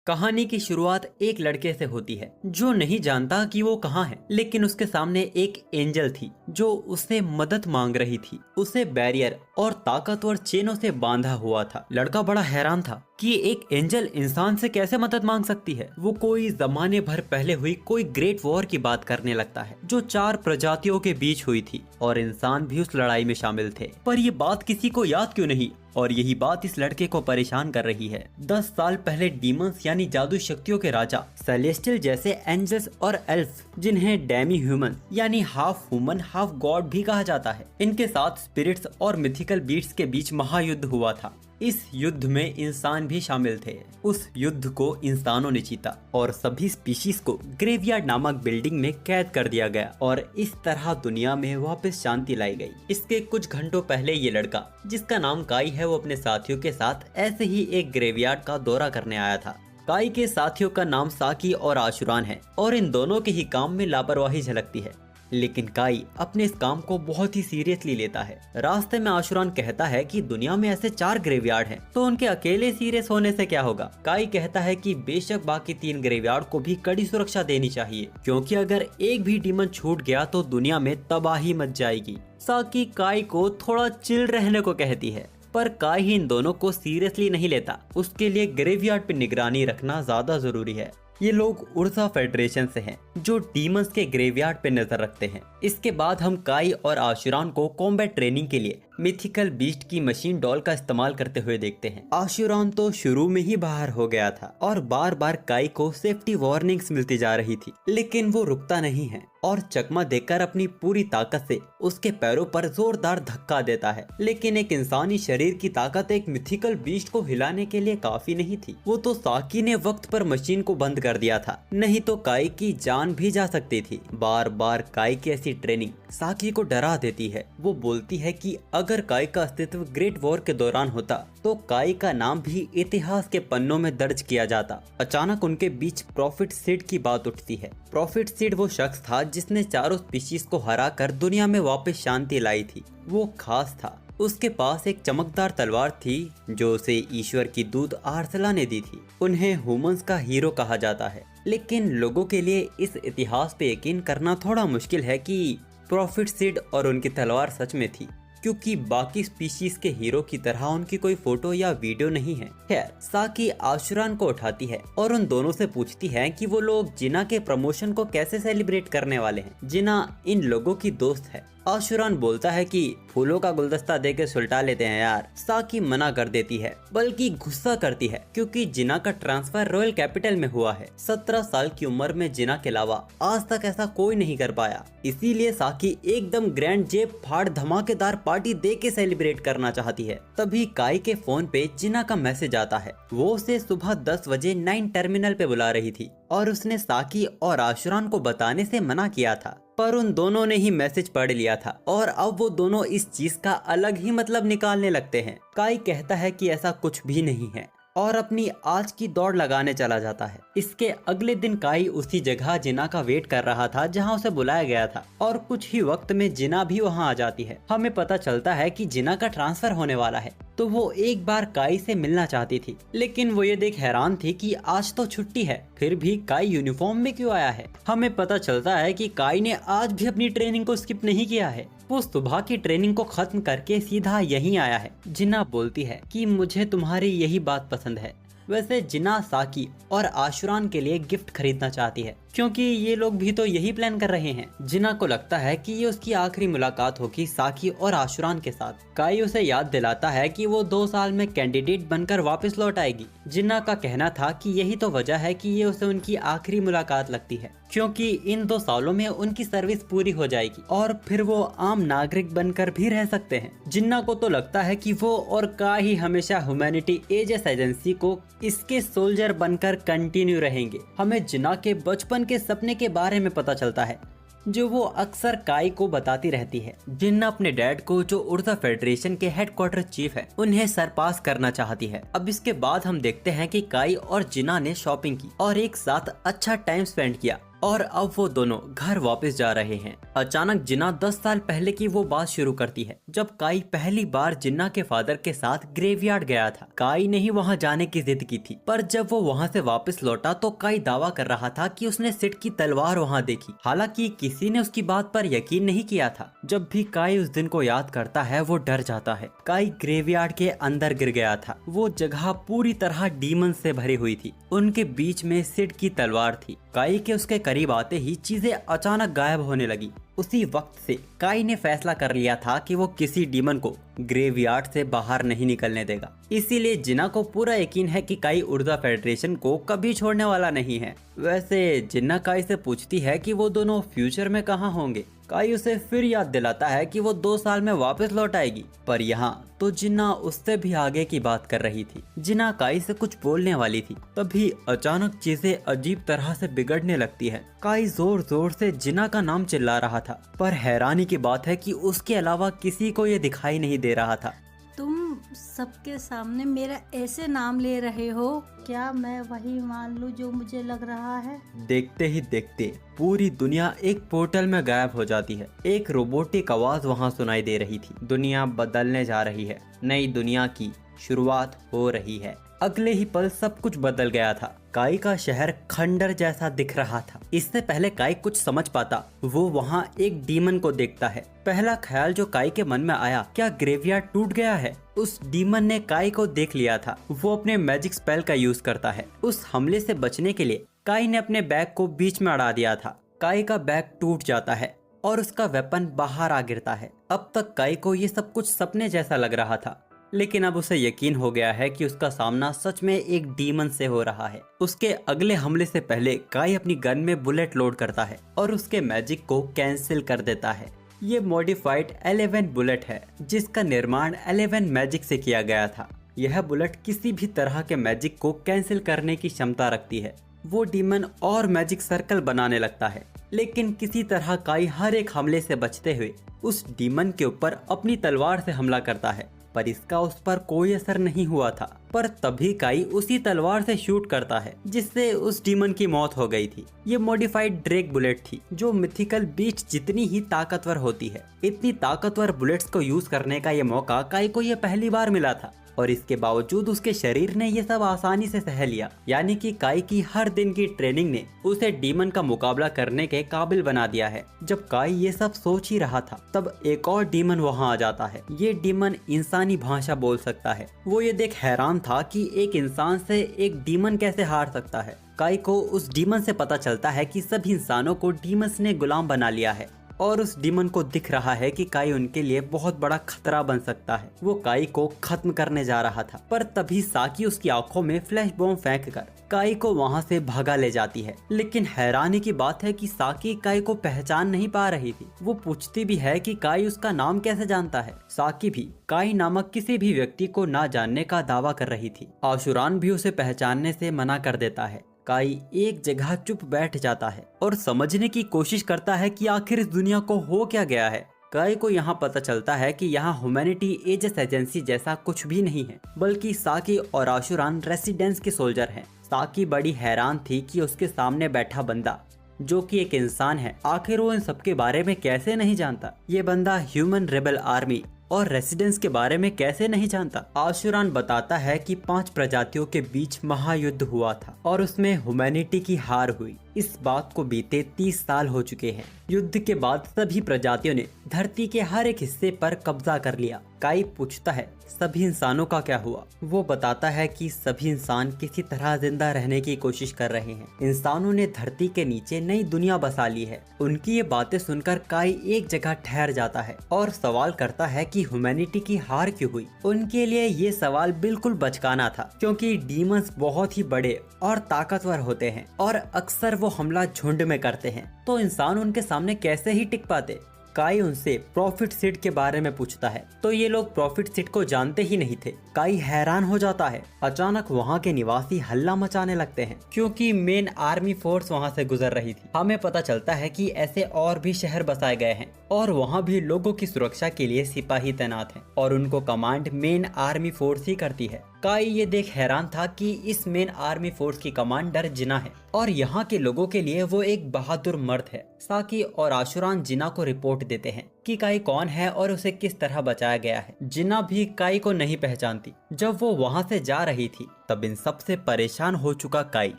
कहानी की शुरुआत एक लड़के से होती है जो नहीं जानता कि वो कहाँ है, लेकिन उसके सामने एक एंजल थी जो उससे मदद मांग रही थी। उसे बैरियर और ताकतवर चेनों से बांधा हुआ था। लड़का बड़ा हैरान था कि एक एंजल इंसान से कैसे मदद मांग सकती है। वो कोई जमाने भर पहले हुई कोई ग्रेट वॉर की बात करने लगता है जो 4 प्रजातियों के बीच हुई थी और इंसान भी उस लड़ाई में शामिल थे। पर ये बात किसी को याद क्यों नहीं? और यही बात इस लड़के को परेशान कर रही है। 10 साल पहले डीमंस यानी जादू शक्तियों के राजा सेलेस्टियल जैसे एंजल्स और एल्फ, जिन्हें डेमी ह्यूमन यानी हाफ ह्यूमन हाफ गॉड भी कहा जाता है, इनके साथ स्पिरिट्स और मिथिकल बीट्स के बीच महायुद्ध हुआ था। इस युद्ध में इंसान भी शामिल थे। उस युद्ध को इंसानों ने जीता और सभी स्पीशीज को ग्रेवयार्ड नामक बिल्डिंग में कैद कर दिया गया और इस तरह दुनिया में वापस शांति लाई गई। इसके कुछ घंटों पहले ये लड़का, जिसका नाम काई है, वो अपने साथियों के साथ ऐसे ही एक ग्रेवयार्ड का दौरा करने आया था। काई के साथियों का नाम साकी और आशुरान है और इन दोनों के ही काम में लापरवाही झलकती है, लेकिन काई अपने इस काम को बहुत ही सीरियसली लेता है। रास्ते में आशुरान कहता है कि दुनिया में ऐसे 4 ग्रेवयार्ड हैं, तो उनके अकेले सीरियस होने से क्या होगा। काई कहता है कि बेशक बाकी 3 ग्रेवयार्ड को भी कड़ी सुरक्षा देनी चाहिए, क्योंकि अगर एक भी डीमन छूट गया तो दुनिया में तबाही मच जाएगी। साकी काई को थोड़ा चिल रहने को कहती है, पर काई इन दोनों को सीरियसली नहीं लेता। उसके लिए ग्रेवयार्ड पे निगरानी रखना ज्यादा जरूरी है। ये लोग उर्जा फेडरेशन से हैं, जो डीमंस के ग्रेवयार्ड पे नजर रखते हैं। इसके बाद हम काई और आशुरान को कॉम्बैट ट्रेनिंग के लिए मिथिकल बीस्ट की मशीन डॉल का इस्तेमाल करते हुए देखते हैं। आशुरान तो शुरू में ही बाहर हो गया था और बार बार काई को सेफ्टी वार्निंग्स मिलती जा रही थी, लेकिन वो रुकता नहीं है और चकमा देकर अपनी पूरी ताकत से उसके पैरों पर जोरदार धक्का देता है। लेकिन एक इंसानी शरीर की ताकत एक मिथिकल बीस्ट को हिलाने के लिए काफी नहीं थी। वो तो साकी ने वक्त पर मशीन को बंद कर दिया था, नहीं तो काई की जान भी जा सकती थी। बार बार काई की ऐसी ट्रेनिंग साकी को डरा देती है। वो बोलती है कि अगर काई का अस्तित्व ग्रेट वॉर के दौरान होता तो काई का नाम भी इतिहास के पन्नों में दर्ज किया जाता। अचानक उनके बीच प्रॉफिट सीड की बात उठती है। प्रॉफिट सीड वो शख्स था जिसने चारों स्पीशीज को हराकर दुनिया में वापस शांति लाई थी। वो खास था। उसके पास एक चमकदार तलवार थी जो उसे ईश्वर की दूत आर्सला ने दी थी। उन्हें ह्यूमंस का हीरो कहा जाता है, लेकिन लोगों के लिए इस इतिहास पे यकीन करना थोड़ा मुश्किल है कि प्रॉफिट सीड और उनकी तलवार सच में थी, क्योंकि बाकी स्पीशीज के हीरो की तरह उनकी कोई फोटो या वीडियो नहीं है। खैर, साकी आशुरान को उठाती है और उन दोनों से पूछती है कि वो लोग जिना के प्रमोशन को कैसे सेलिब्रेट करने वाले हैं। जिना इन लोगों की दोस्त है। आशुरान बोलता है कि फूलों का गुलदस्ता देके सुलटा लेते हैं यार। साकी मना कर देती है, बल्कि गुस्सा करती है, क्योंकि जिना का ट्रांसफर रॉयल कैपिटल में हुआ है। 17 साल की उम्र में जिना के अलावा आज तक ऐसा कोई नहीं कर पाया। इसीलिए साकी एकदम ग्रैंड जेब फाड़ धमाकेदार पार्टी दे के सेलिब्रेट करना चाहती है। तभी काई के फोन पे जिना का मैसेज आता है। वो उसे सुबह 10 बजे 9 टर्मिनल पे बुला रही थी और उसने साकी और आशुरान को बताने से मना किया था, पर उन दोनों ने ही मैसेज पढ़ लिया था और अब वो दोनों इस चीज का अलग ही मतलब निकालने लगते हैं। काई कहता है कि ऐसा कुछ भी नहीं है और अपनी आज की दौड़ लगाने चला जाता है। इसके अगले दिन काई उसी जगह जिना का वेट कर रहा था जहां उसे बुलाया गया था और कुछ ही वक्त में जिना भी वहां आ जाती है। हमें पता चलता है कि जिना का ट्रांसफर होने वाला है, तो वो एक बार काई से मिलना चाहती थी, लेकिन वो ये देख हैरान थी कि आज तो छुट्टी है, फिर भी काई यूनिफॉर्म में क्यों आया है। हमें पता चलता है कि काई ने आज भी अपनी ट्रेनिंग को स्किप नहीं किया है। वो सुबह की ट्रेनिंग को खत्म करके सीधा यहीं आया है। जिना बोलती है कि मुझे तुम्हारी यही बात पसंद है। वैसे जिना साकी और आशुरान के लिए गिफ्ट खरीदना चाहती है, क्योंकि ये लोग भी तो यही प्लान कर रहे हैं। जिना को लगता है कि ये उसकी आखिरी मुलाकात होगी साकी और आशुरान के साथ। काई उसे याद दिलाता है कि वो 2 साल में कैंडिडेट बनकर वापस लौट आएगी। जिना का कहना था कि यही तो वजह है कि ये उसे उनकी आखिरी मुलाकात लगती है, क्योंकि इन 2 सालों में उनकी सर्विस पूरी हो जाएगी और फिर वो आम नागरिक बनकर भी रह सकते हैं। जिन्ना को तो लगता है कि वो और काई हमेशा ह्यूमैनिटी एजेस एजेंसी को इसके सोल्जर बनकर कंटिन्यू रहेंगे। हमें जिना के बचपन के सपने के बारे में पता चलता है, जो वो अक्सर काई को बताती रहती है। जिन्ना अपने डैड को, जो उर्जा फेडरेशन के हेडक्वार्टर चीफ है, उन्हें सरपास करना चाहती है। अब इसके बाद हम देखते हैं कि काई और जिना ने शॉपिंग की और एक साथ अच्छा टाइम स्पेंड किया। और अब वो दोनों घर वापस जा रहे हैं। अचानक जिन्ना 10 साल पहले की वो बात शुरू करती है जब काई पहली बार जिन्ना के फादर के साथ ग्रेवयार्ड गया था। काई ने ही वहाँ जाने की जिद की थी, पर जब वो वहाँ से वापस लौटा तो काई दावा कर रहा था कि उसने सिड की तलवार वहाँ देखी। हालांकि किसी ने उसकी बात पर यकीन नहीं किया था। जब भी काई उस दिन को याद करता है वो डर जाता है। काई ग्रेवयार्ड के अंदर गिर गया था। वो जगह पूरी तरह डीमन से भरी हुई थी। उनके बीच में सिड की तलवार थी। काई के उसके करीब आते ही चीजें अचानक गायब होने लगी। उसी वक्त से काई ने फैसला कर लिया था कि वो किसी डीमन को ग्रेवयार्ड से बाहर नहीं निकलने देगा। इसीलिए जिन्ना को पूरा यकीन है कि काई उर्जा फेडरेशन को कभी छोड़ने वाला नहीं है। वैसे जिन्ना काई से पूछती है कि वो दोनों फ्यूचर में कहाँ होंगे। काई उसे फिर याद दिलाता है कि वो 2 साल में वापस लौट आएगी। पर यहाँ तो जिन्ना उससे भी आगे की बात कर रही थी। जिन्ना काई से कुछ बोलने वाली थी, तभी अचानक चीजें अजीब तरह से बिगड़ने लगती है। काई जोर जोर से जिन्ना का नाम चिल्ला रहा था, पर हैरानी की बात है कि उसके अलावा किसी को ये दिखाई नहीं दे रहा था। तुम सबके सामने मेरा ऐसे नाम ले रहे हो, क्या मैं वही मान लूं जो मुझे लग रहा है? देखते ही देखते पूरी दुनिया एक पोर्टल में गायब हो जाती है। एक रोबोटिक आवाज वहां सुनाई दे रही थी। दुनिया बदलने जा रही है, नई दुनिया की शुरुआत हो रही है। अगले ही पल सब कुछ बदल गया था। काई का शहर खंडर जैसा दिख रहा था। इससे पहले काई कुछ समझ पाता, वो वहाँ एक डीमन को देखता है। पहला ख्याल जो काई के मन में आया, क्या ग्रेवयार्ड टूट गया है? उस डीमन ने काई को देख लिया था। वो अपने मैजिक स्पेल का यूज करता है। उस हमले से बचने के लिए काई ने अपने बैग को बीच में अड़ा दिया था। काई का बैग टूट जाता है और उसका वेपन बाहर आ गिरता है। अब तक काई को ये सब कुछ सपने जैसा लग रहा था, लेकिन अब उसे यकीन हो गया है कि उसका सामना सच में एक डीमन से हो रहा है। उसके अगले हमले से पहले काई अपनी गन में बुलेट लोड करता है और उसके मैजिक को कैंसिल कर देता है। ये मॉडिफाइड 11 बुलेट है, जिसका निर्माण 11 मैजिक से किया गया था। यह बुलेट किसी भी तरह के मैजिक को कैंसिल करने की क्षमता रखती है। वो डीमन और मैजिक सर्कल बनाने लगता है, लेकिन किसी तरह काई हर एक हमले से बचते हुए उस डीमन के ऊपर अपनी तलवार से हमला करता है, पर इसका उस पर कोई असर नहीं हुआ था। पर तभी काई उसी तलवार से शूट करता है जिससे उस डीमन की मौत हो गई थी। ये मॉडिफाइड ड्रेक बुलेट थी, जो मिथिकल बीस्ट जितनी ही ताकतवर होती है। इतनी ताकतवर बुलेट्स को यूज करने का ये मौका काई को ये पहली बार मिला था, और इसके बावजूद उसके शरीर ने ये सब आसानी से सह लिया। यानी कि काई की हर दिन की ट्रेनिंग ने उसे डीमन का मुकाबला करने के काबिल बना दिया है। जब काई ये सब सोच ही रहा था, तब एक और डीमन वहाँ आ जाता है। ये डीमन इंसानी भाषा बोल सकता है। वो ये देख हैरान था कि एक इंसान से एक डीमन कैसे हार सकता है। काई को उस डीमन से पता चलता है कि सभी इंसानों को डीमंस ने गुलाम बना लिया है, और उस डीमन को दिख रहा है कि काई उनके लिए बहुत बड़ा खतरा बन सकता है। वो काई को खत्म करने जा रहा था, पर तभी साकी उसकी आंखों में फ्लैश बॉम्ब फेंक कर काई को वहाँ से भगा ले जाती है। लेकिन हैरानी की बात है कि साकी काई को पहचान नहीं पा रही थी। वो पूछती भी है कि काई उसका नाम कैसे जानता है। साकी भी काई नामक किसी भी व्यक्ति को ना जानने का दावा कर रही थी। आशुरान भी उसे पहचानने से मना कर देता है। काई एक जगह चुप बैठ जाता है और समझने की कोशिश करता है कि आखिर इस दुनिया को हो क्या गया है। काई को यहाँ पता चलता है कि यहाँ ह्यूमैनिटी एजेस एजेंसी जैसा कुछ भी नहीं है, बल्कि साकी और आशुरान रेसिडेंस के सोल्जर हैं। साकी बड़ी हैरान थी कि उसके सामने बैठा बंदा, जो कि एक इंसान है, आखिर वो इन सबके बारे में कैसे नहीं जानता। ये बंदा ह्यूमन रेबल आर्मी और रेसिडेंस के बारे में कैसे नहीं जानता। आशुरान बताता है कि 5 प्रजातियों के बीच महायुद्ध हुआ था और उसमें ह्यूमैनिटी की हार हुई। इस बात को बीते 30 साल हो चुके हैं। युद्ध के बाद सभी प्रजातियों ने धरती के हर एक हिस्से पर कब्जा कर लिया। काई पूछता है सभी इंसानों का क्या हुआ। वो बताता है कि सभी इंसान किसी तरह जिंदा रहने की कोशिश कर रहे हैं। इंसानों ने धरती के नीचे नई दुनिया बसा ली है। उनकी ये बातें सुनकर काई एक जगह ठहर जाता है और सवाल करता है कि ह्यूमैनिटी की हार क्यों हुई। उनके लिए ये सवाल बिल्कुल बचकाना था, क्योंकि डीमंस बहुत ही बड़े और ताकतवर होते हैं और अक्सर वो हमला झुंड में करते हैं, तो इंसान उनके सामने कैसे ही टिक पाते। काई उनसे प्रॉफिट सीड के बारे में पूछता है, तो ये लोग प्रॉफिट सीड को जानते ही नहीं थे। काई हैरान हो जाता है। अचानक वहाँ के निवासी हल्ला मचाने लगते हैं, क्योंकि मेन आर्मी फोर्स वहाँ से गुजर रही थी। हमें पता चलता है कि ऐसे और भी शहर बसाए गए हैं और वहाँ भी लोगों की सुरक्षा के लिए सिपाही तैनात हैं और उनको कमांड मेन आर्मी फोर्स ही करती है। काई ये देख हैरान था कि इस मेन आर्मी फोर्स की कमांडर जिना है और यहाँ के लोगों के लिए वो एक बहादुर मर्द है। साकी और आशुरान जिना को रिपोर्ट देते हैं कि काई कौन है और उसे किस तरह बचाया गया है। जिना भी काई को नहीं पहचानती। जब वो वहाँ से जा रही थी तब इन सब से परेशान हो चुका काई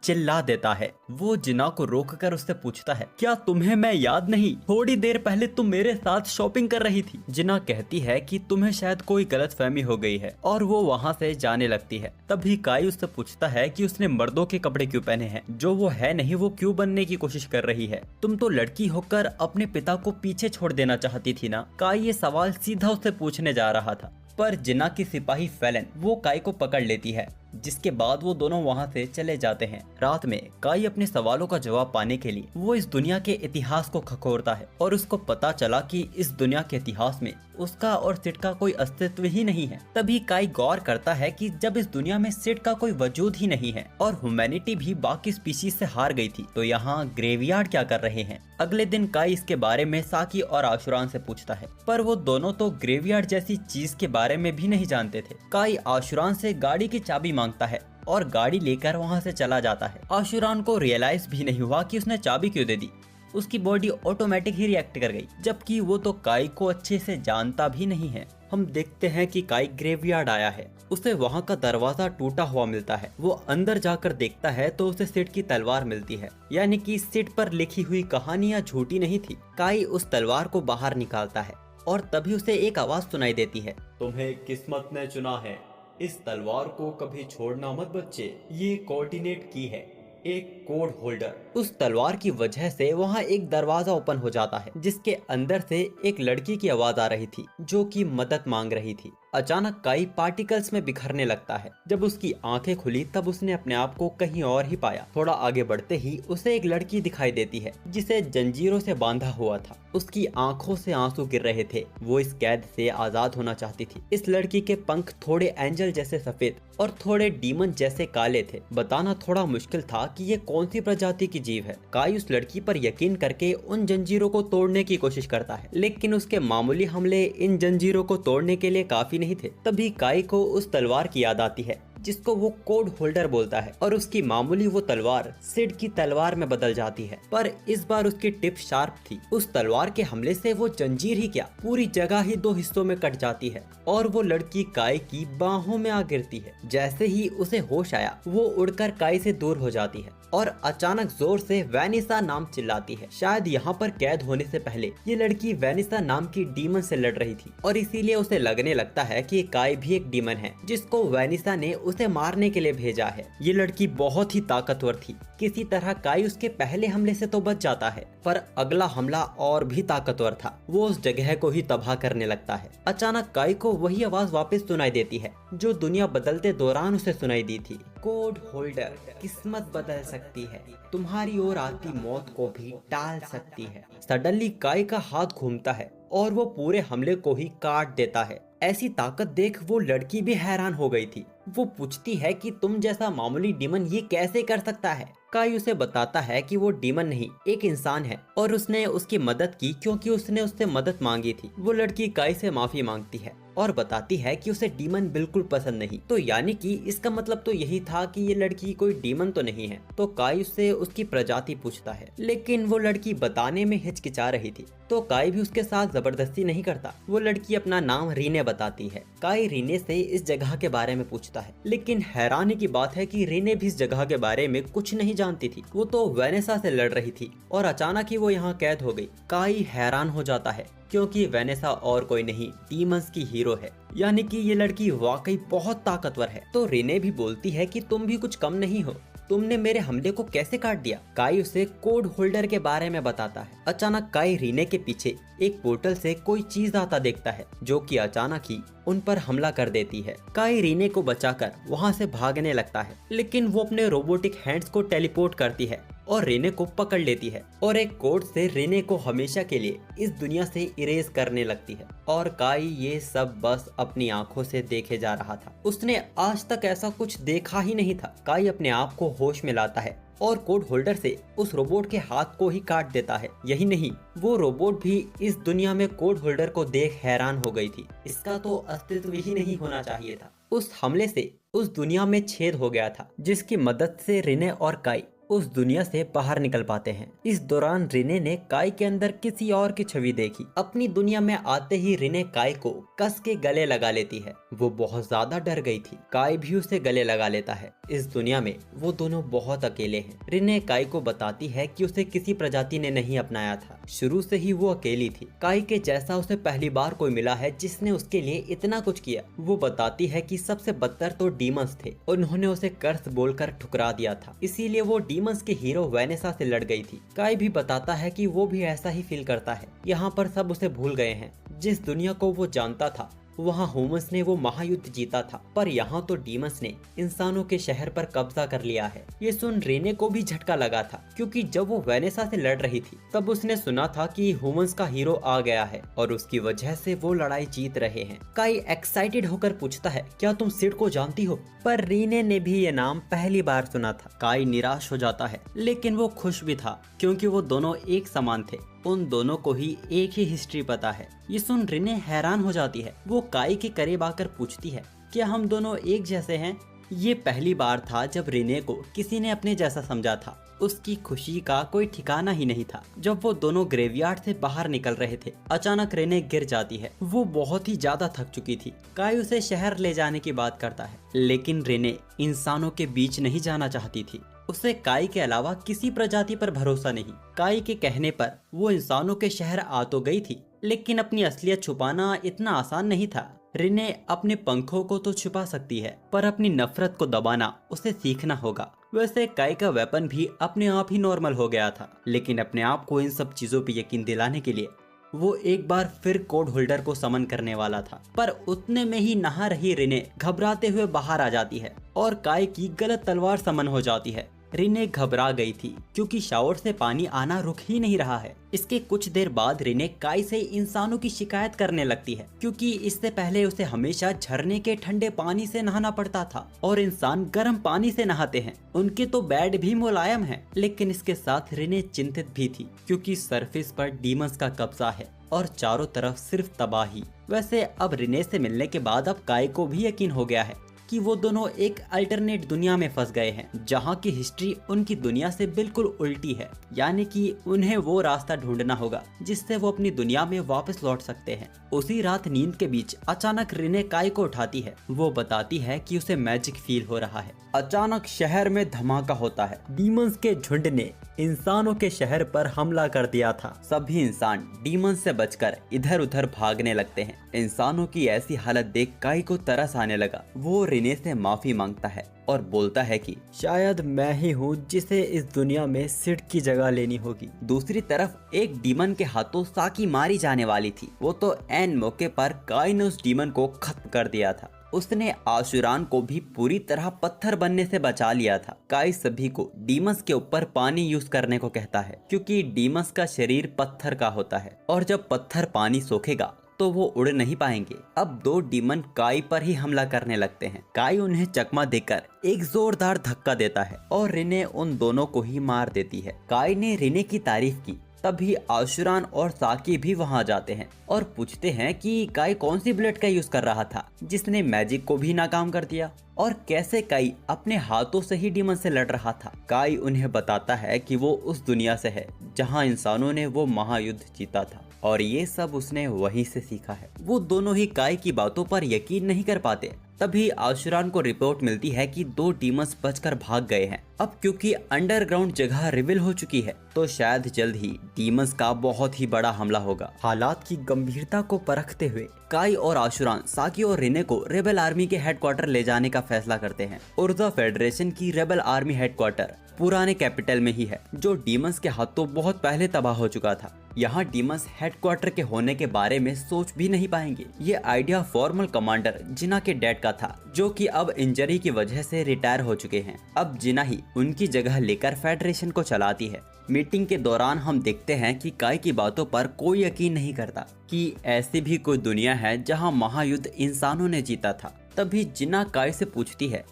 चिल्ला देता है। वो जिना को रोककर उससे पूछता है, क्या तुम्हें मैं याद नहीं? थोड़ी देर पहले तुम मेरे साथ शॉपिंग कर रही थी। जिना कहती है कि तुम्हें शायद कोई गलतफहमी हो गई है और वो वहाँ से जाने लगती है। तभी काई उससे पूछता है कि उसने मर्दों के कपड़े क्यों पहने हैं, जो वो है नहीं, वो क्यों बनने की कोशिश कर रही है? तुम तो लड़की होकर अपने पिता को पीछे छोड़ देना चाहती थी ना? काई ये सवाल सीधा उससे पूछने जा रहा था, पर जिना की सिपाही फेलन वो काई को पकड़ लेती है, जिसके बाद वो दोनों वहाँ से चले जाते हैं। रात में काई अपने सवालों का जवाब पाने के लिए वो इस दुनिया के इतिहास को खखोरता है और उसको पता चला कि इस दुनिया के इतिहास में उसका और सिड का कोई अस्तित्व ही नहीं है। तभी काई गौर करता है कि जब इस दुनिया में सिड का कोई वजूद ही नहीं है और ह्यूमैनिटी भी बाकी स्पीशीज से हार गई थी, तो यहाँ ग्रेवयार्ड क्या कर रहे हैं? अगले दिन काई इसके बारे में साकी और आशुरान से पूछता है, पर वो दोनों तो ग्रेवयार्ड जैसी चीज के बारे में भी नहीं जानते थे। काई आशुरान से गाड़ी की चाबी मांगता है और गाड़ी लेकर वहाँ से चला जाता है। आशुरान को रियलाइज भी नहीं हुआ कि उसने चाबी क्यों दे दी। उसकी बॉडी ऑटोमेटिक ही रिएक्ट कर गई, जबकि वो तो काई को अच्छे से जानता भी नहीं है। हम देखते हैं कि काई ग्रेवयार्ड आया है। उसे वहाँ का दरवाजा टूटा हुआ मिलता है। वो अंदर जाकर देखता है तो उसे सिड की तलवार मिलती है, यानी कि सिड पर लिखी हुई कहानियाँ झूठी नहीं थी। काई उस तलवार को बाहर निकालता है और तभी उसे एक आवाज सुनाई देती है, तुम्हें किस्मत ने चुना है, इस तलवार को कभी छोड़ना मत बच्चे, ये कोऑर्डिनेट की है, एक कोड होल्डर। उस तलवार की वजह से वहाँ एक दरवाजा ओपन हो जाता है, जिसके अंदर से एक लड़की की आवाज आ रही थी जो कि मदद मांग रही थी। अचानक काई पार्टिकल्स में बिखरने लगता है। जब उसकी आंखें खुली तब उसने अपने आप को कहीं और ही पाया। थोड़ा आगे बढ़ते ही उसे एक लड़की दिखाई देती है जिसे जंजीरों से बांधा हुआ था। उसकी आंखों से आंसू गिर रहे थे। वो इस कैद से आजाद होना चाहती थी। इस लड़की के पंख थोड़े एंजल जैसे सफेद और थोड़े डीमन जैसे काले थे। बताना थोड़ा मुश्किल था कि ये कौन सी प्रजाति की जीव है। काई उस लड़की पर यकीन करके उन जंजीरों को तोड़ने की कोशिश करता है, लेकिन उसके मामूली हमले इन जंजीरों को तोड़ने के लिए काफी नहीं थे। तभी काई को उस तलवार की याद आती है जिसको वो कोड होल्डर बोलता है और उसकी मामूली वो तलवार सिड की तलवार में बदल जाती है। पर इस बार उसकी टिप शार्प थी। उस तलवार के हमले से वो जंजीर ही क्या, पूरी जगह ही दो हिस्सों में कट जाती है और वो लड़की काई की बाहों में आ गिरती है। जैसे ही उसे होश आया वो उड़कर काई से दूर हो जाती है और अचानक जोर से वैनिसा नाम चिल्लाती है। शायद यहाँ पर कैद होने से पहले ये लड़की वैनिसा नाम की डीमन से लड़ रही थी और इसीलिए उसे लगने लगता है कि काई भी एक डीमन है जिसको वैनिसा ने उसे मारने के लिए भेजा है। ये लड़की बहुत ही ताकतवर थी। किसी तरह काई उसके पहले हमले से तो बच जाता है, पर अगला हमला और भी ताकतवर था। वो उस जगह को ही तबाह करने लगता है। अचानक काई को वही आवाज वापस सुनाई देती है जो दुनिया बदलते दौरान उसे सुनाई दी थी। कोड होल्डर, किस्मत बदल सकती है, तुम्हारी ओर आती मौत को भी टाल सकती है। सडनली काई का हाथ घूमता है और वो पूरे हमले को ही काट देता है। ऐसी ताकत देख वो लड़की भी हैरान हो गई थी। वो पूछती है कि तुम जैसा मामूली डीमन ये कैसे कर सकता है। काई उसे बताता है कि वो डीमन नहीं, एक इंसान है और उसने उसकी मदद की क्योंकि उसने उससे मदद मांगी थी। वो लड़की काई से माफी मांगती है और बताती है कि उसे डीमन बिल्कुल पसंद नहीं। तो यानी कि इसका मतलब तो यही था कि ये लड़की कोई डीमन तो नहीं है। तो काई उससे उसकी प्रजाति पूछता है, लेकिन वो लड़की बताने में हिचकिचा रही थी। तो काई भी उसके साथ जबरदस्ती नहीं करता। वो लड़की अपना नाम रीने बताती है। काई रीने से इस जगह के बारे में पूछता है, लेकिन हैरानी की बात है कि रीने भी इस जगह के बारे में कुछ नहीं जानती थी। वो तो वेनेसा से लड़ रही थी और अचानक ही वो यहाँ कैद हो गई। काई हैरान हो जाता है क्योंकि वेनेसा और कोई नहीं, डीमंस की हीरो है, यानी कि ये लड़की वाकई बहुत ताकतवर है। तो रीने भी बोलती है कि तुम भी कुछ कम नहीं हो, तुमने मेरे हमले को कैसे काट दिया। काई उसे कोड होल्डर के बारे में बताता है। अचानक काई रीने के पीछे एक पोर्टल से कोई चीज आता देखता है जो कि अचानक ही उन पर हमला कर देती है। काई रीने को बचाकर वहां से भागने लगता है, लेकिन वो अपने रोबोटिक हैंड्स को टेलीपोर्ट करती है और रीने को पकड़ लेती है और एक कोड से रीने को हमेशा के लिए इस दुनिया से इरेज करने लगती है। और काई ये सब बस अपनी आंखों से देखे जा रहा था। उसने आज तक ऐसा कुछ देखा ही नहीं था। काई अपने आप को होश में लाता है और कोड होल्डर से उस रोबोट के हाथ को ही काट देता है। यही नहीं, वो रोबोट भी इस दुनिया में कोड होल्डर को देख हैरान हो गई थी। इसका तो अस्तित्व ही नहीं होना चाहिए था। उस हमले से उस दुनिया में छेद हो गया था, जिसकी मदद से रिने और काई उस दुनिया से बाहर निकल पाते हैं। इस दौरान रिने ने काई के अंदर किसी और की छवि देखी। अपनी दुनिया में आते ही रिने काई को कस के गले लगा लेती है। वो बहुत ज्यादा डर गई थी। काई भी उसे गले लगा लेता है। इस दुनिया में वो दोनों बहुत अकेले हैं। रिने काई को बताती है कि उसे किसी प्रजाति ने नहीं अपनाया था, शुरू से ही वो अकेली थी। काई के जैसा उसे पहली बार कोई मिला है जिसने उसके लिए इतना कुछ किया। वो बताती है कि सबसे बदतर तो डीमंस थे, उन्होंने उसे कर्स बोलकर ठुकरा दिया था, इसीलिए वो डीमंस के हीरो वेनेसा से लड़ गई थी। काई भी बताता है कि वो भी ऐसा ही फील करता है। यहाँ पर सब उसे भूल गए हैं। जिस दुनिया को वो जानता था वहाँ ह्यूमंस ने वो महायुद्ध जीता था, पर यहाँ तो डीमंस ने इंसानों के शहर पर कब्जा कर लिया है। ये सुन रेने को भी झटका लगा था, क्योंकि जब वो वेनेसा से लड़ रही थी तब उसने सुना था कि ह्यूमंस का हीरो आ गया है और उसकी वजह से वो लड़ाई जीत रहे हैं। काई एक्साइटेड होकर पूछता है, क्या तुम सिड को जानती हो? पर रीने ने भी ये नाम पहली बार सुना था। काई निराश हो जाता है, लेकिन वो खुश भी था क्योंकि वो दोनों एक समान थे। उन दोनों को ही एक ही हिस्ट्री पता है। ये सुन रिने हैरान हो जाती है। वो काई के करीब आकर पूछती है, क्या हम दोनों एक जैसे हैं? ये पहली बार था जब रिने को किसी ने अपने जैसा समझा था। उसकी खुशी का कोई ठिकाना ही नहीं था। जब वो दोनों ग्रेवयार्ड से बाहर निकल रहे थे, अचानक रेने गिर जाती है। वो बहुत ही ज्यादा थक चुकी थी। काई उसे शहर ले जाने की बात करता है, लेकिन रेने इंसानों के बीच नहीं जाना चाहती थी। उसे काई के अलावा किसी प्रजाति पर भरोसा नहीं। काई के कहने पर वो इंसानों के शहर आ तो गई थी, लेकिन अपनी असलियत छुपाना इतना आसान नहीं था। रिने अपने पंखों को तो छुपा सकती है, पर अपनी नफरत को दबाना उसे सीखना होगा। वैसे काई का वेपन भी अपने आप ही नॉर्मल हो गया था, लेकिन अपने आप को इन सब चीजों पे यकीन दिलाने के लिए वो एक बार फिर कोड होल्डर को समन करने वाला था। पर उतने में ही नहा रही रिने घबराते हुए बाहर आ जाती है और काई की गलत तलवार समन हो जाती है। रिने घबरा गई थी क्योंकि शावर से पानी आना रुक ही नहीं रहा है। इसके कुछ देर बाद रिने काई से इंसानों की शिकायत करने लगती है, क्योंकि इससे पहले उसे हमेशा झरने के ठंडे पानी से नहाना पड़ता था और इंसान गर्म पानी से नहाते हैं। उनके तो बेड भी मुलायम है, लेकिन इसके साथ रिने चिंतित भी थी क्योंकि सरफेस पर डीमंस का कब्जा है और चारों तरफ सिर्फ तबाही। वैसे अब रिने से मिलने के बाद अब काई को भी यकीन हो गया है कि वो दोनों एक अल्टरनेट दुनिया में फंस गए हैं, जहाँ की हिस्ट्री उनकी दुनिया से बिल्कुल उल्टी है। यानी कि उन्हें वो रास्ता ढूंढना होगा जिससे वो अपनी दुनिया में वापस लौट सकते हैं। उसी रात नींद के बीच अचानक रिने काई को उठाती है। वो बताती है कि उसे मैजिक फील हो रहा है। अचानक शहर में धमाका होता है। डीमंस के झुंड ने इंसानों के शहर पर हमला कर दिया था। सभी इंसान डीमंस से बचकर इधर उधर भागने लगते हैं। इंसानों की ऐसी हालत देख काई को तरस आने लगा। वो रिने से माफी मांगता है और बोलता है कि शायद मैं ही हूँ जिसे इस दुनिया में सिड की जगह लेनी होगी। दूसरी तरफ एक डीमन के हाथों साकी मारी जाने वाली थी। वो तो एन मौके पर काई ने उस डीमन को खत्म कर दिया था। उसने आशुरान को भी पूरी तरह पत्थर बनने से बचा लिया था। काई सभी को डीमंस के ऊपर पानी यूज करने को कहता है, क्योंकि डीमंस का शरीर पत्थर का होता है और जब पत्थर पानी सोखेगा तो वो उड़ नहीं पाएंगे। अब दो डीमन काई पर ही हमला करने लगते हैं। काई उन्हें चकमा देकर एक जोरदार धक्का देता है और रिने उन दोनों को ही मार देती है। काई ने रिने की तारीफ की। तभी आशुरान और साकी भी वहां जाते हैं और पूछते हैं कि काई कौन सी ब्लेड का यूज कर रहा था जिसने मैजिक को भी नाकाम कर दिया, और कैसे काई अपने हाथों से ही डीमन से लड़ रहा था। काई उन्हें बताता है कि वो उस दुनिया से है जहां इंसानों ने वो महायुद्ध जीता था और ये सब उसने वहीं से सीखा है। वो दोनों ही काई की बातों पर यकीन नहीं कर पाते। तभी आशुरान को रिपोर्ट मिलती है कि दो डीमंस बचकर भाग गए हैं। अब क्योंकि अंडरग्राउंड जगह रिवील हो चुकी है तो शायद जल्द ही डीमंस का बहुत ही बड़ा हमला होगा। हालात की गंभीरता को परखते हुए काई और आशुरान साकी और रिने को रेबल आर्मी के हेडक्वार्टर ले जाने का फैसला करते हैं। उर्जा फेडरेशन की रेबल आर्मी हेडक्वार्टर पुराने कैपिटल में ही है, जो डीमंस के हाथों बहुत पहले तबाह हो चुका था। यहाँ डीमंस हेडक्वार्टर के होने के बारे में सोच भी नहीं पाएंगे। ये आइडिया फॉर्मल कमांडर जिना के डैड का था, जो कि अब इंजरी की वजह से रिटायर हो चुके हैं। अब जिना ही उनकी जगह लेकर फेडरेशन को चलाती है। मीटिंग के दौरान हम देखते हैं कि काई की बातों पर कोई यकीन नहीं करता कि ऐसी भी कोई दुनिया है जहाँ महायुद्ध इंसानों ने जीता था। तभी जिना काई से पूछती है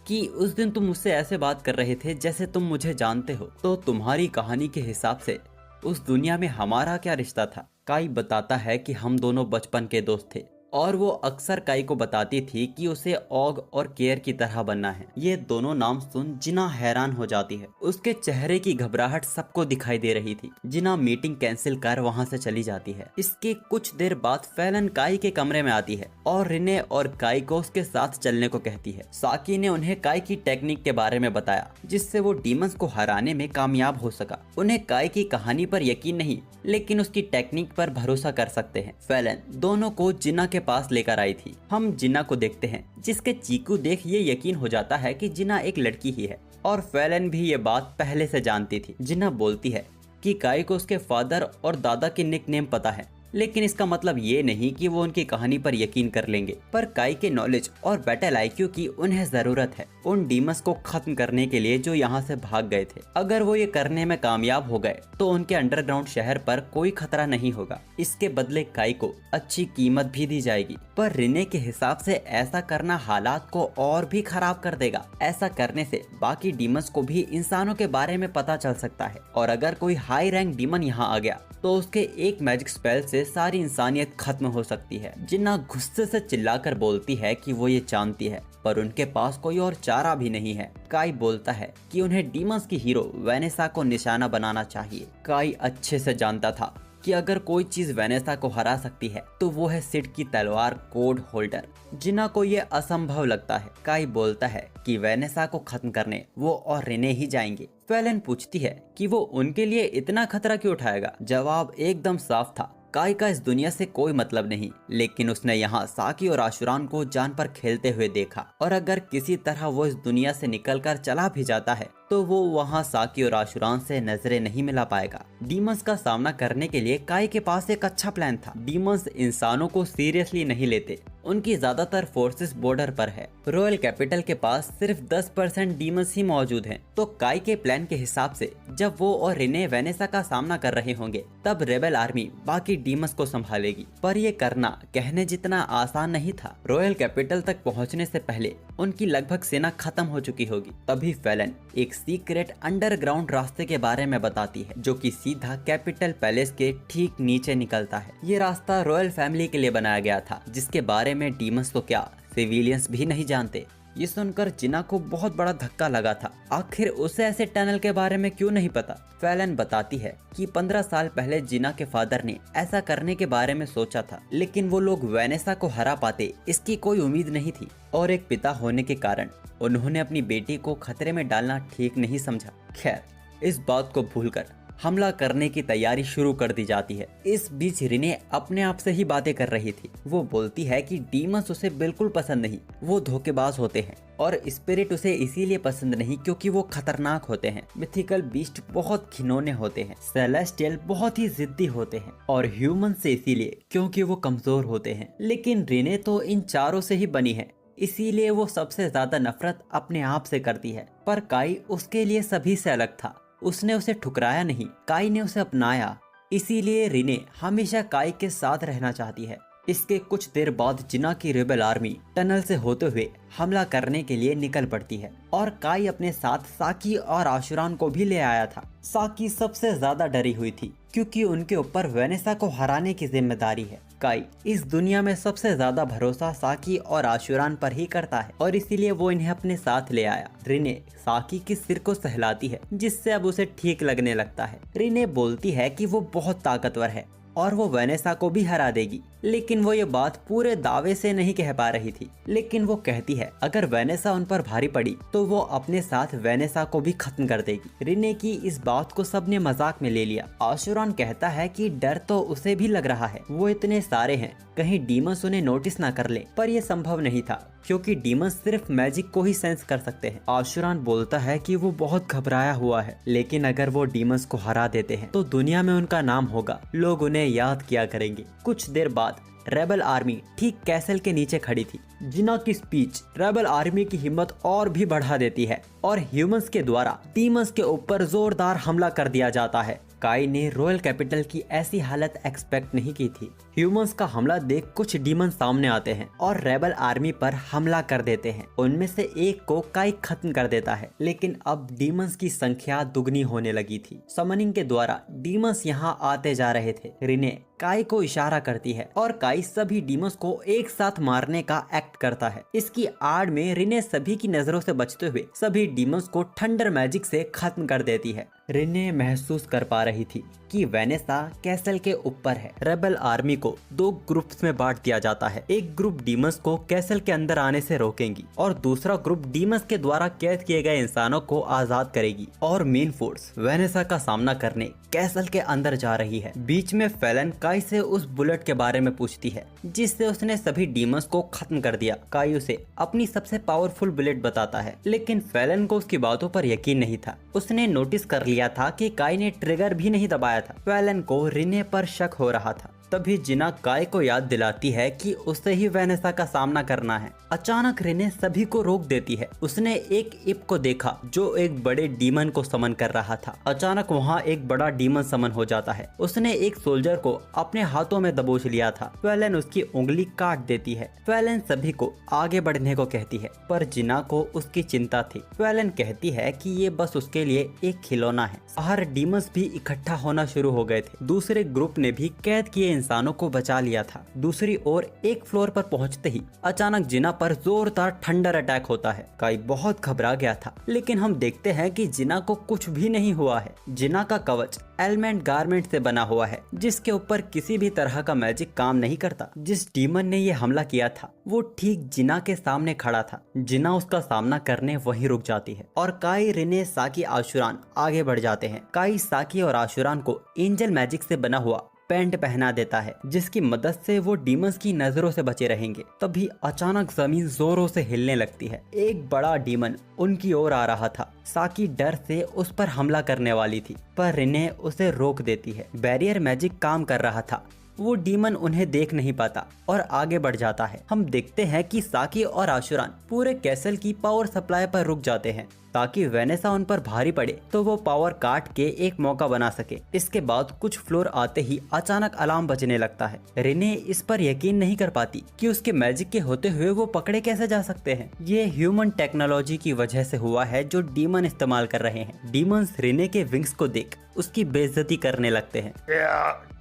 कि उस दिन तुम मुझसे ऐसे बात कर रहे थे जैसे तुम मुझे जानते हो, तो तुम्हारी कहानी के हिसाब से उस दुनिया में हमारा क्या रिश्ता था? काई बताता है कि हम दोनों बचपन के दोस्त थे और वो अक्सर काई को बताती थी कि उसे ऑग और केयर की तरह बनना है। ये दोनों नाम सुन जिना हैरान हो जाती है। उसके चेहरे की घबराहट सबको दिखाई दे रही थी। जिना मीटिंग कैंसिल कर वहाँ से चली जाती है। इसके कुछ देर बाद फैलन काई के कमरे में आती है और रिने और काई को उसके साथ चलने को कहती है। साकी ने उन्हें काई की टेक्निक के बारे में बताया जिससे वो डीमंस को हराने में कामयाब हो सका। उन्हें काई की कहानी पर यकीन नहीं, लेकिन उसकी टेक्निक पर भरोसा कर सकते हैं। फैलन दोनों को जिना के पास लेकर आई थी। हम जिना को देखते हैं जिसके चीकू देख ये यकीन हो जाता है कि जिना एक लड़की ही है और फैलन भी ये बात पहले से जानती थी। जिना बोलती है कि काई को उसके फादर और दादा के निकनेम पता है, लेकिन इसका मतलब ये नहीं कि वो उनकी कहानी पर यकीन कर लेंगे। पर काई के नॉलेज और बैटल आईक्यू की उन्हें जरूरत है उन डीमंस को खत्म करने के लिए जो यहाँ से भाग गए थे। अगर वो ये करने में कामयाब हो गए तो उनके अंडरग्राउंड शहर पर कोई खतरा नहीं होगा। इसके बदले काई को अच्छी कीमत भी दी जाएगी। पर रिने के हिसाब से ऐसा करना हालात को और भी खराब कर देगा। ऐसा करने से बाकी डीमंस को भी इंसानों के बारे में पता चल सकता है और अगर कोई हाई रैंक डीमन यहाँ आ गया तो उसके एक मैजिक स्पेल से सारी इंसानियत खत्म हो सकती है। जिन्ना गुस्से से चिल्लाकर बोलती है कि वो ये जानती है पर उनके पास कोई और चारा भी नहीं है। काई बोलता है कि उन्हें डीमंस की हीरो वेनेसा को निशाना बनाना चाहिए। काई अच्छे से जानता था कि अगर कोई चीज वेनेसा को हरा सकती है तो वो है सिड की तलवार कोड होल्डर। जिना को ये असंभव लगता है। काई बोलता है कि वेनेसा को खत्म करने वो और रिने ही जाएंगे। फैलन पूछती है कि वो उनके लिए इतना खतरा क्यों उठाएगा। जवाब एकदम साफ था, काई का इस दुनिया से कोई मतलब नहीं, लेकिन उसने यहाँ साकी और आशुरान को जान पर खेलते हुए देखा और अगर किसी तरह वो इस दुनिया से निकलकर चला भी जाता है तो वो वहाँ साकी और आशुरान से नजरें नहीं मिला पाएगा। डीमंस का सामना करने के लिए काई के पास एक अच्छा प्लान था। डीमंस इंसानों को सीरियसली नहीं लेते, उनकी ज्यादातर फोर्सेस बॉर्डर पर है। रॉयल कैपिटल के पास सिर्फ 10% डीमंस ही मौजूद हैं। तो काई के प्लान के हिसाब से जब वो और रिने वेनेसा का सामना कर रहे होंगे तब रेबल आर्मी बाकी डीमंस को संभालेगी। पर ये करना कहने जितना आसान नहीं था। रॉयल कैपिटल तक पहुंचने से पहले उनकी लगभग सेना खत्म हो चुकी होगी। तभी फैलन एक सीक्रेट अंडरग्राउंड रास्ते के बारे में बताती है जो कि सीधा कैपिटल पैलेस के ठीक नीचे निकलता है। ये रास्ता रॉयल फैमिली के लिए बनाया गया था जिसके बारे में डीमंस तो क्या सिविलियंस भी नहीं जानते। ये सुनकर जिना को बहुत बड़ा धक्का लगा था। आखिर उसे ऐसे टनल के बारे में क्यों नहीं पता। फैलन बताती है कि 15 साल पहले जिना के फादर ने ऐसा करने के बारे में सोचा था, लेकिन वो लोग वेनेसा को हरा पाते इसकी कोई उम्मीद नहीं थी और एक पिता होने के कारण उन्होंने अपनी बेटी को खतरे में डालना ठीक नहीं समझा। खैर, इस बात को भूलकर हमला करने की तैयारी शुरू कर दी जाती है। इस बीच रिने अपने आप से ही बातें कर रही थी। वो बोलती है कि डीमंस उसे बिल्कुल पसंद नहीं, वो धोखेबाज होते हैं और स्पिरिट उसे इसीलिए पसंद नहीं क्योंकि वो खतरनाक होते हैं। मिथिकल बीस्ट बहुत घिनौने होते हैं, सेलेस्टियल बहुत ही जिद्दी होते हैं और ह्यूमन से इसीलिए क्योंकि वो कमजोर होते हैं। लेकिन रिने तो इन चारों से ही बनी है, इसीलिए वो सबसे ज्यादा नफरत अपने आप से करती है। पर काई उसके लिए सभी से अलग था। उसने उसे ठुकराया नहीं, काई ने उसे अपनाया। इसीलिए रिने हमेशा काई के साथ रहना चाहती है। इसके कुछ देर बाद जिना की रेबल आर्मी टनल से होते हुए हमला करने के लिए निकल पड़ती है और काई अपने साथ साकी और आशुरान को भी ले आया था। साकी सबसे ज्यादा डरी हुई थी क्योंकि उनके ऊपर वेनेसा को हराने की जिम्मेदारी है। काई इस दुनिया में सबसे ज्यादा भरोसा साकी और आशुरान पर ही करता है और इसीलिए वो इन्हें अपने साथ ले आया। रिने साकी के सिर को सहलाती है जिससे अब उसे ठीक लगने लगता है। रिने बोलती है कि वो बहुत ताकतवर है और वो वेनेसा को भी हरा देगी, लेकिन वो ये बात पूरे दावे से नहीं कह पा रही थी। लेकिन वो कहती है अगर वेनेसा उन पर भारी पड़ी तो वो अपने साथ वेनेसा को भी खत्म कर देगी। रिने की इस बात को सबने मजाक में ले लिया। आशुरान कहता है कि डर तो उसे भी लग रहा है, वो इतने सारे हैं कहीं डीमंस उन्हें नोटिस ना कर ले। पर ये संभव नहीं था क्योंकि डीमंस सिर्फ मैजिक को ही सेंस कर सकते हैं। आशुरान बोलता है कि वो बहुत घबराया हुआ है, लेकिन अगर वो डीमंस को हरा देते हैं तो दुनिया में उनका नाम होगा, लोग उन्हें याद किया करेंगे। कुछ देर बाद रेबल आर्मी ठीक कैसल के नीचे खड़ी थी। जिना की स्पीच रेबल आर्मी की हिम्मत और भी बढ़ा देती है और ह्यूमंस के द्वारा डीमंस के ऊपर जोरदार हमला कर दिया जाता है। काई ने रॉयल कैपिटल की ऐसी हालत एक्सपेक्ट नहीं की थी। ह्यूमंस का हमला देख कुछ डीमन सामने आते हैं और रेबल आर्मी पर हमला कर देते हैं। उनमें से एक को काई खत्म कर देता है, लेकिन अब डीमंस की संख्या दुगनी होने लगी थी। समनिंग के द्वारा डीमंस यहाँ आते जा रहे थे। रिने काई को इशारा करती है और काई सभी डीमंस को एक साथ मारने का एक्ट करता है। इसकी आड़ में रिने सभी की नजरों से बचते हुए सभी डीमंस को थंडर मैजिक से खत्म कर देती है। रिने महसूस कर पा रही थी कि वेनेसा कैसल के ऊपर है। रेबल आर्मी को दो ग्रुप्स में बांट दिया जाता है। एक ग्रुप डीमंस को कैसल के अंदर आने से रोकेंगी और दूसरा ग्रुप डीमंस के द्वारा कैद किए गए इंसानों को आजाद करेगी। और मेन फोर्स वेनेसा का सामना करने कैसल के अंदर जा रही है। बीच में फेलन काई से उस बुलेट के बारे में पूछती है जिससे उसने सभी डीमंस को खत्म कर दिया। काई उसे अपनी सबसे पावरफुल बुलेट बताता है, लेकिन फेलन को उसकी बातों पर यकीन नहीं था। उसने नोटिस कर लिया था कि काई ने ट्रिगर भी नहीं दबाया था। फेलन को रिने पर शक हो रहा था। तभी जिना काई को याद दिलाती है कि उसे ही वेनेसा का सामना करना है। अचानक रिने सभी को रोक देती है। उसने एक इप को देखा जो एक बड़े डीमन को समन कर रहा था। अचानक वहाँ एक बड़ा डीमन समन हो जाता है। उसने एक सोल्जर को अपने हाथों में दबोच लिया था। फेलन उसकी उंगली काट देती है। फेलन सभी को आगे बढ़ने को कहती है, पर जिना को उसकी चिंता थी। फेलन कहती है कि ये बस उसके लिए एक खिलौना है। बाहर डीमंस भी इकट्ठा होना शुरू हो गए थे। दूसरे ग्रुप ने भी कैद किए इंसानों को बचा लिया था। दूसरी ओर एक फ्लोर पर पहुंचते ही अचानक जिना पर जोरदार थंडर अटैक होता है। काई बहुत घबरा गया था, लेकिन हम देखते हैं कि जिना को कुछ भी नहीं हुआ है। जिना का कवच एलिमेंट गारमेंट से बना हुआ है, जिसके ऊपर किसी भी तरह का मैजिक काम नहीं करता। जिस डीमन ने ये हमला किया था वो ठीक जिना के सामने खड़ा था। जिना उसका सामना करने वहीं रुक जाती है और काई, रिने, साकी, आशुरान आगे बढ़ जाते हैं। काई साकी और आशुरान को एंजल मैजिक से बना हुआ पैंट पहना देता है, जिसकी मदद से वो डीमंस की नजरों से बचे रहेंगे। तभी अचानक जमीन जोरों से हिलने लगती है। एक बड़ा डीमन उनकी ओर आ रहा था। साकी डर से उस पर हमला करने वाली थी, पर रिने उसे रोक देती है। बैरियर मैजिक काम कर रहा था। वो डीमन उन्हें देख नहीं पाता और आगे बढ़ जाता है। हम देखते हैं कि साकी और आशुरान पूरे कैसल की पावर सप्लाई पर रुक जाते हैं ताकि वेनेसा उन पर भारी पड़े तो वो पावर काट के एक मौका बना सके। इसके बाद कुछ फ्लोर आते ही अचानक अलार्म बजने लगता है। रिने इस पर यकीन नहीं कर पाती कि उसके मैजिक के होते हुए वो पकड़े कैसे जा सकते हैं। ये ह्यूमन टेक्नोलॉजी की वजह से हुआ है जो डीमन इस्तेमाल कर रहे हैं। डीमंस रिने के विंग्स को देख उसकी बेइज्जती करने लगते हैं।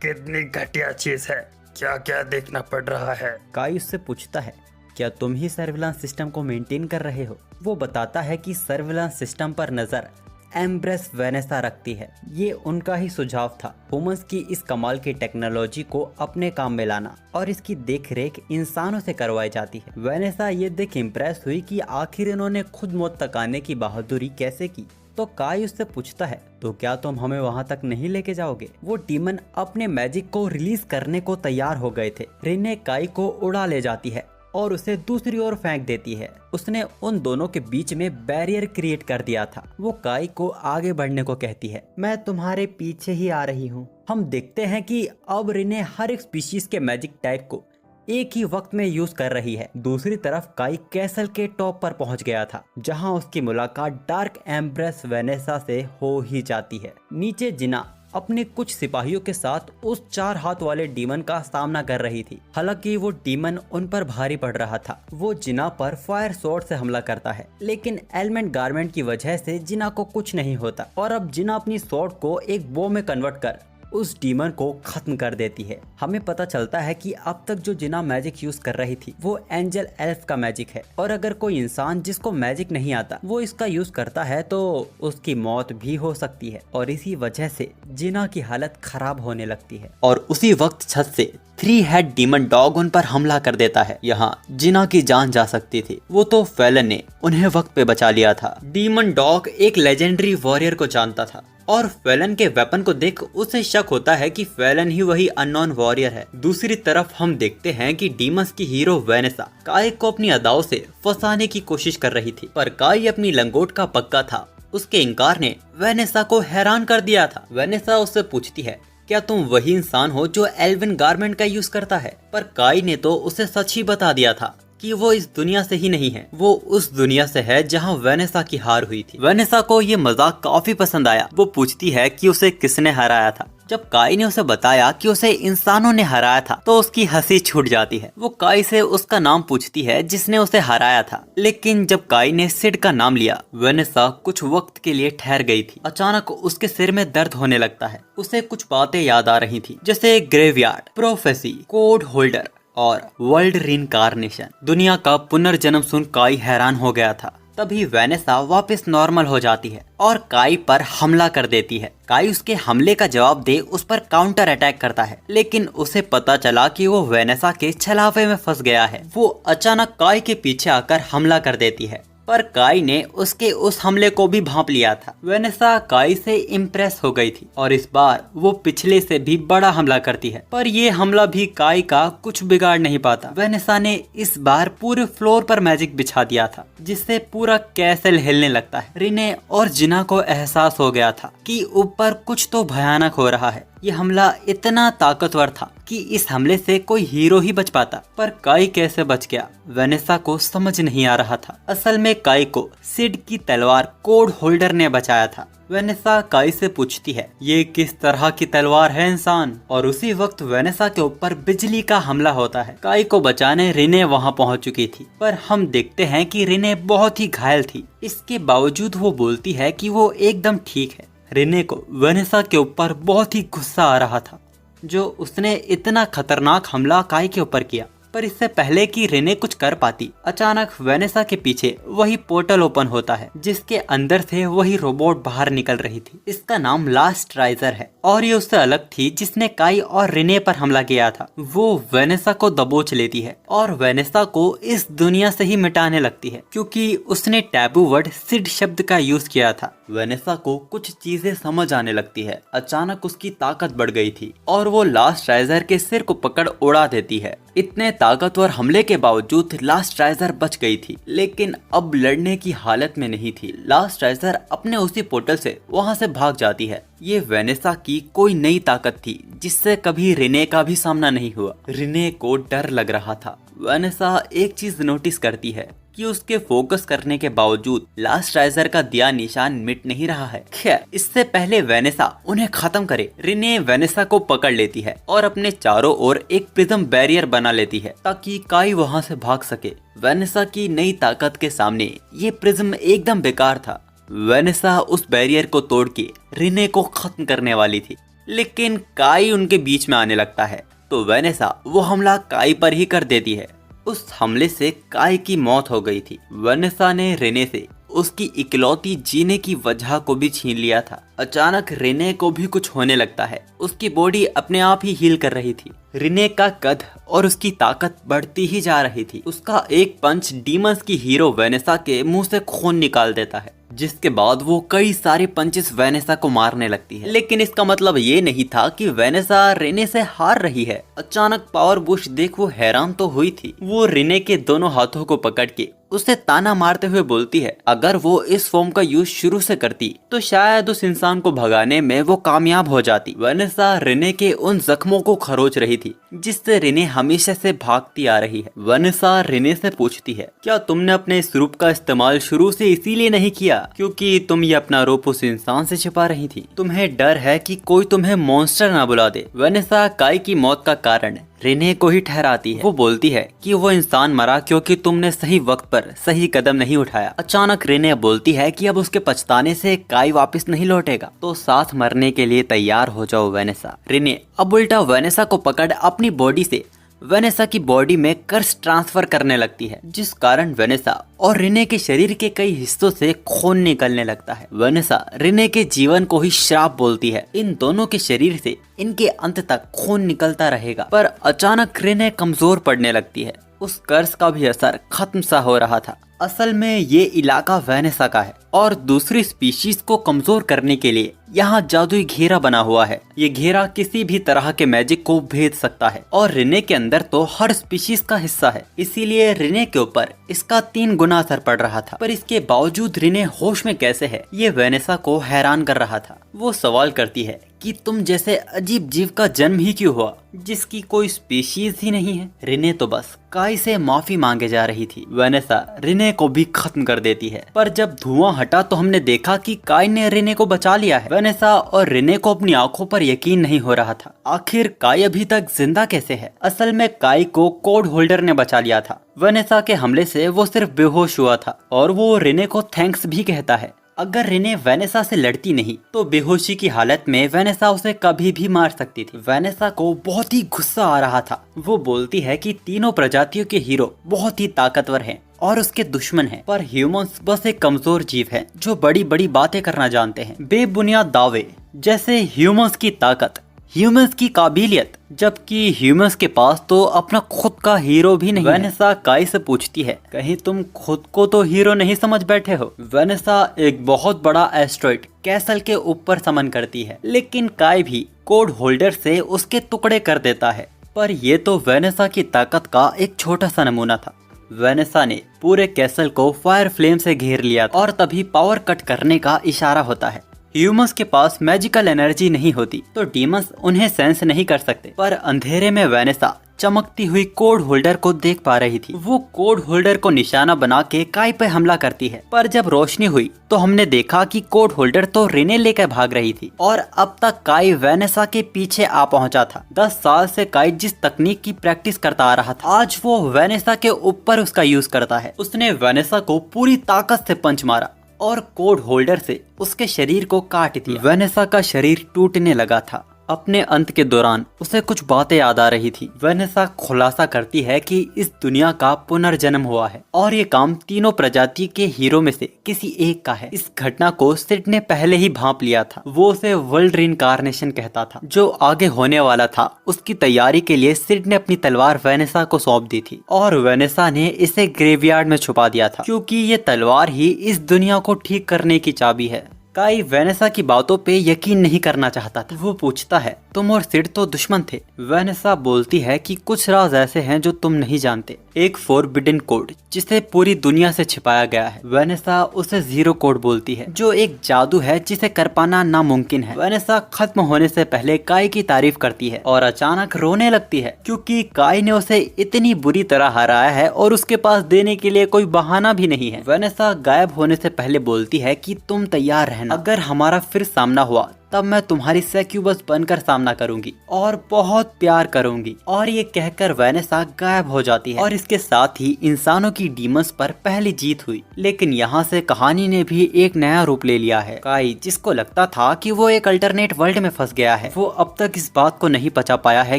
कितनी घटिया चीज है, क्या क्या देखना पड़ रहा है। काई उससे पूछता है, क्या तुम ही सर्विलांस सिस्टम को मेंटेन कर रहे हो? वो बताता है कि सर्विलांस सिस्टम पर नजर एम्ब्रेस वेनेसा रखती है। ये उनका ही सुझाव था, ह्यूमंस की इस कमाल की टेक्नोलॉजी को अपने काम में लाना और इसकी देखरेख इंसानों से करवाई जाती है। वेनेसा ये देख इम्प्रेस हुई कि आखिर इन्होंने खुद मौत तक आने की बहादुरी कैसे की। तो काई उससे पूछता है, तो क्या तुम हमें वहां तक नहीं लेके जाओगे? वो डीमन अपने मैजिक को रिलीज करने को तैयार हो गए थे। रिने काई को उड़ा ले जाती है और उसे दूसरी ओर फेंक देती है। उसने उन दोनों के बीच में बैरियर क्रिएट कर दिया था। वो काई को आगे बढ़ने को कहती है, मैं तुम्हारे पीछे ही आ रही हूँ। हम देखते हैं कि अब रिने हर एक स्पीशीज के मैजिक टाइप को एक ही वक्त में यूज कर रही है। दूसरी तरफ काई कैसल के टॉप पर पहुंच गया था, जहां उसकी मुलाकात डार्क एम्ब्रेस वेनेसा से हो ही जाती है। नीचे जिना अपने कुछ सिपाहियों के साथ उस 4 हाथ वाले डीमन का सामना कर रही थी। हालांकि वो डीमन उन पर भारी पड़ रहा था। वो जिना पर फायर स्वॉर्ड से हमला करता है, लेकिन एलिमेंट गारमेंट की वजह से जिना को कुछ नहीं होता और अब जिना अपनी स्वॉर्ड को एक बो में कन्वर्ट कर उस डीमन को खत्म कर देती है। हमें पता चलता है कि अब तक जो जिना मैजिक यूज कर रही थी वो एंजल एल्फ का मैजिक है और अगर कोई इंसान जिसको मैजिक नहीं आता वो इसका यूज करता है तो उसकी मौत भी हो सकती है और इसी वजह से जिना की हालत खराब होने लगती है। और उसी वक्त छत से 3 हेड डीमन डॉग उन पर हमला कर देता है। यहाँ जिना की जान जा सकती थी, वो तो फेलन ने उन्हें वक्त पे बचा लिया था। डीमन डॉग एक लेजेंडरी वॉरियर को जानता था और फेलन के वेपन को देख उसे शक होता है कि फेलन ही वही अननोन वॉरियर है। दूसरी तरफ हम देखते हैं कि डीमंस की हीरो वेनेसा काई को अपनी अदाओं से फंसाने की कोशिश कर रही थी, पर काई अपनी लंगोट का पक्का था। उसके इंकार ने वेनेसा को हैरान कर दिया था। वेनेसा उससे पूछती है, क्या तुम वही इंसान हो जो एल्विन गारमेंट का यूज करता है? पर काई ने तो उसे सच ही बता दिया था कि वो इस दुनिया से ही नहीं है, वो उस दुनिया से है जहां वेनेसा की हार हुई थी। वेनेसा को ये मजाक काफी पसंद आया। वो पूछती है कि उसे किसने हराया था। जब काई ने उसे बताया कि उसे इंसानों ने हराया था तो उसकी हंसी छूट जाती है। वो काई से उसका नाम पूछती है जिसने उसे हराया था, लेकिन जब काई ने सिड का नाम लिया, वेनेसा कुछ वक्त के लिए ठहर गई थी। अचानक उसके सिर में दर्द होने लगता है। उसे कुछ बातें याद आ रही थी, जैसे ग्रेवयार्ड, प्रोफेसी, कोड होल्डर और वर्ल्ड रिनकार्नेशन। दुनिया का पुनर्जन्म सुन काई हैरान हो गया था। तभी वेनेसा वापस नॉर्मल हो जाती है और काई पर हमला कर देती है। काई उसके हमले का जवाब दे उस पर काउंटर अटैक करता है, लेकिन उसे पता चला कि वो वेनेसा के छलावे में फंस गया है। वो अचानक काई के पीछे आकर हमला कर देती है, पर काई ने उसके उस हमले को भी भांप लिया था। वेनेसा काई से इम्प्रेस हो गई थी और इस बार वो पिछले से भी बड़ा हमला करती है, पर ये हमला भी काई का कुछ बिगाड़ नहीं पाता। वेनेसा ने इस बार पूरे फ्लोर पर मैजिक बिछा दिया था, जिससे पूरा कैसल हिलने लगता है। रिने और जिना को एहसास हो गया था कि ऊपर कुछ तो भयानक हो रहा है। ये हमला इतना ताकतवर था कि इस हमले से कोई हीरो ही बच पाता, पर काई कैसे बच गया वेनेसा को समझ नहीं आ रहा था। असल में काई को सिड की तलवार कोड होल्डर ने बचाया था। वेनेसा काई से पूछती है, ये किस तरह की तलवार है इंसान? और उसी वक्त वेनेसा के ऊपर बिजली का हमला होता है। काई को बचाने रिने वहां पहुंच चुकी थी, पर हम देखते हैं कि रिने बहुत ही घायल थी। इसके बावजूद वो बोलती है कि वो एकदम ठीक है। रिने को वेनेसा के ऊपर बहुत ही गुस्सा आ रहा था, जो उसने इतना खतरनाक हमला काई के ऊपर किया। पर इससे पहले कि रिने कुछ कर पाती, अचानक वेनेसा के पीछे वही पोर्टल ओपन होता है, जिसके अंदर से वही रोबोट बाहर निकल रही थी। इसका नाम लास्ट राइजर है और ये उससे अलग थी जिसने काई और रिने पर हमला किया था। वो वेनेसा को दबोच लेती है और वेनेसा को इस दुनिया से ही मिटाने लगती है, क्योंकि उसने टैबू वर्ड सिड शब्द का यूज किया था। वेनेसा को कुछ चीजें समझ आने लगती है। अचानक उसकी ताकत बढ़ गई थी और वो लास्ट राइजर के सिर को पकड़ उड़ा देती है। इतने ताकतवर हमले के बावजूद लास्ट राइजर बच गई थी, लेकिन अब लड़ने की हालत में नहीं थी। लास्ट राइजर अपने उसी पोर्टल से वहां से भाग जाती है। ये वेनेसा की कोई नई ताकत थी जिससे कभी रिने का भी सामना नहीं हुआ। रिने को डर लग रहा था। वेनेसा एक चीज नोटिस करती है कि उसके फोकस करने के बावजूद लास्ट राइजर का दिया निशान मिट नहीं रहा है। खैर, इससे पहले वेनेसा उन्हें खत्म करे, रिने वेनेसा को पकड़ लेती है और अपने चारों ओर एक प्रिज्म बैरियर बना लेती है ताकि काई वहां से भाग सके। वेनेसा की नई ताकत के सामने ये प्रिज्म एकदम बेकार था। वेनेसा उस बैरियर को तोड़ के रिने को खत्म करने वाली थी, लेकिन काई उनके बीच में आने लगता है, तो वेनेसा वो हमला काई पर ही कर देती है। उस हमले से काई की मौत हो गई थी। वेनेसा ने रिने से उसकी इकलौती जीने की वजह को भी छीन लिया था। अचानक रिने को भी कुछ होने लगता है। उसकी बॉडी अपने आप ही हील कर रही थी। रिने का कद और उसकी ताकत बढ़ती ही जा रही थी। उसका एक पंच डीमंस की हीरो वेनेसा के मुंह से खून निकाल देता है, जिसके बाद वो कई सारे पंचेस वेनेसा को मारने लगती है। लेकिन इसका मतलब ये नहीं था कि वेनेसा रिने से हार रही है। अचानक पावर बूस्ट देख वो हैरान तो हुई थी। वो रिने के दोनों हाथों को पकड़ के उसे ताना मारते हुए बोलती है, अगर वो इस फॉर्म का यूज शुरू से करती तो शायद उस इंसान को भगाने में वो कामयाब हो जाती। वेनेसा रिने के उन जख्मों को खरोच रही थी जिससे रिने हमेशा से भागती आ रही है। वेनेसा रिने से पूछती है, क्या तुमने अपने इस रूप का इस्तेमाल शुरू से इसीलिए नहीं किया क्योंकि तुम ये अपना रूप उस इंसान से छिपा रही थी? तुम्हें डर है कि कोई तुम्हें मॉन्स्टर ना बुला दे। वेनेसा काई की मौत का कारण रिने को ही ठहराती है। वो बोलती है कि वो इंसान मरा क्योंकि तुमने सही वक्त पर सही कदम नहीं उठाया। अचानक रिने बोलती है कि अब उसके पछताने से काई वापस नहीं लौटेगा, तो साथ मरने के लिए तैयार हो जाओ वेनेसा। रिने अब उल्टा वेनेसा को पकड़ अपनी बॉडी से वेनेसा की बॉडी में कर्स ट्रांसफर करने लगती है, जिस कारण वेनेसा और रिने के शरीर के कई हिस्सों से खून निकलने लगता है। वेनेसा रिने के जीवन को ही श्राप बोलती है। इन दोनों के शरीर से इनके अंत तक खून निकलता रहेगा। पर अचानक रिने कमजोर पड़ने लगती है। उस कर्स का भी असर खत्म सा हो रहा था। असल में ये इलाका वेनेसा का है और दूसरी स्पीशीज को कमजोर करने के लिए यहाँ जादुई घेरा बना हुआ है। ये घेरा किसी भी तरह के मैजिक को भेज सकता है और रिने के अंदर तो हर स्पीशीज का हिस्सा है, इसीलिए रिने के ऊपर इसका 3 गुना असर पड़ रहा था। पर इसके बावजूद रिने होश में कैसे है, ये वेनेसा को हैरान कर रहा था। वो सवाल करती है कि तुम जैसे अजीब जीव का जन्म ही क्यों हुआ जिसकी कोई स्पीशीज ही नहीं है। रिने तो बस काई से माफी मांगे जा रही थी। वेनेसा रिने को भी खत्म कर देती है, पर जब धुआं हटा तो हमने देखा कि काई ने रिने को बचा लिया है। वेनेसा और रिने को अपनी आंखों पर यकीन नहीं हो रहा था, आखिर काई अभी तक जिंदा कैसे है। असल में काई को कोड होल्डर ने बचा लिया था। वेनेसा के हमले से वो सिर्फ बेहोश हुआ था और वो रिने को थैंक्स भी कहता है। अगर रिने वेनेसा से लड़ती नहीं तो बेहोशी की हालत में वेनेसा उसे कभी भी मार सकती थी। वेनेसा को बहुत ही गुस्सा आ रहा था। वो बोलती है कि तीनों प्रजातियों के हीरो बहुत ही ताकतवर हैं और उसके दुश्मन हैं, पर ह्यूमंस बस एक कमजोर जीव है जो बड़ी बड़ी बातें करना जानते हैं, बेबुनियाद दावे जैसे ह्यूमंस की ताकत, ह्यूमंस की काबिलियत, जबकि ह्यूमंस के पास तो अपना खुद का हीरो भी नहीं। वेनेसा काई से पूछती है, कहीं तुम खुद को तो हीरो नहीं समझ बैठे हो। वेनेसा एक बहुत बड़ा एस्ट्रॉइड कैसल के ऊपर समन करती है, लेकिन काई भी कोड होल्डर से उसके टुकड़े कर देता है। पर ये तो वेनेसा की ताकत का एक छोटा सा नमूना था। वेनेसा ने पूरे कैसल को फायर फ्लेम से घेर लिया और तभी पावर कट करने का इशारा होता है। ह्यूमंस के पास मैजिकल एनर्जी नहीं होती तो डीमंस उन्हें सेंस नहीं कर सकते, पर अंधेरे में वेनेसा चमकती हुई कोड होल्डर को देख पा रही थी। वो कोड होल्डर को निशाना बना के काई पे हमला करती है, पर जब रोशनी हुई तो हमने देखा कि कोड होल्डर तो रिने लेकर भाग रही थी और अब तक काई वेनेसा के पीछे आ पहुंचा था। 10 साल से काई जिस तकनीक की प्रैक्टिस करता आ रहा था, आज वो वेनेसा के ऊपर उसका यूज करता है। उसने वेनेसा को पूरी ताकत से पंच मारा और कोड होल्डर से उसके शरीर को काट दिया। वेनेसा का शरीर टूटने लगा था। अपने अंत के दौरान उसे कुछ बातें याद आ रही थी। वेनेसा खुलासा करती है कि इस दुनिया का पुनर्जन्म हुआ है और ये काम तीनों प्रजाति के हीरो में से किसी एक का है। इस घटना को सिड ने पहले ही भांप लिया था। वो उसे वर्ल्ड रिइंकार्नेशन कहता था, जो आगे होने वाला था। उसकी तैयारी के लिए सिड ने अपनी तलवार वेनेसा को सौंप दी थी और वेनेसा ने इसे ग्रेवयार्ड में छुपा दिया था, क्योंकि ये तलवार ही इस दुनिया को ठीक करने की चाबी है। काई वेनेसा की बातों पे यकीन नहीं करना चाहता था। वो पूछता है, तुम और सिड तो दुश्मन थे। वेनेसा बोलती है कि कुछ राज ऐसे हैं जो तुम नहीं जानते। एक फोरबिडन कोड जिसे पूरी दुनिया से छिपाया गया है। वेनेसा उसे जीरो कोड बोलती है, जो एक जादू है जिसे कर पाना नामुमकिन है। वेनेसा खत्म होने से पहले काई की तारीफ करती है और अचानक रोने लगती है, क्योंकि काई ने उसे इतनी बुरी तरह हराया है और उसके पास देने के लिए कोई बहाना भी नहीं है। वेनेसा गायब होने से पहले बोलती है कि तुम तैयार रहना, अगर हमारा फिर सामना हुआ तब मैं तुम्हारी सक्यूबस बनकर सामना करूंगी और बहुत प्यार करूंगी। और ये कहकर वेनेसा गायब हो जाती है और इसके साथ ही इंसानों की डीमंस पर पहली जीत हुई। लेकिन यहाँ से कहानी ने भी एक नया रूप ले लिया है। काई, जिसको लगता था कि वो एक अल्टरनेट वर्ल्ड में फंस गया है, वो अब तक इस बात को नहीं पचा पाया है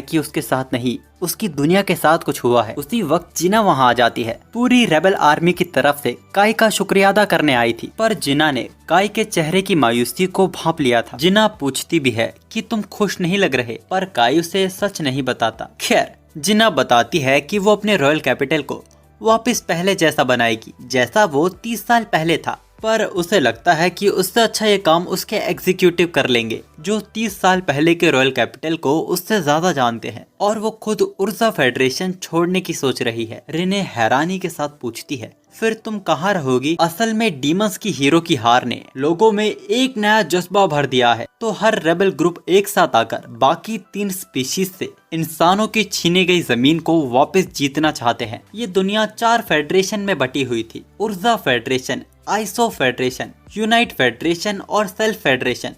कि उसके साथ नहीं, उसकी दुनिया के साथ कुछ हुआ है। उसी वक्त जिना वहाँ आ जाती है, पूरी रेबल आर्मी की तरफ से काई का शुक्रिया अदा करने आई थी। पर जिना ने काई के चेहरे की मायूसी को भांप लिया था। जिना पूछती भी है कि तुम खुश नहीं लग रहे, पर काई उसे सच नहीं बताता। खैर, जिना बताती है कि वो अपने रॉयल कैपिटल को वापस पहले जैसा बनाएगी जैसा वो 30 साल पहले था। पर उसे लगता है कि उससे अच्छा ये काम उसके एग्जीक्यूटिव कर लेंगे, जो 30 साल पहले के रॉयल कैपिटल को उससे ज्यादा जानते हैं, और वो खुद उर्जा फेडरेशन छोड़ने की सोच रही है। रिने हैरानी के साथ पूछती है, फिर तुम कहाँ रहोगी? असल में डीमंस की हीरो की हार ने लोगों में एक नया जज्बा भर दिया है, तो हर रेबल ग्रुप एक साथ आकर बाकी 3 स्पीशीज से इंसानों की छीनी गई जमीन को वापस जीतना चाहते हैं। ये दुनिया 4 फेडरेशन में बटी हुई थी, उर्जा federation, iso federation, unite federation और सेल्फ फेडरेशन,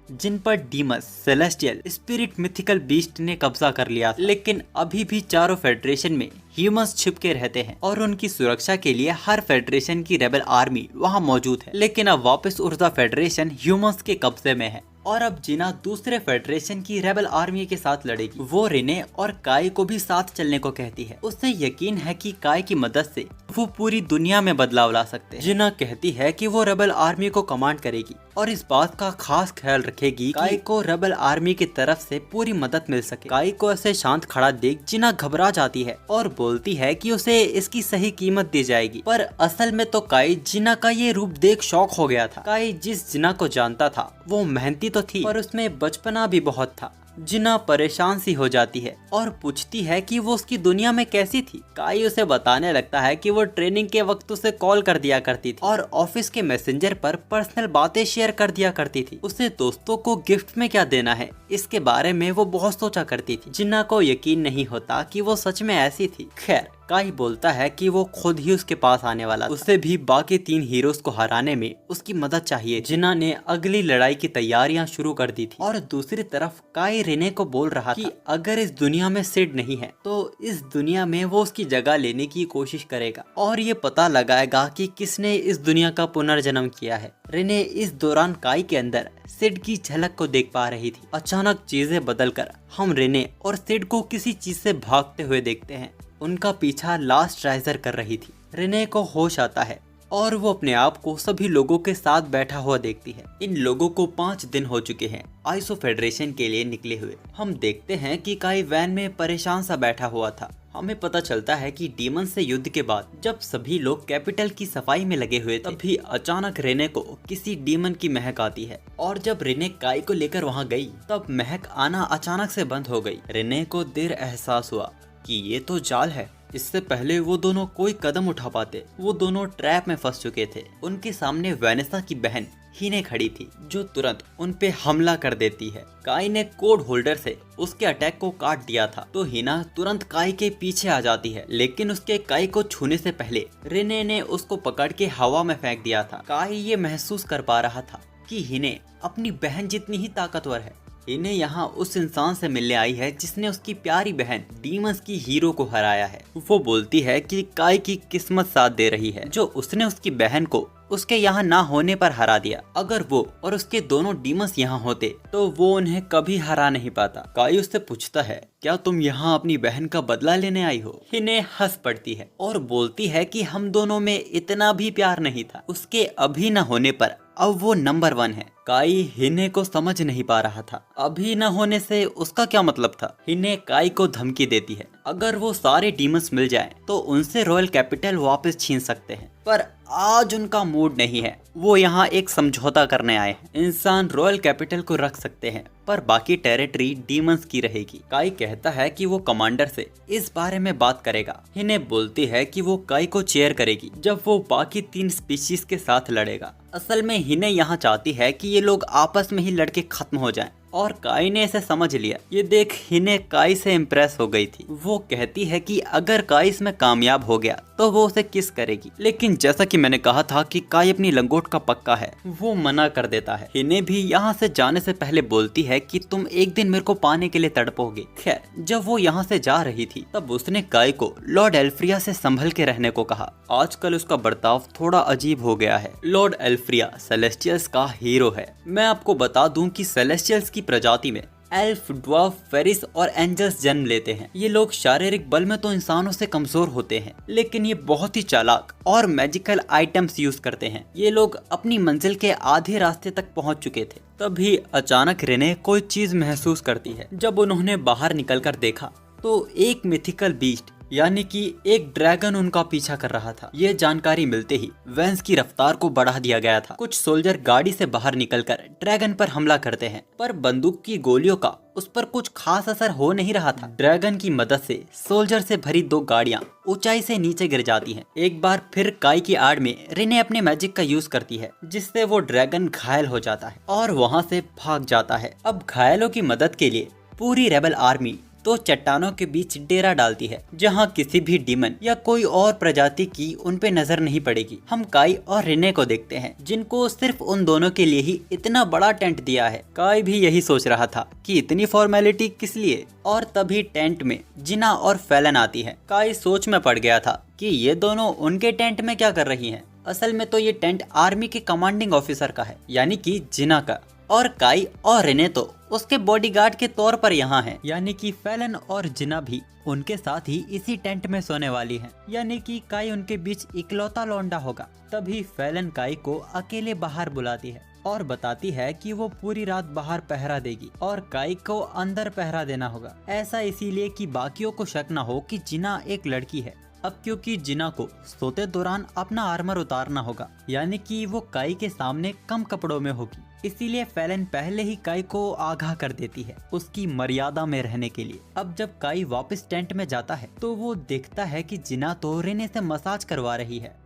जिन पर डीमस, सेलेस्टियल, स्पिरिट, मिथिकल बीस्ट ने कब्जा कर लिया। लेकिन अभी भी चारों फेडरेशन में ह्यूमंस छिपके रहते हैं और उनकी सुरक्षा के लिए हर फेडरेशन की रेबल आर्मी वहां मौजूद है। लेकिन अब वापस उर्जा फेडरेशन ह्यूमंस के कब्जे में है और अब जिना दूसरे फेडरेशन की रेबल आर्मी के साथ लड़ेगी। वो रिने और काई को भी साथ चलने को कहती है। उसे यकीन है कि काई की मदद से वो पूरी दुनिया में बदलाव ला सकते हैं। जिना कहती है कि वो रेबल आर्मी को कमांड करेगी और इस बात का खास ख्याल रखेगी काई को रेबल आर्मी की तरफ से पूरी मदद मिल सके। काई को ऐसे शांत खड़ा देख जिना घबरा जाती है और बोलती है कि उसे इसकी सही कीमत दी जाएगी। पर असल में तो काई जिना का ये रूप देख शॉक हो गया था। काई जिस जिना को जानता था वो मेहनती तो थी, पर उसमें बचपना भी बहुत था। जिना परेशान सी हो जाती है और पूछती है कि वो उसकी दुनिया में कैसी थी। काई उसे बताने लगता है कि वो ट्रेनिंग के वक्त उसे कॉल कर दिया करती थी और ऑफिस के मैसेंजर पर पर्सनल बातें शेयर कर दिया करती थी। उसे दोस्तों को गिफ्ट में क्या देना है इसके बारे में वो बहुत सोचा करती थी। जिन्ना को यकीन नहीं होता कि वो सच में ऐसी थी। खैर, काई बोलता है कि वो खुद ही उसके पास आने वाला, उसे भी बाकी 3 हीरोज को हराने में उसकी मदद चाहिए। जिना ने अगली लड़ाई की तैयारियां शुरू कर दी थी और दूसरी तरफ काई रेने को बोल रहा था कि अगर इस दुनिया में सिड नहीं है तो इस दुनिया में वो उसकी जगह लेने की कोशिश करेगा और ये पता लगाएगा कि किसने इस दुनिया का पुनर्जन्म किया है। रेने इस दौरान काई के अंदर सिड की झलक को देख पा रही थी। अचानक चीजें बदलकर हम रेने और सिड को किसी चीज से भागते हुए देखते हैं। उनका पीछा लास्ट राइजर कर रही थी। रेने को होश आता है और वो अपने आप को सभी लोगों के साथ बैठा हुआ देखती है। इन लोगों को 5 दिन हो चुके हैं आइसो फेडरेशन के लिए निकले हुए। हम देखते हैं कि काई वैन में परेशान सा बैठा हुआ था। हमें पता चलता है कि डीमन से युद्ध के बाद जब सभी लोग कैपिटल की सफाई में लगे हुए थे, तभी अचानक रेने को किसी डीमन की महक आती है और जब रेने काई को लेकर वहां गई तब महक आना अचानक से बंद हो गई। रेने को देर एहसास हुआ कि ये तो जाल है। इससे पहले वो दोनों कोई कदम उठा पाते, वो दोनों ट्रैप में फंस चुके थे। उनके सामने वेनेसा की बहन हिने खड़ी थी जो तुरंत उन पे हमला कर देती है। काई ने कोड होल्डर से उसके अटैक को काट दिया था तो हिना तुरंत काई के पीछे आ जाती है, लेकिन उसके काई को छूने से पहले रेने ने उसको पकड़ के हवा में फेंक दिया था। काई ये महसूस कर पा रहा था कि हिने अपनी बहन जितनी ही ताकतवर है। इन्हें यहाँ उस इंसान से मिलने आई है जिसने उसकी प्यारी बहन डीमंस की हीरो को हराया है। वो बोलती है कि काई की किस्मत साथ दे रही है जो उसने उसकी बहन को उसके यहाँ ना होने पर हरा दिया। अगर वो और उसके दोनों डीमंस यहाँ होते तो वो उन्हें कभी हरा नहीं पाता। काई उससे पूछता है, क्या तुम यहाँ अपनी बहन का बदला लेने आई हो? हिने हंस पड़ती है और बोलती है कि हम दोनों में इतना भी प्यार नहीं था, उसके अभी न होने पर अब वो नंबर 1 है। काई हिने को समझ नहीं पा रहा था अभी न होने से उसका क्या मतलब था। हिने काई को धमकी देती है अगर वो सारे डीमंस मिल जाएं तो उनसे रॉयल कैपिटल वापस छीन सकते हैं, पर आज उनका मूड नहीं है। वो यहाँ एक समझौता करने आए हैं। इंसान रॉयल कैपिटल को रख सकते हैं पर बाकी टेरिटरी डीमंस की रहेगी। काई कहता है कि वो कमांडर से इस बारे में बात करेगा। हिने बोलती है कि वो काई को चेयर करेगी जब वो बाकी 3 स्पीशीज के साथ लड़ेगा। असल में हिने यहाँ चाहती है कि ये लोग आपस में ही लड़के खत्म हो जाएं और काई ने इसे समझ लिया। ये देख हिने काई से इम्प्रेस हो गई थी। वो कहती है कि अगर काई इसमें कामयाब हो गया तो वो उसे किस करेगी, लेकिन जैसा कि मैंने कहा था कि काई अपनी लंगोट का पक्का है, वो मना कर देता है। हिने भी यहाँ से जाने से पहले बोलती है कि तुम एक दिन मेरे को पाने के लिए तड़पोगे। खैर, जब वो यहाँ से जा रही थी तब उसने काई को लॉर्ड एल्फ्रिया से संभल के रहने को कहा। आजकल उसका बर्ताव थोड़ा अजीब हो गया है। लॉर्ड एल्फ्रिया सेलेस्टियल्स का हीरो है। मैं आपको बता दूं कि सेलेस्टियल्स की प्रजाति में एल्फ, ड्वार्फ, फेरिस और एंजल्स जन्म लेते हैं। ये लोग शारीरिक बल में तो इंसानों से कमजोर होते हैं, लेकिन ये बहुत ही चालाक और मैजिकल आइटम्स यूज करते हैं। ये लोग अपनी मंजिल के आधे रास्ते तक पहुंच चुके थे। तभी अचानक रेने कोई चीज महसूस करती है। जब उन्होंने बाहर निकलकर देखा तो एक मिथिकल बीस्ट यानी कि एक ड्रैगन उनका पीछा कर रहा था। ये जानकारी मिलते ही वैंस की रफ्तार को बढ़ा दिया गया था। कुछ सोल्जर गाड़ी से बाहर निकलकर ड्रैगन पर हमला करते हैं, पर बंदूक की गोलियों का उस पर कुछ खास असर हो नहीं रहा था। ड्रैगन की मदद से सोल्जर से भरी 2 गाड़ियां ऊंचाई से नीचे गिर जाती हैं। एक बार फिर काई की आड़ में रेने अपने मैजिक का यूज करती है, जिससे वो ड्रैगन घायल हो जाता है और वहाँ से भाग जाता है। अब घायलों की मदद के लिए पूरी रेबल आर्मी 2 चट्टानों के बीच डेरा डालती है, जहां किसी भी डीमन या कोई और प्रजाति की उन पे नजर नहीं पड़ेगी। हम काई और रेने को देखते हैं, जिनको सिर्फ उन दोनों के लिए ही इतना बड़ा टेंट दिया है। काई भी यही सोच रहा था कि इतनी फॉर्मेलिटी किस लिए, और तभी टेंट में जिना और फैलन आती है। काई सोच में पड़ गया था कि ये दोनों उनके टेंट में क्या कर रही हैं। असल में तो ये टेंट आर्मी के कमांडिंग ऑफिसर का है, यानी कि जिना का, और काई और रेने तो उसके बॉडीगार्ड के तौर पर यहाँ हैं, यानी कि फैलन और जिना भी उनके साथ ही इसी टेंट में सोने वाली हैं, यानी कि काई उनके बीच इकलौता लौंडा होगा। तभी फैलन काई को अकेले बाहर बुलाती है और बताती है कि वो पूरी रात बाहर पहरा देगी और काई को अंदर पहरा देना होगा। ऐसा इसीलिए कि बाकियों को शक न हो कि जिना एक लड़की है। अब क्योंकि जिना को सोते दौरान अपना आर्मर उतारना होगा, यानी कि वो काई के सामने कम कपड़ों में होगी। इसीलिए फैलन पहले ही काई को आगाह कर देती है उसकी मर्यादा में रहने के लिए। अब जब काई वापस टेंट में जाता है तो वो देखता है कि जिना तो रेने से मसाज करवा रही है।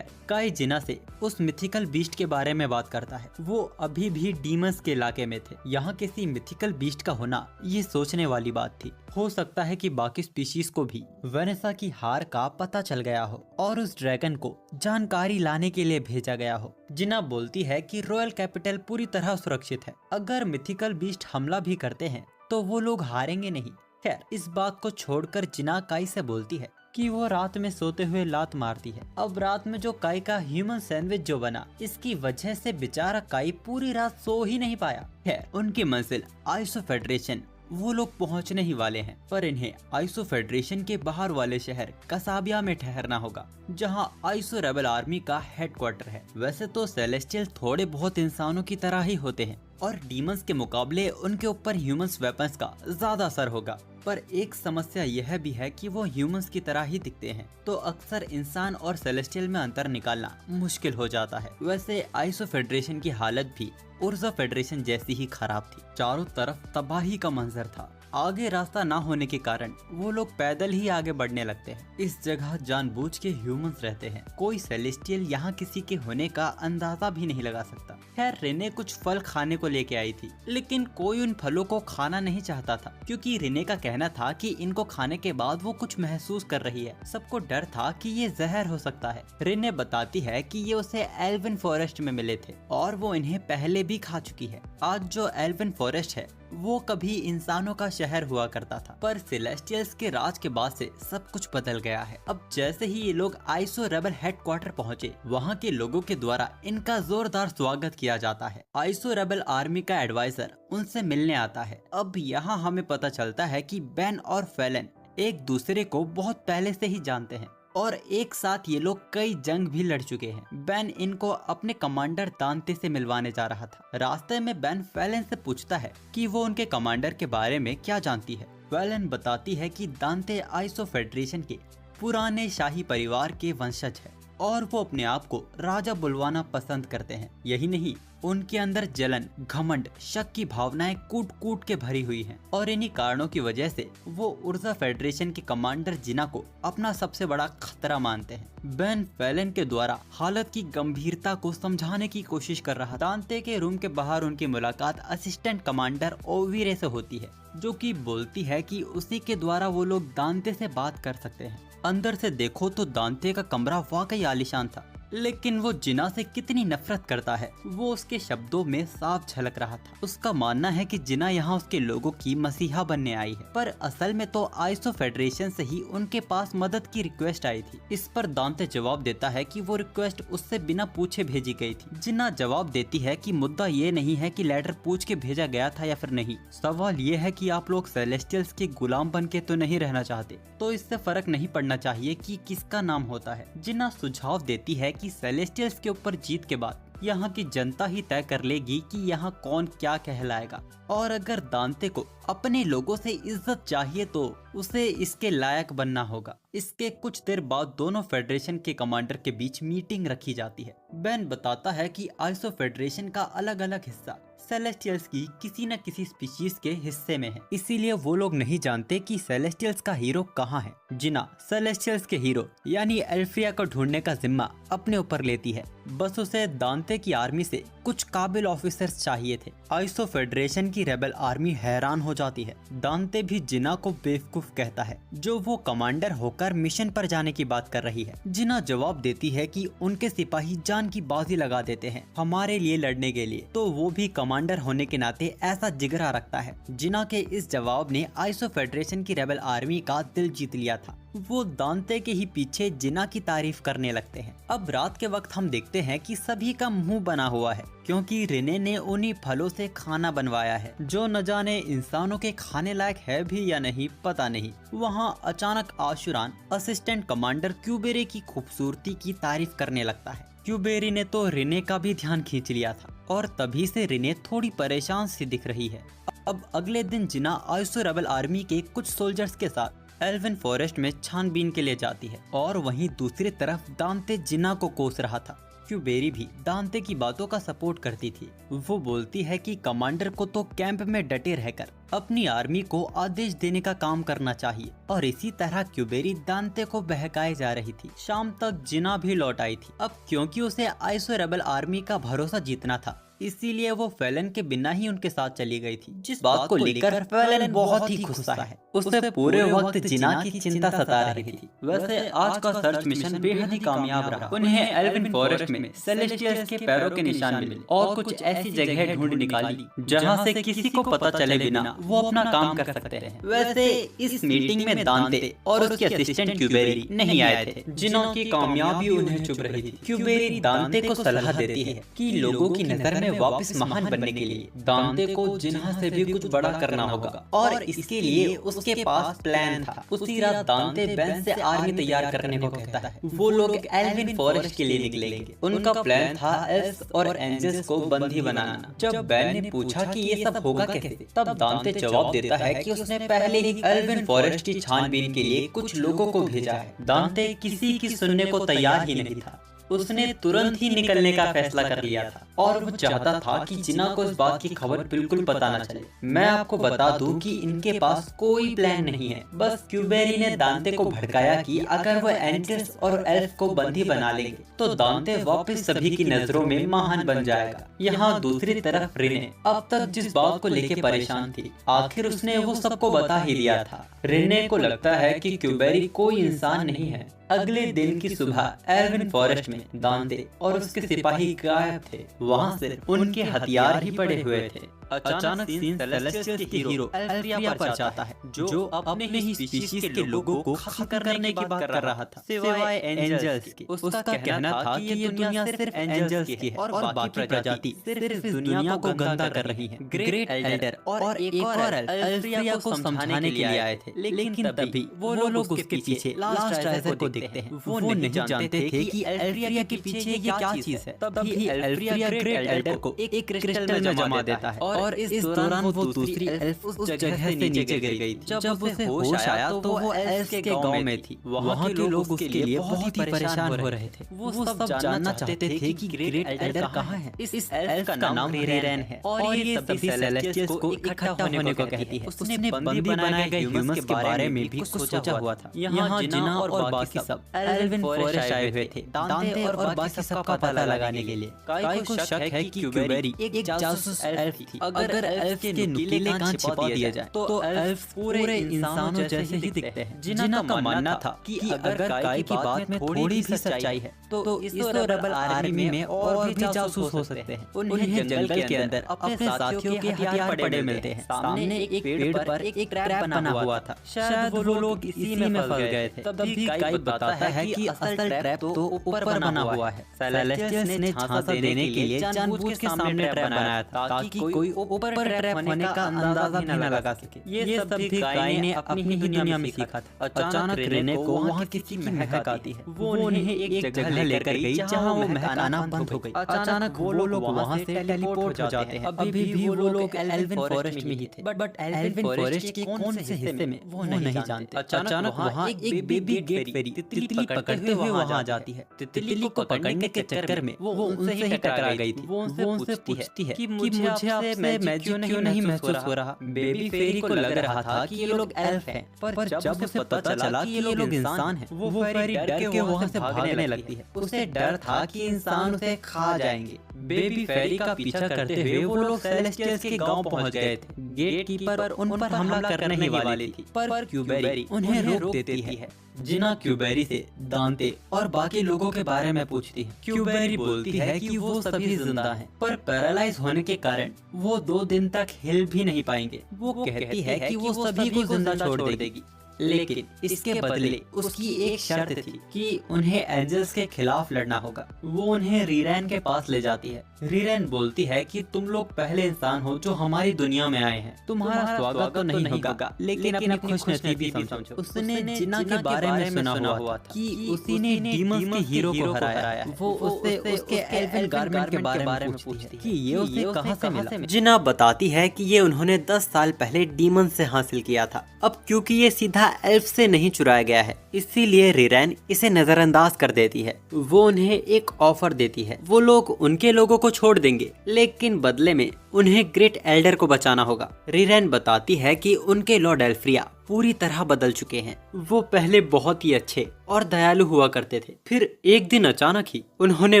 काई जिना से उस मिथिकल बीस्ट के बारे में बात करता है। वो अभी भी डीमंस के इलाके में थे। यहाँ किसी मिथिकल बीस्ट का होना ये सोचने वाली बात थी। हो सकता है कि बाकी स्पीशीज को भी वेनेसा की हार का पता चल गया हो और उस ड्रैगन को जानकारी लाने के लिए भेजा गया हो। जिना बोलती है कि रॉयल कैपिटल पूरी तरह सुरक्षित है। अगर मिथिकल बीस्ट हमला भी करते हैं तो वो लोग हारेंगे नहीं। खैर, इस बात को छोड़कर जिना काई से बोलती है कि वो रात में सोते हुए लात मारती है। अब रात में जो काई का ह्यूमन सैंडविच जो बना, इसकी वजह से बेचारा काई पूरी रात सो ही नहीं पाया। खैर, उनकी मंजिल आइसो फेडरेशन वो लोग पहुंचने ही वाले हैं, पर इन्हें आइसो फेडरेशन के बाहर वाले शहर कसाबिया में ठहरना होगा, जहां आइसो रेबल आर्मी का हेडक्वार्टर है। वैसे तो सेलेस्टियल थोड़े बहुत इंसानों की तरह ही होते हैं और डीमंस के मुकाबले उनके ऊपर ह्यूमंस वेपन्स का ज्यादा असर होगा, पर एक समस्या यह भी है कि वो ह्यूमंस की तरह ही दिखते हैं, तो अक्सर इंसान और सेलेस्टियल में अंतर निकालना मुश्किल हो जाता है। वैसे आइसो फेडरेशन की हालत भी उर्जा फेडरेशन जैसी ही खराब थी। चारों तरफ तबाही का मंजर था। आगे रास्ता ना होने के कारण वो लोग पैदल ही आगे बढ़ने लगते हैं। इस जगह जानबूझ के ह्यूमंस रहते हैं। कोई सेलेस्टियल यहाँ किसी के होने का अंदाजा भी नहीं लगा सकता। खैर, रेने कुछ फल खाने को लेके आई थी, लेकिन कोई उन फलों को खाना नहीं चाहता था, क्योंकि रेने का कहना था कि इनको खाने के बाद वो कुछ महसूस कर रही है। सबको डर था कि ये जहर हो सकता है। रेने बताती है कि ये उसे एल्विन फॉरेस्ट में मिले थे और वो इन्हें पहले भी खा चुकी है। आज जो एल्विन फॉरेस्ट है वो कभी इंसानों का शहर हुआ करता था, पर सेलेस्टियल्स के राज के बाद से सब कुछ बदल गया है। अब जैसे ही ये लोग आइसो रेबल हेडक्वार्टर पहुंचे, वहां के लोगों के द्वारा इनका जोरदार स्वागत किया जाता है। आइसो रेबल आर्मी का एडवाइजर उनसे मिलने आता है। अब यहाँ हमें पता चलता है कि बेन और फैलन एक दूसरे को बहुत पहले से ही जानते हैं और एक साथ ये लोग कई जंग भी लड़ चुके हैं। बेन इनको अपने कमांडर दांते से मिलवाने जा रहा था। रास्ते में बेन फैलन से पूछता है कि वो उनके कमांडर के बारे में क्या जानती है। फैलन बताती है कि दांते आइसो फेडरेशन के पुराने शाही परिवार के वंशज है और वो अपने आप को राजा बुलवाना पसंद करते हैं। यही नहीं, उनके अंदर जलन, घमंड, शक की भावनाएं कूट कूट के भरी हुई हैं और इन्हीं कारणों की वजह से वो उर्जा फेडरेशन के कमांडर जिना को अपना सबसे बड़ा खतरा मानते हैं। बेन फैलन के द्वारा हालत की गंभीरता को समझाने की कोशिश कर रहा। दांते के रूम के बाहर उनकी मुलाकात असिस्टेंट कमांडर ओवीरे से होती है, जो कि बोलती है कि उसी के द्वारा वो लोग दांते से बात कर सकते हैं। अंदर से देखो तो दांते का कमरा वाकई आलीशान था, लेकिन वो जिना से कितनी नफरत करता है वो उसके शब्दों में साफ झलक रहा था। उसका मानना है कि जिना यहाँ उसके लोगों की मसीहा बनने आई है, पर असल में तो आइसो फेडरेशन से ही उनके पास मदद की रिक्वेस्ट आई थी। इस पर दांते जवाब देता है कि वो रिक्वेस्ट उससे बिना पूछे भेजी गई थी। जिना जवाब देती है कि मुद्दा ये नहीं है कि लेटर पूछ के भेजा गया था या फिर नहीं, सवाल ये है कि आप लोग सेलेस्टियल्स के गुलाम बन के तो नहीं रहना चाहते, तो इससे फर्क नहीं पड़ना चाहिए कि किसका नाम होता है। जिना सुझाव देती है कि सेलेस्टियल्स के ऊपर जीत के बाद यहाँ की जनता ही तय कर लेगी कि यहाँ कौन क्या कहलाएगा, और अगर दांते को अपने लोगों से इज्जत चाहिए तो उसे इसके लायक बनना होगा। इसके कुछ देर बाद दोनों फेडरेशन के कमांडर के बीच मीटिंग रखी जाती है। बेन बताता है कि आइसो फेडरेशन का अलग अलग हिस्सा सेलेस्टियल्स की किसी न किसी स्पीशीज के हिस्से में है, इसीलिए वो लोग नहीं जानते कि सेलेस्टियल्स का हीरो कहाँ है। जिना सेलेस्टियल्स के हीरो यानी एल्फ्रिया को ढूंढने का जिम्मा अपने ऊपर लेती है। बस उसे दांते की आर्मी से कुछ काबिल ऑफिसर्स चाहिए थे। आइसो फेडरेशन की रेबल आर्मी हैरान हो जाती है। दांते भी जिना को बेवकूफ कहता है जो वो कमांडर होकर मिशन पर जाने की बात कर रही है। जिना जवाब देती है कि उनके सिपाही जान की बाजी लगा देते हैं हमारे लिए लड़ने के लिए, तो वो भी कमांडर होने के नाते ऐसा जिगरा रखता है। जिना के इस जवाब ने आइसो फेडरेशन की रेबल आर्मी का दिल जीत लिया था। वो दांते के ही पीछे जिना की तारीफ करने लगते हैं। अब रात के वक्त हम देखते हैं कि सभी का मुंह बना हुआ है, क्योंकि रेने ने उन्हीं फलों से खाना बनवाया है जो न जाने इंसानों के खाने लायक है भी या नहीं पता नहीं। वहाँ अचानक आशुरान असिस्टेंट कमांडर क्यूबेरे की खूबसूरती की तारीफ करने लगता है। क्यूबेरी ने तो रेने का भी ध्यान खींच लिया था और तभी से रेने थोड़ी परेशान सी दिख रही है। अब अगले दिन जिना आइसो रेबल आर्मी के कुछ सोल्जर्स के साथ एल्विन फॉरेस्ट में छानबीन के लिए जाती है और वहीं दूसरी तरफ दांते जिना को कोस रहा था। क्यूबेरी भी दांते की बातों का सपोर्ट करती थी। वो बोलती है कि कमांडर को तो कैंप में डटे रहकर अपनी आर्मी को आदेश देने का काम करना चाहिए, और इसी तरह क्यूबेरी दांते को बहकाए जा रही थी। शाम तक जिना भी लौट आई थी। अब क्योंकि उसे आइसो रेबल आर्मी का भरोसा जीतना था, इसीलिए वो फैलन के बिना ही उनके साथ चली गई थी। जिस बात को लेकर फैलन बहुत ही गुस्सा है। उसे पूरे वक्त जिना की चिंता सता रही थी। वैसे आज का सर्च मिशन बेहद ही कामयाब रहा। उन्हें एल्विन फॉरेस्ट में सेलेस्टियल्स के पैरों के निशान मिले और कुछ ऐसी जगह ढूंढ निकाली जहां से किसी को पता चले बिना वो अपना काम कर सकते हैं। वैसे इस मीटिंग में दांते और उसके असिस्टेंट क्यूबेरी नहीं आए थे, जिनों की कामयाबी उन्हें चुभ रही थी। क्यूबेरी दांते को सलाह देती है कि लोगों की नजर में वापस महान बनने के लिए दांते को जिन्हा से भी कुछ बड़ा करना होगा, और इसके लिए उसके पास प्लान था। उसी रात दांते बेन से आर्मी तैयार करने को कहता है। वो लोग एल्विन फॉरेस्ट के लिए निकलेंगे। उनका प्लान था एल्फ्स और एंजल्स को बंदी बनाना। जब बेन ने पूछा कि ये सब होगा कैसे, तब दांते जवाब देता है कि उसने पहले ही एल्विन फॉरेस्ट की छानबीन के लिए कुछ लोगों को भेजा है। दांते किसी की सुनने को तैयार ही नहीं था। उसने तुरंत ही निकलने का फैसला कर लिया था, और वो चाहता था कि जिना को इस बात की खबर बिल्कुल पता न चले। मैं आपको बता दूं कि इनके पास कोई प्लान नहीं है। बस क्यूबेरी ने दांते को भड़काया कि अगर वो एंजल्स और एल्फ को बंदी बना लेंगे तो दांते वापस सभी की नजरों में महान बन जाएगा। यहाँ दूसरी तरफ रिने अब तक जिस बात को लेके परेशान थी, आखिर उसने वो सबको बता ही दिया था। रिने को लगता है कि क्यूबेरी कोई इंसान नहीं है। अगले दिन की सुबह एल्विन फॉरेस्ट में दांते और उसके सिपाही गायब थे। वहाँ सिर्फ उनके हथियार ही पड़े हुए थे। अचानक सीन सेलेस्टियल्स के हीरो एल्फ्रिया पर जाता है, जो अपने ही स्पीशीज के लोगों को खत्म करने की बात कर रहा था, सिवाय एंजल्स के। उसका कहना था कि ये दुनिया सिर्फ एंजल्स की है और बाकी प्रजाति सिर्फ इस दुनिया को गंदा कर रही है। ग्रेट एल्डर और एक और एल्फ्रिया को समझाने के लिए आए थे, लेकिन तभी वो लोग उसके पीछे लास्ट ट्राइजर को देखते हैं। वो नहीं जानते थे कि एल्फ्रिया के पीछे ये क्या चीज है। तभी एल्फ्रिया ग्रेट एल्डर को एक क्रिस्टल में जमा देता है, और इस दौरान वो दूसरी एल्फ उस जगह से नीचे गिर गई थी। जब उसे होश आया तो वो एल्फ के गांव में थी। वहाँ के लोग उसके लिए बहुत ही परेशान हो रहे थे। वो सब जानना चाहते थे कि ग्रेट एल्डर कहाँ है। इस एल्फ का नाम रिरेन है, और ये सभी सेलेस्टियल्स को इकट्ठा होने को कहती है। उसने बंदी बनाए गए ह्यूमंस के बारे में भी कुछ सोचा हुआ था। यहाँ जिना और बाकी सब एल्विन फॉरेस्ट आए हुए थे दांते और बाकी सबका पता लगाने के लिए। काई को शक है कि क्यूबेरी एक जासूस एल्फ थी। अगर एल्फ के नुकीले कान छिपा दिए जाए तो एल्फ पूरे इंसानों जैसे ही दिखते हैं। जिना का मानना था कि अगर काई की बात में थोड़ी भी सच्चाई है तो इस रेबल आर्मी में और भी जासूस हो सकते हैं। उन्हें जंगल के अंदर अपने साथियों के हथियार पड़े मिलते हैं। सामने एक पेड़ पर एक ट्रैप बना हुआ था। शायद वो लोग इसी में फंस गए थे। तभी काई बताता है कि असल ट्रैप तो ऊपर बना हुआ है। सेलेस्टियल्स ने झांसा देने के लिए जानबूझ के सामने ट्रैप बनाया था, ताकि कोई ऊपर ट्रैप होने का अंदाजा भी न लगा सके। ये सब भी काई ने अपनी ही दुनिया में सीखा था। अचानक रेने को वहाँ किसी की महक आती है। वो उन्हें एक जगह लेकर गई जहाँ वो महक आना बंद हो गई। अचानक वो लोग वहाँ से टेलीपोर्ट हो जाते हैं। अभी भी वो लोग एल्विन फॉरेस्ट में ही थे, बट एल्विन फॉरेस्ट के कौन से हिस्से में वो नहीं जानते। अचानक वहाँ एक बेबी गेट फेरी तितली पकड़ते हुए वहाँ जाती है। तितली को पकड़ने के चक्कर में वो उनसे ही टकरा गई थी। वो उनसे पूछती है कि मुझे आपसे मैजिक क्यों नहीं महसूस हो रहा। बेबी फेरी को लग रहा था कि ये लोग एल्फ हैं, पर जब उसे पता चला कि ये लोग इंसान हैं, वो फेरी डर के वहाँ से भागने लगती है। उसे डर था कि इंसान उसे खा जाएंगे। बेबी फेरी का पीछा करते हुए वो लोग सेलेस्टियल्स के गांव पहुंच गए थे। गेट कीपर उन पर हमला करने ही वाली थी, पर क्यूबेरी उन्हें रोक देती है। जिना क्यूबेरी से दांते और बाकी लोगों के बारे में पूछती है। क्यूबेरी बोलती है कि वो सभी जिंदा हैं, पर पैरालाइज होने के कारण वो 2 दिन तक हिल भी नहीं पाएंगे। वो कहती है कि वो सभी को जिंदा छोड़ देगी, लेकिन इसके बदले उसकी एक शर्त थी कि उन्हें एंजल्स के खिलाफ लड़ना होगा। वो उन्हें रीरेन के पास ले जाती है। रीरेन बोलती है कि तुम लोग पहले इंसान हो जो हमारी दुनिया में आए हैं। तुम्हारा स्वागत तो नहीं होगा, लेकिन अपनी खुशनसीबी समझो। उसने जिना के बारे में सुना हुआ था कि उसी ने डीमंस के हीरो को हराया। वो उससे उसके एल्विन गारमेंट के बारे में पूछती है कि ये उसे कहां से मिला। जिना बताती है कि ये उन्होंने 10 साल पहले डीमन से हासिल किया था। अब क्योंकि ये सीधा यह एल्फ से नहीं चुराया गया है, इसीलिए रिरैन इसे नजरअंदाज कर देती है। वो उन्हें एक ऑफर देती है, वो लोग उनके लोगों को छोड़ देंगे, लेकिन बदले में उन्हें ग्रेट एल्डर को बचाना होगा। रिरैन बताती है कि उनके लॉर्ड एल्फ्रिया पूरी तरह बदल चुके हैं। वो पहले बहुत ही अच्छे और दयालु हुआ करते थे, फिर एक दिन अचानक ही उन्होंने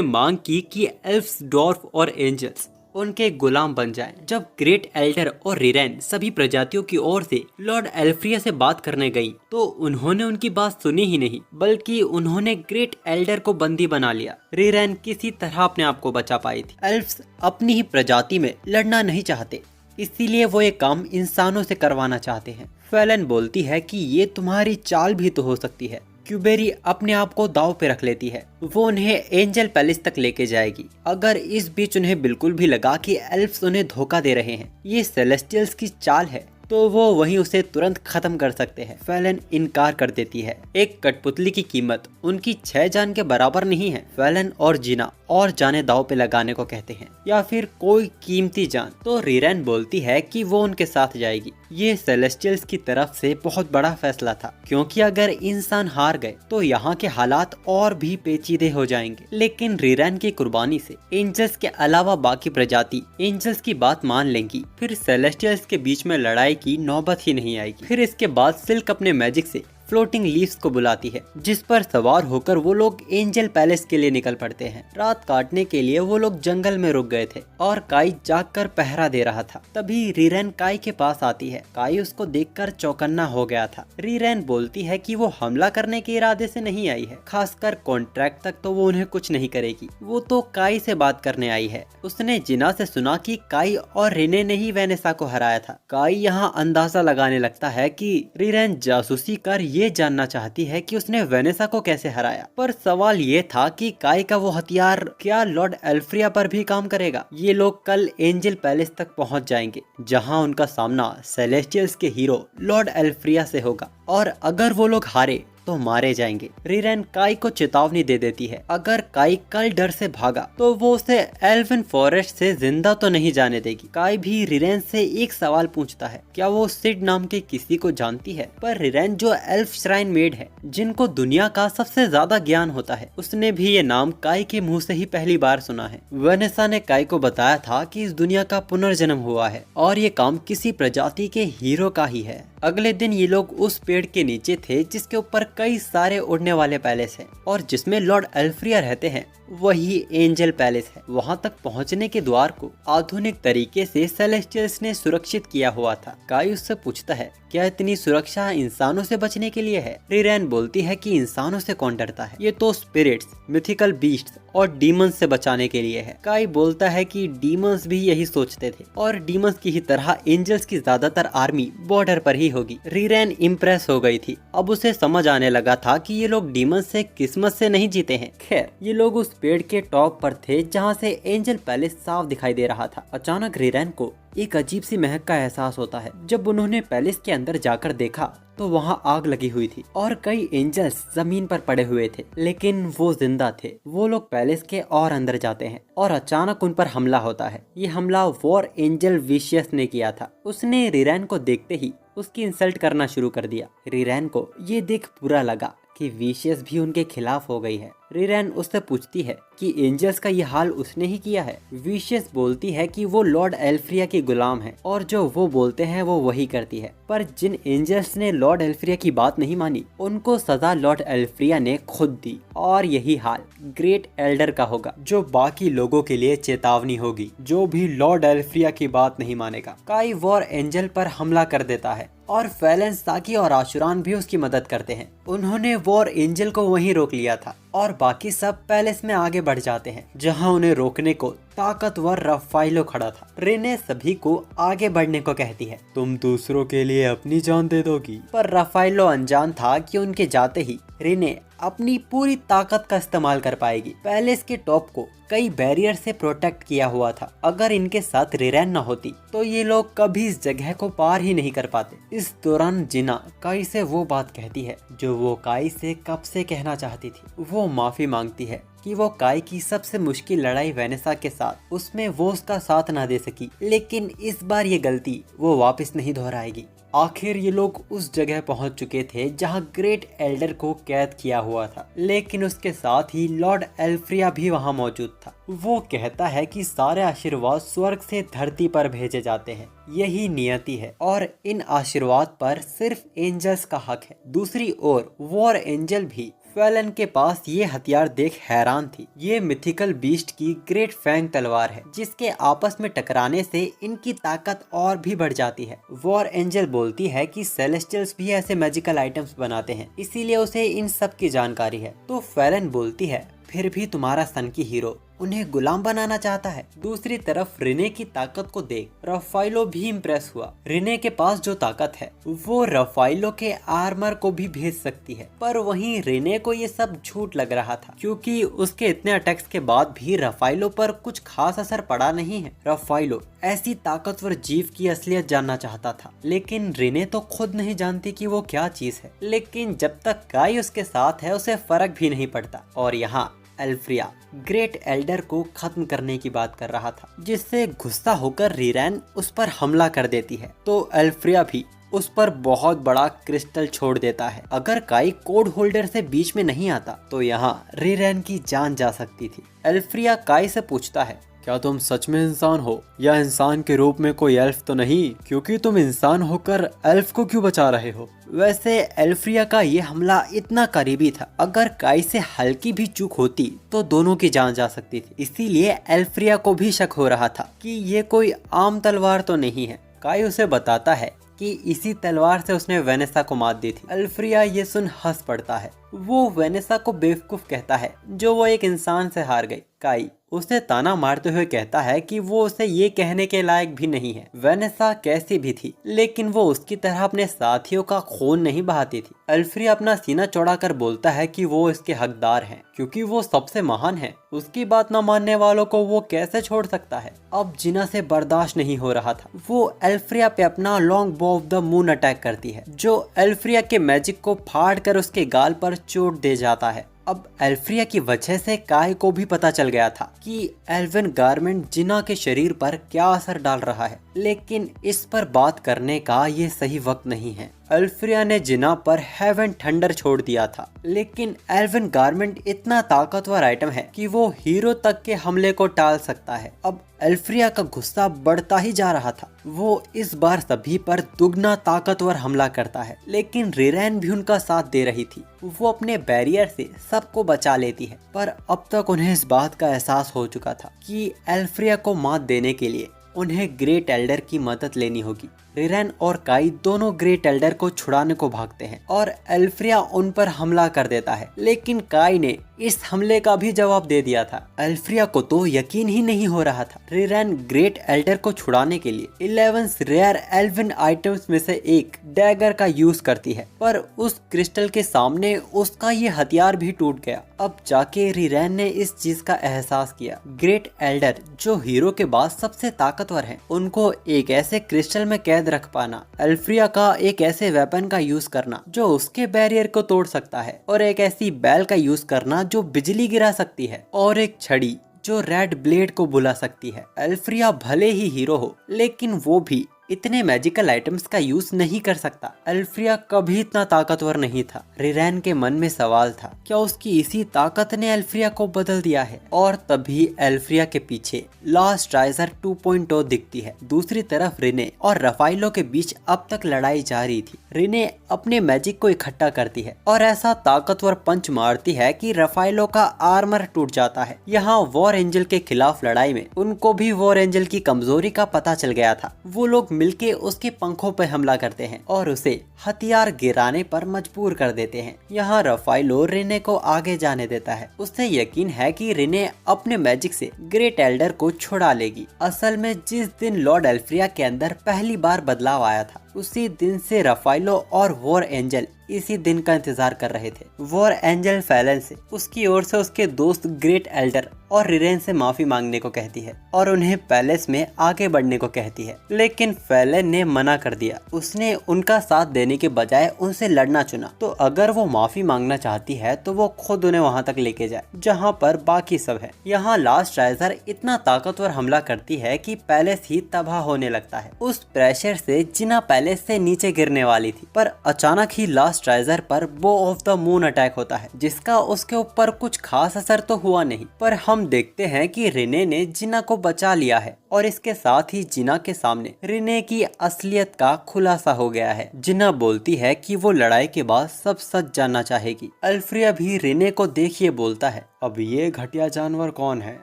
मांग की कि एल्फ्स, डॉर्फ और एंजल्स उनके गुलाम बन जाएं। जब ग्रेट एल्डर और रिरैन सभी प्रजातियों की ओर से लॉर्ड एल्फ्रिया से बात करने गई तो उन्होंने उनकी बात सुनी ही नहीं, बल्कि उन्होंने ग्रेट एल्डर को बंदी बना लिया। रिरैन किसी तरह अपने आप को बचा पाई थी। एल्फ्स अपनी ही प्रजाति में लड़ना नहीं चाहते, इसीलिए वो ये काम इंसानों से करवाना चाहते हैं। फेलन बोलती है कि ये तुम्हारी चाल भी तो हो सकती है। क्यूबेरी अपने आप को दाव पे रख लेती है, वो उन्हें एंजल पैलेस तक लेके जाएगी। अगर इस बीच उन्हें बिल्कुल भी लगा कि एल्फ्स उन्हें धोखा दे रहे हैं, ये सेलेस्टियल्स की चाल है, तो वो वहीं उसे तुरंत खत्म कर सकते हैं। फेलन इनकार कर देती है। एक कठपुतली की कीमत उनकी 6 जान के बराबर नहीं है। फेलन और जीना और जाने दाव पे लगाने को कहते हैं, या फिर कोई कीमती जान। तो रिरैन बोलती है कि वो उनके साथ जाएगी। ये सेलेस्टियल्स की तरफ से बहुत बड़ा फैसला था, क्योंकि अगर इंसान हार गए तो यहाँ के हालात और भी पेचीदे हो जाएंगे। लेकिन रिरैन की कुर्बानी से एंजल्स के अलावा बाकी प्रजाति एंजल्स की बात मान लेंगी, फिर सेलेस्टियल्स के बीच में लड़ाई की नौबत ही नहीं आएगी। फिर इसके बाद सिल्क अपने मैजिक से फ्लोटिंग लीव्स को बुलाती है, जिस पर सवार होकर वो लोग एंजल पैलेस के लिए निकल पड़ते हैं। रात काटने के लिए वो लोग जंगल में रुक गए थे और काई जागकर पहरा दे रहा था। तभी रिरैन काई के पास आती है। काई उसको देखकर चौकन्ना हो गया था। रिरैन बोलती है कि वो हमला करने के इरादे से नहीं आई है, खासकर कॉन्ट्रैक्ट तक तो वो उन्हें कुछ नहीं करेगी। वो तो काई से बात करने आई है। उसने जिना से सुना कि काई और रिने ने ही वेनेसा को हराया था। काई यहाँ अंदाजा लगाने लगता है कि रिरैन जासूसी कर ये जानना चाहती है कि उसने वेनेसा को कैसे हराया, पर सवाल ये था कि काई का वो हथियार क्या लॉर्ड एल्फ्रिया पर भी काम करेगा। ये लोग कल एंजल पैलेस तक पहुंच जाएंगे, जहां उनका सामना सेलेस्टियल्स के हीरो लॉर्ड एल्फ्रिया से होगा, और अगर वो लोग हारे तो मारे जाएंगे। रिरैन काई को चेतावनी दे देती है, अगर काई कल डर से भागा तो वो उसे एल्वन फॉरेस्ट से जिंदा तो नहीं जाने देगी। काई भी रिरैन से एक सवाल पूछता है, क्या वो सिड नाम के किसी को जानती है? पर रिरैन जो एल्फ श्राइन मेड है, जिनको दुनिया का सबसे ज्यादा ज्ञान होता है, उसने भी ये नाम काई के मुंह से ही पहली बार सुना है। वेनेसा ने काई को बताया था कि इस दुनिया का पुनर्जन्म हुआ है और ये काम किसी प्रजाति के हीरो का ही है। अगले दिन ये लोग उस पेड़ के नीचे थे जिसके ऊपर कई सारे उड़ने वाले पैलेस हैं और जिसमें लॉर्ड एल्फ्रिया रहते हैं, वही एंजल पैलेस है। वहां तक पहुंचने के द्वार को आधुनिक तरीके से सेलेस्टियल्स ने सुरक्षित किया हुआ था। काई उससे पूछता है, क्या इतनी सुरक्षा इंसानों से बचने के लिए है? रिरैन बोलती है कि इंसानों से कौन डरता है, ये तो स्पिरिट्स, मिथिकल बीस्ट्स और डीमंस से बचाने के लिए है। काई बोलता है कि डीमंस भी यही सोचते थे और डीमंस की ही तरह एंजल्स की ज्यादातर आर्मी बॉर्डर पर ही होगी। रिरैन इम्प्रेस हो गई थी। अब उसे समझ आने लगा था कि ये लोग डीमंस से किस्मत से नहीं जीते हैं। खैर, ये लोग उस पेड़ के टॉप पर थे जहाँ से एंजल पैलेस साफ दिखाई दे रहा था। अचानक रिरैन को एक अजीब सी महक का एहसास होता है। जब उन्होंने पैलेस के अंदर जाकर देखा तो वहाँ आग लगी हुई थी और कई एंजल्स जमीन पर पड़े हुए थे, लेकिन वो जिंदा थे। वो लोग पैलेस के और अंदर जाते हैं और अचानक उन पर हमला होता है। ये हमला वॉर एंजल विशियस ने किया था। उसने रिरैन को देखते ही उसकी इंसल्ट करना शुरू कर दिया। रिरैन को ये देख बुरा लगा कि विशियस भी उनके खिलाफ हो गई है। रिरैन उससे पूछती है कि एंजल्स का ये हाल उसने ही किया है। विशियस बोलती है कि वो लॉर्ड एल्फ्रिया की गुलाम है और जो वो बोलते हैं वो वही करती है। पर जिन एंजल्स ने लॉर्ड एल्फ्रिया की बात नहीं मानी, उनको सजा लॉर्ड एल्फ्रिया ने खुद दी और यही हाल ग्रेट एल्डर का होगा, जो बाकी लोगों के लिए चेतावनी होगी, जो भी लॉर्ड एल्फ्रिया की बात नहीं मानेगा। काई वॉर एंजल पर हमला कर देता है और फेलन, साकी और आशुरान भी उसकी मदद करते हैं। उन्होंने वॉर एंजल को वहीं रोक लिया था और बाकी सब पैलेस में आगे बढ़ जाते हैं, जहां उन्हें रोकने को ताकतवर रफाइलो खड़ा था। रिने सभी को आगे बढ़ने को कहती है, तुम दूसरों के लिए अपनी जान दे दोगी। पर रफाइलो अनजान था कि उनके जाते ही रिने अपनी पूरी ताकत का इस्तेमाल कर पाएगी। पैलेस के टॉप को कई बैरियर से प्रोटेक्ट किया हुआ था। अगर इनके साथ रिरैन न होती तो ये लोग कभी इस जगह को पार ही नहीं कर पाते। इस दौरान जिना काई से वो बात कहती है जो वो काई से कब से कहना चाहती थी। वो माफी मांगती है कि वो काई की सबसे मुश्किल लड़ाई वेनेसा के साथ उसमें वो उसका साथ ना दे सकी, लेकिन इस बार ये गलती वो वापस नहीं दोहराएगी। आखिर ये लोग उस जगह पहुंच चुके थे जहां ग्रेट एल्डर को कैद किया हुआ था, लेकिन उसके साथ ही लॉर्ड एल्फ्रिया भी वहां मौजूद था। वो कहता है कि सारे आशीर्वाद स्वर्ग से धरती पर भेजे जाते हैं, यही नियति है और इन आशीर्वाद पर सिर्फ एंजल्स का हक है। दूसरी ओर वॉर एंजल भी फैलन के पास ये हथियार देख हैरान थी। ये मिथिकल बीस्ट की ग्रेट फैंग तलवार है जिसके आपस में टकराने से इनकी ताकत और भी बढ़ जाती है। वॉर एंजल बोलती है कि सेलेस्टियल्स भी ऐसे मैजिकल आइटम्स बनाते हैं, इसीलिए उसे इन सब की जानकारी है। तो फैलन बोलती है फिर भी तुम्हारा सन की हीरो उन्हें गुलाम बनाना चाहता है। दूसरी तरफ रिने की ताकत को देख रफाइलो भी इम्प्रेस हुआ। रिने के पास जो ताकत है वो रफाइलो के आर्मर को भी भेज सकती है, पर वहीं रिने को ये सब झूठ लग रहा था क्योंकि उसके इतने अटैक्स के बाद भी रफाइलो पर कुछ खास असर पड़ा नहीं है। रफाइलो ऐसी ताकतवर जीव की असलियत जानना चाहता था, लेकिन रिने तो खुद नहीं जानती कि वो क्या चीज है। लेकिन जब तक काई उसके साथ है उसे फर्क भी नहीं पड़ता। और यहाँ एल्फ्रिया ग्रेट एल्डर को खत्म करने की बात कर रहा था, जिससे गुस्सा होकर रीरैन उस पर हमला कर देती है। तो एल्फ्रिया भी उस पर बहुत बड़ा क्रिस्टल छोड़ देता है। अगर काई कोड होल्डर से बीच में नहीं आता तो यहाँ रीरैन की जान जा सकती थी। एल्फ्रिया काई से पूछता है क्या तुम सच में इंसान हो या इंसान के रूप में कोई एल्फ तो नहीं, क्योंकि तुम इंसान होकर एल्फ को क्यों बचा रहे हो। वैसे एल्फ्रिया का ये हमला इतना करीबी था, अगर काई से हल्की भी चूक होती तो दोनों की जान जा सकती थी। इसीलिए एल्फ्रिया को भी शक हो रहा था कि ये कोई आम तलवार तो नहीं है। काई उसे बताता है कि इसी तलवार से उसने वेनेसा को मात दी थी। एल्फ्रिया ये सुन हंस पड़ता है। वो वेनेसा को बेवकूफ कहता है जो वो एक इंसान से हार गई। काई उसे ताना मारते हुए कहता है कि वो उसे ये कहने के लायक भी नहीं है। वेनेसा कैसी भी थी, लेकिन वो उसकी तरह अपने साथियों का खून नहीं बहाती थी। एल्फ्रिया अपना सीना चौड़ाकर बोलता है कि वो इसके हकदार हैं, क्योंकि वो सबसे महान है। उसकी बात न मानने वालों को वो कैसे छोड़ सकता है। अब जिना से बर्दाश्त नहीं हो रहा था। वो एल्फ्रिया पे अपना लॉन्ग बो ऑफ द मून अटैक करती है, जो एल्फ्रिया के मैजिक को फाड़ कर उसके गाल पर चोट दे जाता है। अब एल्फ्रिया की वजह से काई को भी पता चल गया था कि एल्विन गारमेंट जिना के शरीर पर क्या असर डाल रहा है, लेकिन इस पर बात करने का ये सही वक्त नहीं है। एल्फ्रिया ने जिना पर हेवन थंडर छोड़ दिया था, लेकिन एल्विन गारमेंट इतना ताकतवर आइटम है कि वो हीरो तक के हमले को टाल सकता है। अब एल्फ्रिया का गुस्सा बढ़ता ही जा रहा था। वो इस बार सभी पर दुगना ताकतवर हमला करता है, लेकिन रीरैन भी उनका साथ दे रही थी। वो अपने बैरियर से सबको बचा लेती है, पर अब तक उन्हें इस बात का एहसास हो चुका था कि एल्फ्रिया को मात देने के लिए उन्हें ग्रेट एल्डर की मदद लेनी होगी। रीरैन और काई दोनों ग्रेट एल्डर को छुड़ाने को भागते हैं और एल्फ्रिया उन पर हमला कर देता है, लेकिन काई ने इस हमले का भी जवाब दे दिया था। एल्फ्रिया को तो यकीन ही नहीं हो रहा था। रीरैन ग्रेट एल्डर को छुड़ाने के लिए 11 रेयर एल्विन आइटम्स में से एक डैगर का यूज करती है, पर उस क्रिस्टल के सामने उसका ये हथियार भी टूट गया। अब जाके रीरैन ने इस चीज का एहसास किया। ग्रेट एल्डर जो हीरो के बाद सबसे ताकतवर हैं, उनको एक ऐसे क्रिस्टल में कैद रख पाना, एल्फ्रिया का एक ऐसे वेपन का यूज करना जो उसके बैरियर को तोड़ सकता है, और एक ऐसी बैल का यूज करना जो बिजली गिरा सकती है, और एक छड़ी जो रेड ब्लेड को बुला सकती है। एल्फ्रिया भले ही हीरो हो, लेकिन वो भी इतने मैजिकल आइटम्स का यूज नहीं कर सकता। एल्फ्रिया कभी इतना ताकतवर नहीं था। रीरैन के मन में सवाल था, क्या उसकी इसी ताकत ने एल्फ्रिया को बदल दिया है। और तभी एल्फ्रिया के पीछे लास्ट राइजर 2.0 दिखती है। दूसरी तरफ रिने और रफाइलो के बीच अब तक लड़ाई जारी थी। रिने अपने मैजिक को इकट्ठा करती है और ऐसा ताकतवर पंच मारती है कि रफाइलो का आर्मर टूट जाता है। यहाँ वॉर एंजल के खिलाफ लड़ाई में उनको भी वॉर एंजल की कमजोरी का पता चल गया था। वो लोग मिलके उसके पंखों पर हमला करते हैं और उसे हथियार गिराने पर मजबूर कर देते हैं। यहाँ रफाइलो रिने को आगे जाने देता है। उसे यकीन है कि रिने अपने मैजिक से ग्रेट एल्डर को छुड़ा लेगी। असल में जिस दिन लॉर्ड एल्फ्रिया के अंदर पहली बार बदलाव आया था, उसी दिन से रफाइलो और वॉर एंजल इसी दिन का इंतजार कर रहे थे। वो और एंजल फैलन से उसकी ओर से उसके दोस्त ग्रेट एल्डर और रिरेन से माफी मांगने को कहती है और उन्हें पैलेस में आगे बढ़ने को कहती है, लेकिन फैलन ने मना कर दिया। उसने उनका साथ देने के बजाय उनसे लड़ना चुना। तो अगर वो माफी मांगना चाहती है तो वो खुद उन्हें वहाँ तक लेके जाए जहाँ पर बाकी सब है। यहाँ लास्ट राइजर इतना ताकतवर हमला करती है कि पैलेस ही तबाह होने लगता है। उस प्रेशर से जिना पैलेस से नीचे गिरने वाली थी, पर अचानक ही लास्ट राइजर पर बो ऑफ द मून अटैक होता है, जिसका उसके ऊपर कुछ खास असर तो हुआ नहीं। पर हम देखते हैं कि रिने ने जिना को बचा लिया है और इसके साथ ही जिना के सामने रिने की असलियत का खुलासा हो गया है। जिना बोलती है कि वो लड़ाई के बाद सब सच जानना चाहेगी। अल्फ्रिया भी रिने को देखिए बोलता है, अब ये घटिया जानवर कौन है?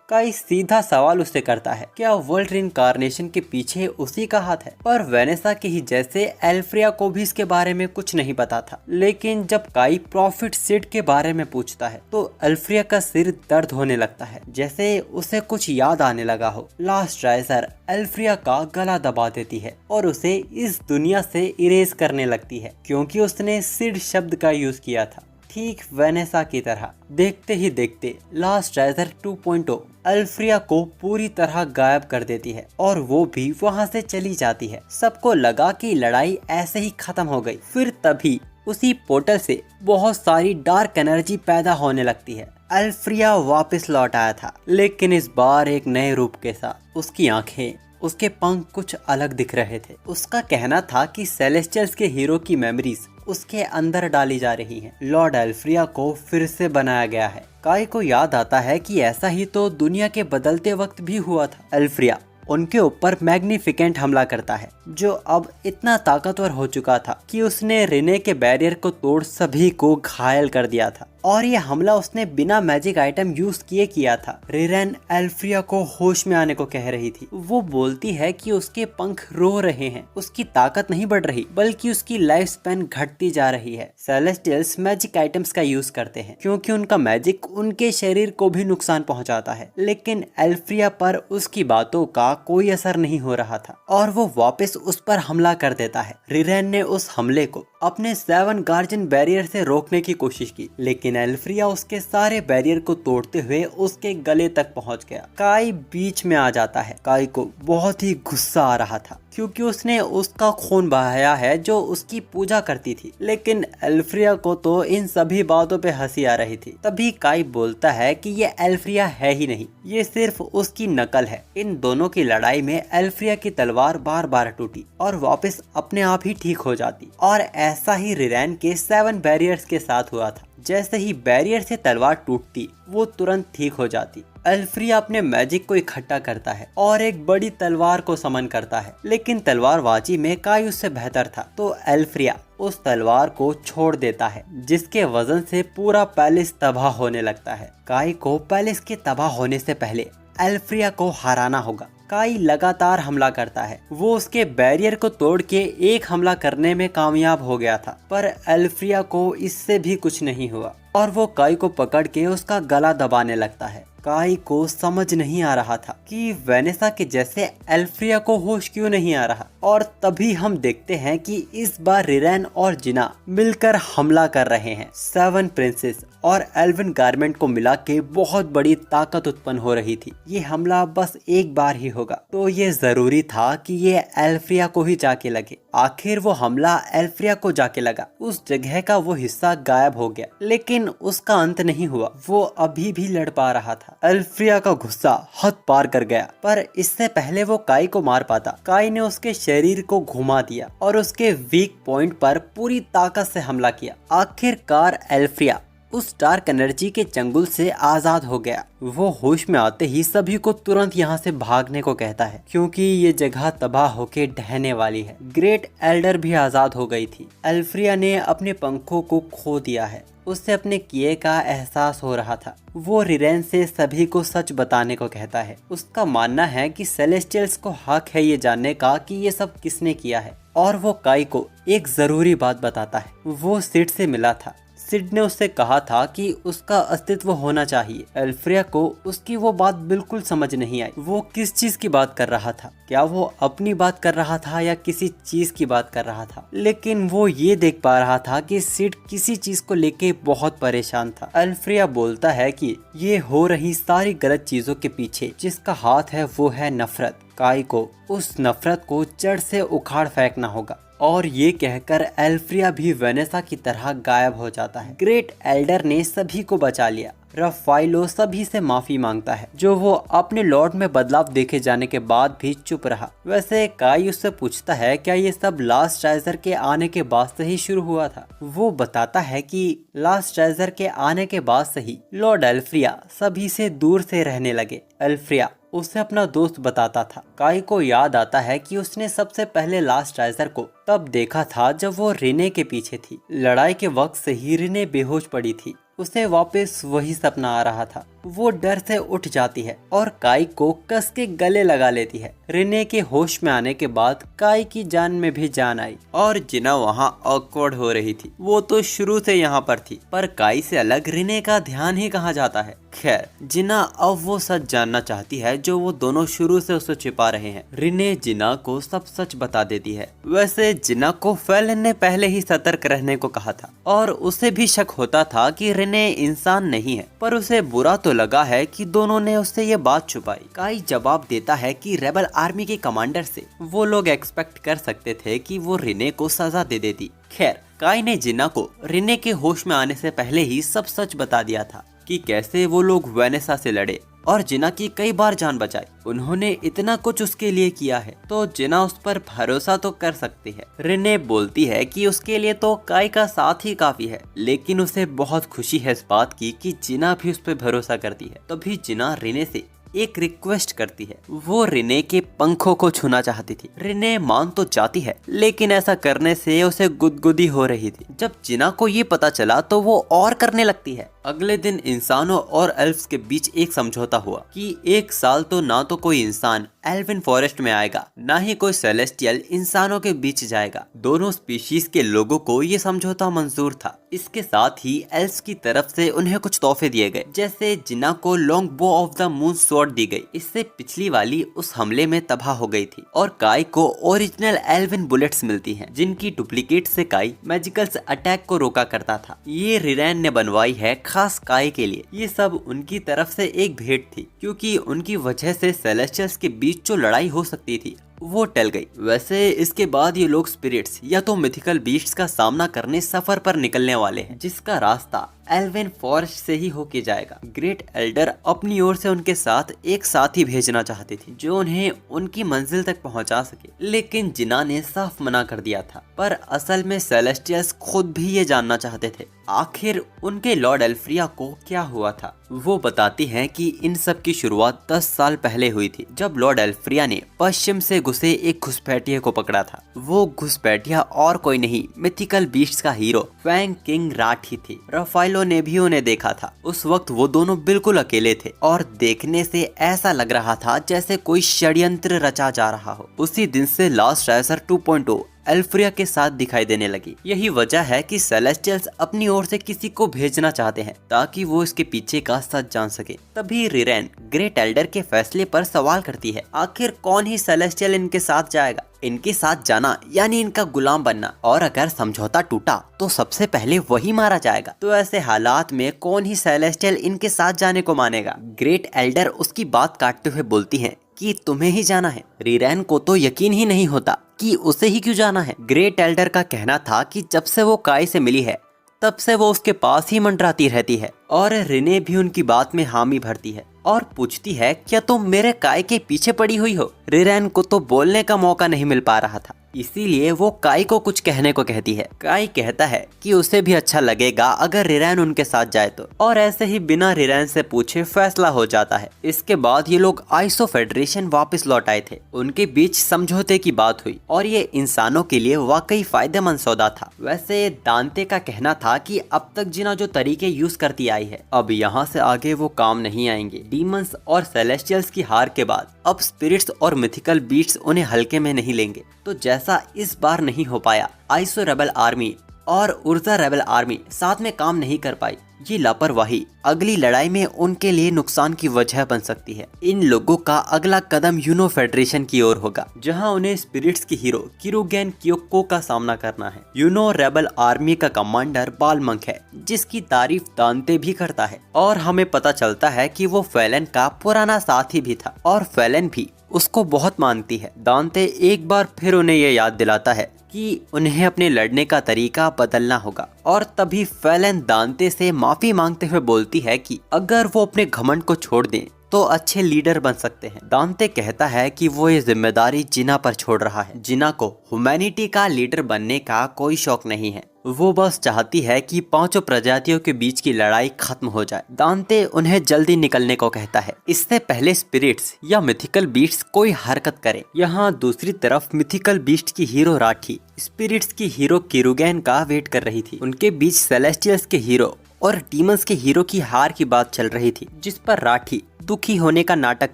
काई सीधा सवाल उससे करता है, क्या वर्ल्ड रिइंकार्नेशन के पीछे उसी का हाथ है? पर वेनेसा के ही जैसे अल्फ्रिया को भी इसके बारे में कुछ नहीं पता था। लेकिन जब काई प्रॉफिट सिड के बारे में पूछता है तो अल्फ्रिया का सिर दर्द होने लगता है, जैसे उसे कुछ याद आने लगा हो। लास्ट राइजर अल्फ्रिया का गला दबा देती है और उसे इस दुनिया से इरेज करने लगती है, क्योंकि उसने सिड शब्द का यूज किया था, ठीक वेनेसा की तरह। देखते ही देखते लास्ट राइजर 2.0 अल्फ्रिया को पूरी तरह गायब कर देती है और वो भी वहाँ से चली जाती है। सबको लगा कि लड़ाई ऐसे ही खत्म हो गई। फिर तभी उसी पोर्टल से बहुत सारी डार्क एनर्जी पैदा होने लगती है। अल्फ्रिया वापस लौट आया था, लेकिन इस बार एक नए रूप के साथ। उसकी आंखें, उसके पंख कुछ अलग दिख रहे थे। उसका कहना था कि सेलेस्टियल्स के हीरो की मेमोरीज उसके अंदर डाली जा रही हैं। लॉर्ड अल्फ्रिया को फिर से बनाया गया है। काई को याद आता है कि ऐसा ही तो दुनिया के बदलते वक्त भी हुआ था। अल्फ्रिया उनके ऊपर मैग्निफिकेंट हमला करता है, जो अब इतना ताकतवर हो चुका था कि उसने रिने के बैरियर को तोड़ सभी को घायल कर दिया था। और ये हमला उसने बिना मैजिक आइटम यूज किए किया था। रिरेन अल्फ्रिया को होश में आने को कह रही थी। वो बोलती है कि उसके पंख रो रहे हैं, उसकी ताकत नहीं बढ़ रही बल्कि उसकी लाइफ स्पैन घटती जा रही है। सेलेस्टियल्स मैजिक आइटम्स का यूज करते हैं क्योंकि उनका मैजिक उनके शरीर को भी नुकसान पहुंचाता है, लेकिन अल्फ्रिया पर उसकी बातों का कोई असर नहीं हो रहा था और वो वापस उस पर हमला कर देता है। रिरेन ने उस हमले को अपने 7 गार्जियन बैरियर से रोकने की कोशिश की, लेकिन अल्फ्रिया उसके सारे बैरियर को तोड़ते हुए उसके गले तक पहुंच गया। काई बीच में आ जाता है। काई को बहुत ही गुस्सा आ रहा था क्योंकि उसने उसका खून बहाया है जो उसकी पूजा करती थी, लेकिन अल्फ्रिया को तो इन सभी बातों पे हंसी आ रही थी। तभी काई बोलता है कि ये अल्फ्रिया है ही नहीं, ये सिर्फ उसकी नकल है। इन दोनों की लड़ाई में अल्फ्रिया की तलवार बार बार टूटी और वापस अपने आप ही ठीक हो जाती, और ऐसा ही रिरेन के 7 बैरियर्स के साथ हुआ था। जैसे ही बैरियर से तलवार टूटती वो तुरंत ठीक हो जाती। अल्फ्रिया अपने मैजिक को इकट्ठा करता है और एक बड़ी तलवार को समन करता है, लेकिन तलवारबाजी में काई उससे बेहतर था, तो अल्फ्रिया उस तलवार को छोड़ देता है, जिसके वजन से पूरा पैलेस तबाह होने लगता है। काई को पैलेस के तबाह होने से पहले अल्फ्रिया को हराना होगा। काई लगातार हमला करता है। वो उसके बैरियर को तोड़ के एक हमला करने में कामयाब हो गया था, पर अल्फ्रिया को इससे भी कुछ नहीं हुआ और वो काई को पकड़ के उसका गला दबाने लगता है। काई को समझ नहीं आ रहा था कि वेनेसा के जैसे अल्फ्रिया को होश क्यों नहीं आ रहा, और तभी हम देखते हैं कि इस बार रिरेन और जिना मिलकर हमला कर रहे हैं। 7 प्रिंसेस और एल्विन गारमेंट को मिला के बहुत बड़ी ताकत उत्पन्न हो रही थी। ये हमला बस एक बार ही होगा, तो ये जरूरी था कि ये अल्फ्रिया को ही जाके लगे। आखिर वो हमला अल्फ्रिया को जाके लगा। उस जगह का वो हिस्सा गायब हो गया, लेकिन उसका अंत नहीं हुआ। वो अभी भी लड़ पा रहा था। अल्फ्रिया का गुस्सा हद पार कर गया, पर इससे पहले वो काई को मार पाता, काई ने उसके शरीर को घुमा दिया और उसके वीक पॉइंट पर पूरी ताकत से हमला किया। आखिरकार अल्फ्रिया उस डार्क एनर्जी के चंगुल से आजाद हो गया। वो होश में आते ही सभी को तुरंत यहाँ से भागने को कहता है, क्योंकि ये जगह तबाह होके ढहने वाली है। ग्रेट एल्डर भी आजाद हो गई थी। अल्फ्रिया ने अपने पंखों को खो दिया है। उससे अपने किए का एहसास हो रहा था। वो रिरेन से सभी को सच बताने को कहता है। उसका मानना है कि सेलेस्टियल्स को हक है ये जानने का कि ये सब किसने किया है, और वो काई को एक जरूरी बात बताता है। वो सिड से मिला था। सिड ने उससे कहा था कि उसका अस्तित्व होना चाहिए। एल्फ्रिया को उसकी वो बात बिल्कुल समझ नहीं आई। वो किस चीज की बात कर रहा था? क्या वो अपनी बात कर रहा था या किसी चीज की बात कर रहा था? लेकिन वो ये देख पा रहा था कि सिड किसी चीज को लेके बहुत परेशान था। एल्फ्रिया बोलता है कि ये हो रही सारी गलत चीजों के पीछे जिसका हाथ है वो है नफरत। काई को उस नफरत को जड़ से उखाड़ फेंकना होगा। और ये कहकर एल्फ्रिया भी वेनेसा की तरह गायब हो जाता है। ग्रेट एल्डर ने सभी को बचा लिया। रफाइलो सभी से माफी मांगता है, जो वो अपने लॉर्ड में बदलाव देखे जाने के बाद भी चुप रहा। वैसे काई उससे पूछता है क्या ये सब लास्ट ट्रेजर के आने के बाद से ही शुरू हुआ था। वो बताता है कि लास्ट ट्रेजर के आने के बाद से ही लॉर्ड एल्फ्रिया सभी से दूर से रहने लगे। एल्फ्रिया उसे अपना दोस्त बताता था। काई को याद आता है कि उसने सबसे पहले लास्ट ट्रेजर को तब देखा था जब वो रिने के पीछे थी। लड़ाई के वक्त से ही रिने बेहोश पड़ी थी। उसे वापस वही सपना आ रहा था। वो डर से उठ जाती है और काई को कस के गले लगा लेती है। रिने के होश में आने के बाद काई की जान में भी जान आई और जिना वहाँ ऑकवर्ड हो रही थी। वो तो शुरू से यहाँ पर थी, पर काई से अलग रिने का ध्यान ही कहाँ जाता है। खैर, जिना अब वो सच जानना चाहती है जो वो दोनों शुरू से उसे छिपा रहे हैं। रिने जिना को सब सच बता देती है। वैसे जिना को फेलन ने पहले ही सतर्क रहने को कहा था और उसे भी शक होता था कि रिने इंसान नहीं है, पर उसे बुरा तो लगा है कि दोनों ने उससे ये बात छुपाई। काई जवाब देता है कि रेबल आर्मी के कमांडर से वो लोग एक्सपेक्ट कर सकते थे कि वो रिने को सजा दे देती। खैर, काई ने जिना को रिने के होश में आने से पहले ही सब सच बता दिया था कि कैसे वो लोग वेनेसा से लड़े और जिना की कई बार जान बचाई। उन्होंने इतना कुछ उसके लिए किया है तो जिना उस पर भरोसा तो कर सकती है। रिने बोलती है कि उसके लिए तो काई का साथ ही काफी है, लेकिन उसे बहुत खुशी है इस बात की कि जिना भी उस पर भरोसा करती है। तभी जिना रिने से एक रिक्वेस्ट करती है। वो रिने के पंखों को छूना चाहती थी। रिने मान तो जाती है, लेकिन ऐसा करने से उसे गुदगुदी हो रही थी। जब जिना को ये पता चला तो वो और करने लगती है। अगले दिन इंसानों और एल्फ्स के बीच एक समझौता हुआ कि एक साल तो ना तो कोई इंसान एल्विन फॉरेस्ट में आएगा, ना ही कोई सेलेस्टियल इंसानों के बीच जाएगा। दोनों स्पीशीज के लोगों को ये समझौता मंजूर था। इसके साथ ही एल्फ्स की तरफ से उन्हें कुछ तोहफे दिए गए, जैसे जिना को लॉन्ग बो ऑफ द मून स्वॉर्ड दी गई। इससे पिछली वाली उस हमले में तबाह हो गई थी। और काई को ओरिजिनल एल्विन बुलेट्स मिलती हैं, जिनकी डुप्लीकेट से काई मैजिकल्स अटैक को रोका करता था। ये रिरैन ने बनवाई है खास काई के लिए। ये सब उनकी तरफ से एक भेंट थी, क्योंकि उनकी वजह से सेलेस्टियल्स के बीच जो लड़ाई हो सकती थी वो टल गई। वैसे इसके बाद ये लोग स्पिरिट्स या तो मिथिकल बीस्ट्स का सामना करने सफर पर निकलने वाले हैं, जिसका रास्ता एल्विन फॉरेस्ट से ही होके जाएगा। ग्रेट एल्डर अपनी ओर से उनके साथ एक साथी भेजना चाहती थी जो उन्हें उनकी मंजिल तक पहुंचा सके, लेकिन जिना ने साफ मना कर दिया था। पर असल में सेलेस्टियल्स खुद भी ये जानना चाहते थे आखिर उनके लॉर्ड एल्फ्रिया को क्या हुआ था। वो बताती हैं कि इन सब की शुरुआत 10 साल पहले हुई थी, जब लॉर्ड एल्फ्रिया ने पश्चिम से घुसे एक घुसपैठिए को पकड़ा था। वो घुसपैठिया और कोई नहीं, मिथिकल बीस्ट्स का हीरो फैंग किंग राट ही थी। रफाइलो ने भी उन्हें देखा था। उस वक्त वो दोनों बिल्कुल अकेले थे और देखने से ऐसा लग रहा था जैसे कोई षड्यंत्र रचा जा रहा हो। उसी दिन से लास्ट ट्रेजर 2.0 एल्फ्रिया के साथ दिखाई देने लगी। यही वजह है कि सेलेस्टियल्स अपनी ओर से किसी को भेजना चाहते हैं ताकि वो इसके पीछे का सच जान सके। तभी रिरैन ग्रेट एल्डर के फैसले पर सवाल करती है, आखिर कौन ही सेलेस्टियल इनके साथ जाएगा? इनके साथ जाना यानी इनका गुलाम बनना, और अगर समझौता टूटा तो सबसे पहले वही मारा जाएगा। तो ऐसे हालात में कौन ही सेलेस्टियल इनके साथ जाने को मानेगा? ग्रेट एल्डर उसकी बात काटते हुए बोलती है कि तुम्हें ही जाना है। रिरैन को तो यकीन ही नहीं होता कि उसे ही क्यों जाना है। ग्रेट एल्डर का कहना था कि जब से वो काई से मिली है तब से वो उसके पास ही मंडराती रहती है, और रिने भी उनकी बात में हामी भरती है और पूछती है, क्या तुम मेरे काई के पीछे पड़ी हुई हो? रिरैन को तो बोलने का मौका नहीं मिल पा रहा था, इसीलिए वो काई को कुछ कहने को कहती है। काई कहता है कि उसे भी अच्छा लगेगा अगर रिरैन उनके साथ जाए तो, और ऐसे ही बिना रिरैन से पूछे फैसला हो जाता है। इसके बाद ये लोग आइसो फेडरेशन वापस लौट आए थे। उनके बीच समझौते की बात हुई और ये इंसानों के लिए वाकई फायदेमंद सौदा था। वैसे दांते का कहना था कि अब तक जिना जो तरीके यूज करती आई है, अब यहाँ से आगे वो काम नहीं आएंगे। डीमंस और सेलेस्टियल्स की हार के बाद अब स्पिरिट्स और मिथिकल बीस्ट्स उन्हें हल्के में नहीं लेंगे। तो जैसा इस बार नहीं हो पाया, आइसो रेबल आर्मी और उर्जा रेबल आर्मी साथ में काम नहीं कर पाई। ये लापरवाही अगली लड़ाई में उनके लिए नुकसान की वजह बन सकती है। इन लोगों का अगला कदम यूनो फेडरेशन की ओर होगा, जहां उन्हें स्पिरिट्स की हीरो किरुगेन क्योको का सामना करना है। यूनो रेबल आर्मी का कमांडर बालमंक है, जिसकी तारीफ दांते भी करता है और हमें पता चलता है कि वो फेलन का पुराना साथी भी था और फेलन भी उसको बहुत मानती है। दांते एक बार फिर उन्हें ये याद दिलाता है कि उन्हें अपने लड़ने का तरीका बदलना होगा और तभी फेलन दांते से माफी मांगते हुए बोलती है कि अगर वो अपने घमंड को छोड़ दें तो अच्छे लीडर बन सकते हैं। दांते कहता है कि वो ये जिम्मेदारी जिना पर छोड़ रहा है। जिना को ह्यूमैनिटी का लीडर बनने का कोई शौक नहीं है, वो बस चाहती है कि पांचों प्रजातियों के बीच की लड़ाई खत्म हो जाए। दांते उन्हें जल्दी निकलने को कहता है, इससे पहले स्पिरिट्स या मिथिकल बीस्ट्स कोई हरकत करे। यहाँ दूसरी तरफ मिथिकल बीस्ट की हीरो राठी स्पिरिट्स की हीरो किरुगेन का वेट कर रही थी। उनके बीच सेलेस्टियल्स के हीरो और डीमंस के हीरो की हार की बात चल रही थी, जिस पर राठी दुखी होने का नाटक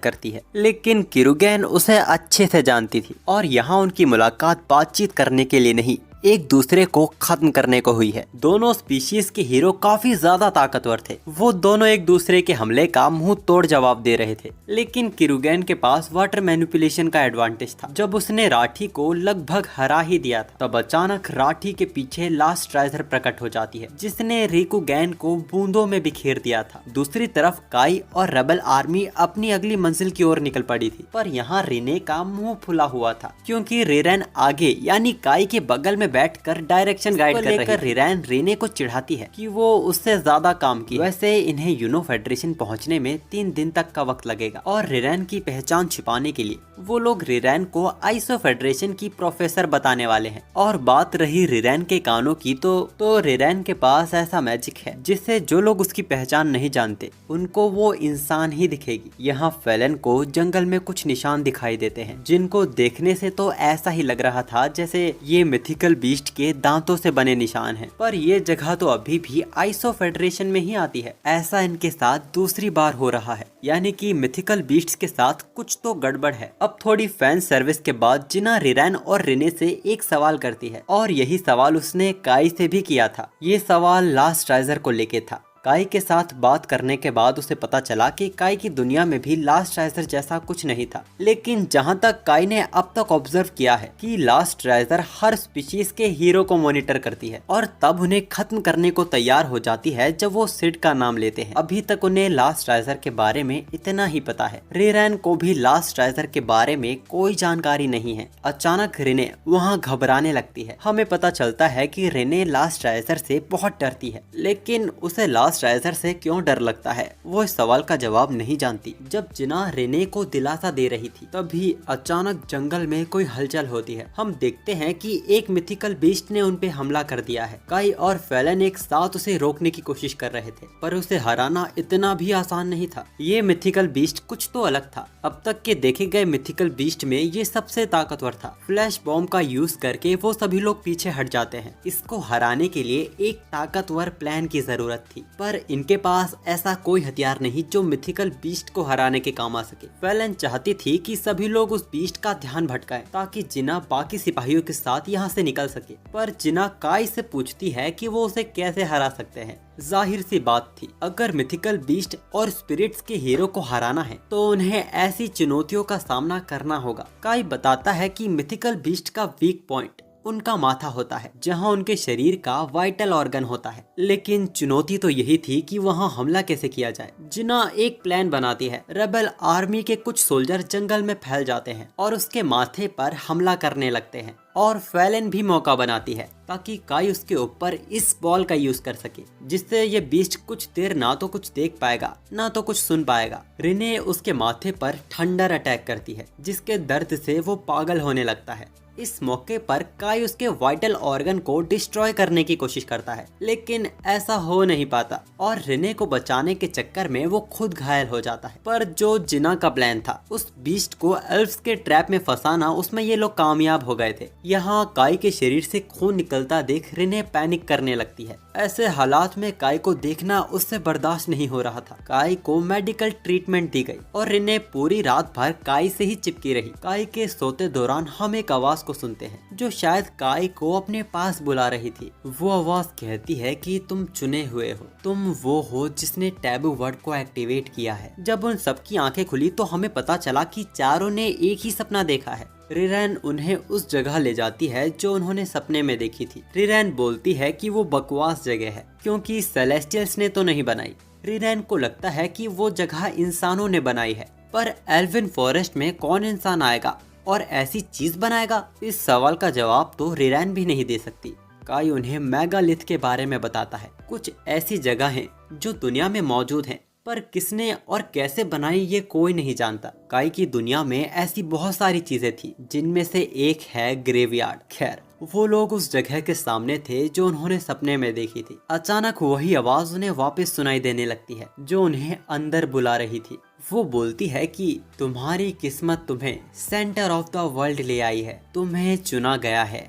करती है, लेकिन किरुगेन उसे अच्छे से जानती थी और यहाँ उनकी मुलाकात बातचीत करने के लिए नहीं, एक दूसरे को खत्म करने को हुई है। दोनों स्पीशीज के हीरो काफी ज्यादा ताकतवर थे। वो दोनों एक दूसरे के हमले का मुंह तोड़ जवाब दे रहे थे, लेकिन किरुगेन के पास वाटर मैनिपुलेशन का एडवांटेज था। जब उसने राठी को लगभग हरा ही दिया था, तब अचानक राठी के पीछे लास्ट ट्राइजर प्रकट हो जाती है, जिसने रिकुगेन को बूंदों में बिखेर दिया था। दूसरी तरफ काई और रेबल आर्मी अपनी अगली मंजिल की ओर निकल पड़ी थी, पर यहाँ रिने का मुंह फुला हुआ था, क्योंकि रिरेन आगे यानी काई के बगल में बैठकर डायरेक्शन गाइड कर रही थी। रिरेन रिने को चिढ़ाती है कि वो उससे ज्यादा काम की। वैसे इन्हें यूनो फेडरेशन पहुंचने में 3 दिन तक का वक्त लगेगा और रिरेन की पहचान छिपाने के लिए वो लोग रिरेन को आइसो फेडरेशन की प्रोफेसर बताने वाले हैं। और बात रही रिरेन के कानों की, तो रिरेन के पास ऐसा मैजिक है जिससे जो लोग उसकी पहचान नहीं जानते उनको वो इंसान ही दिखेगी। यहाँ फेलन को जंगल में कुछ निशान दिखाई देते हैं, जिनको देखने से तो ऐसा ही लग रहा था जैसे ये मिथिकल बीस्ट के दांतों से बने निशान हैं, पर ये जगह तो अभी भी आइसो फेडरेशन में ही आती है। ऐसा इनके साथ दूसरी बार हो रहा है, यानी कि मिथिकल बीस्ट्स के साथ कुछ तो गड़बड़ है। अब थोड़ी फैन सर्विस के बाद जिना रिरेन और रिने से एक सवाल करती है, और यही सवाल उसने काई से भी किया था। ये सवाल लास्ट ट्राइजर को लेके था। काई के साथ बात करने के बाद उसे पता चला कि काई की दुनिया में भी लास्ट ट्राइजर जैसा कुछ नहीं था, लेकिन जहां तक काई ने अब तक ऑब्जर्व किया है कि लास्ट ट्राइजर हर स्पीशीज के हीरो को मॉनिटर करती है और तब उन्हें खत्म करने को तैयार हो जाती है जब वो सिड का नाम लेते हैं। अभी तक उन्हें लास्ट ट्राइजर के बारे में इतना ही पता है। रिरेन को भी लास्ट ट्राइजर के बारे में कोई जानकारी नहीं है। अचानक रिने वहाँ घबराने लगती है। हमें पता चलता है कि रिने लास्ट ट्राइजर से बहुत डरती है, लेकिन उसे लास्ट ट्राइजर से क्यों डर लगता है वो इस सवाल का जवाब नहीं जानती। जब जिना रिने को दिलासा दे रही थी, तभी अचानक जंगल में कोई हलचल होती है। हम देखते हैं कि एक मिथिकल बीस्ट ने उन पे हमला कर दिया है। काई और फेलन एक साथ उसे रोकने की कोशिश कर रहे थे, पर उसे हराना इतना भी आसान नहीं था। ये मिथिकल बीस्ट कुछ तो अलग था। अब तक के देखे गए मिथिकल बीस्ट में ये सबसे ताकतवर था। फ्लैश बॉम्ब का यूज करके वो सभी लोग पीछे हट जाते हैं। इसको हराने के लिए एक ताकतवर प्लान की जरूरत थी, पर इनके पास ऐसा कोई हथियार नहीं जो मिथिकल बीस्ट को हराने के काम आ सके। फेलन चाहती थी कि सभी लोग उस बीस्ट का ध्यान भटकाएं ताकि जिना बाकी सिपाहियों के साथ यहाँ से निकल सके, पर जिना काई से पूछती है कि वो उसे कैसे हरा सकते हैं। जाहिर सी बात थी, अगर मिथिकल बीस्ट और स्पिरिट्स के हीरो को हराना है तो उन्हें ऐसी चुनौतियों का सामना करना होगा। काई बताता है कि मिथिकल बीस्ट का वीक पॉइंट उनका माथा होता है, जहां उनके शरीर का वाइटल ऑर्गन होता है। लेकिन चुनौती तो यही थी कि वहां हमला कैसे किया जाए। जिना एक प्लान बनाती है। रेबल आर्मी के कुछ सोल्जर जंगल में फैल जाते हैं और उसके माथे पर हमला करने लगते हैं, और फेलन भी मौका बनाती है ताकि काई उसके ऊपर इस बॉल का यूज कर सके, जिससे ये बीस्ट कुछ देर ना तो कुछ देख पाएगा ना तो कुछ सुन पाएगा। रिने उसके माथे पर थंडर अटैक करती है, जिसके दर्द से वो पागल होने लगता है। इस मौके पर काई उसके वाइटल ऑर्गन को डिस्ट्रॉय करने की कोशिश करता है, लेकिन ऐसा हो नहीं पाता और रिने को बचाने के चक्कर में वो खुद घायल हो जाता है। पर जो जिना का प्लान था उस बीस्ट को एल्फ्स के ट्रैप में फंसाना, उसमें ये लोग कामयाब हो गए थे। यहाँ काई के शरीर से खून निकलता देख रिने पैनिक करने लगती है। ऐसे हालात में काई को देखना उससे बर्दाश्त नहीं हो रहा था। काई को मेडिकल ट्रीटमेंट दी गई और रिने पूरी रात भर काई से ही चिपकी रही। काई के सोते दौरान हम एक आवाज को सुनते हैं जो शायद काई को अपने पास बुला रही थी। वो आवाज कहती है कि तुम चुने हुए हो, तुम वो हो जिसने टैबू वर्ड को एक्टिवेट किया है। जब उन सबकी आंखें खुली तो हमें पता चला कि चारों ने एक ही सपना देखा है। रिरैन उन्हें उस जगह ले जाती है जो उन्होंने सपने में देखी थी। रिरैन बोलती है कि वो बकवास जगह है क्योंकि सेलेस्टियल्स ने तो नहीं बनाई। रिरैन को लगता है कि वो जगह इंसानों ने बनाई है, पर एल्विन फॉरेस्ट में कौन इंसान आएगा और ऐसी चीज बनाएगा? इस सवाल का जवाब तो रिरैन भी नहीं दे सकती। काई उन्हें मेगालिथ के बारे में बताता है। कुछ ऐसी जगह हैं जो दुनिया में मौजूद हैं, पर किसने और कैसे बनाई ये कोई नहीं जानता। काई की दुनिया में ऐसी बहुत सारी चीजें थी जिनमें से एक है ग्रेवयार्ड। खैर, वो लोग उस जगह के सामने थे जो उन्होंने सपने में देखी थी। अचानक वही आवाज उन्हें वापस सुनाई देने लगती है जो उन्हें अंदर बुला रही थी। वो बोलती है कि तुम्हारी किस्मत तुम्हें सेंटर ऑफ द वर्ल्ड ले आई है, तुम्हें चुना गया है,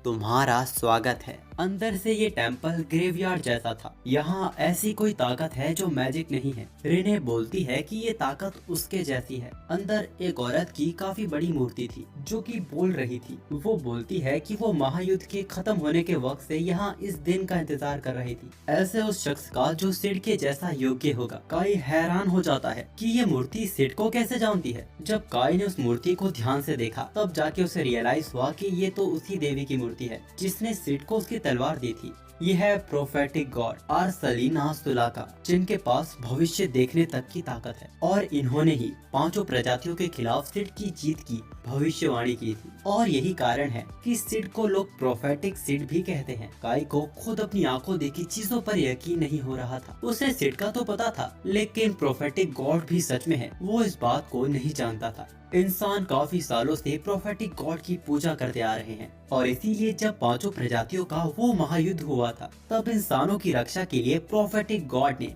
तुम्हारा स्वागत है। अंदर से ये टेम्पल ग्रेवयार्ड जैसा था। यहाँ ऐसी कोई ताकत है जो मैजिक नहीं है। रिने बोलती है कि ये ताकत उसके जैसी है। अंदर एक औरत की काफी बड़ी मूर्ति थी जो कि बोल रही थी। वो बोलती है कि वो महायुद्ध के खत्म होने के वक्त से यहाँ इस दिन का इंतजार कर रही थी, ऐसे उस शख्स का जो सिड के जैसा योग्य होगा। काई हैरान हो जाता है कि ये मूर्ति सिड को कैसे जानती है। जब काई ने उस मूर्ति को ध्यान से देखा तब जाके उसे रियलाइज हुआ कि ये तो उसी देवी की मूर्ति है जिसने सिड को उसकी तलवार दी थी। यह है प्रोफेटिक गॉड आर्सलीना सुलाका, जिनके पास भविष्य देखने तक की ताकत है और इन्होंने ही 5 प्रजातियों के खिलाफ सिड की जीत की भविष्यवाणी की थी। और यही कारण है कि सिड को लोग प्रोफेटिक सिड भी कहते हैं। काई को खुद अपनी आंखों देखी चीजों पर यकीन नहीं हो रहा था। उसे सिड का तो पता था, लेकिन प्रोफेटिक गॉड भी सच में है, वो इस बात को नहीं जानता था। इंसान काफी सालों से प्रोफेटिक गॉड की पूजा करते आ रहे हैं और इसीलिए जब 5 प्रजातियों का वो महायुद्ध हुआ था तब इंसानों की रक्षा के लिए प्रोफेटिक गॉड ने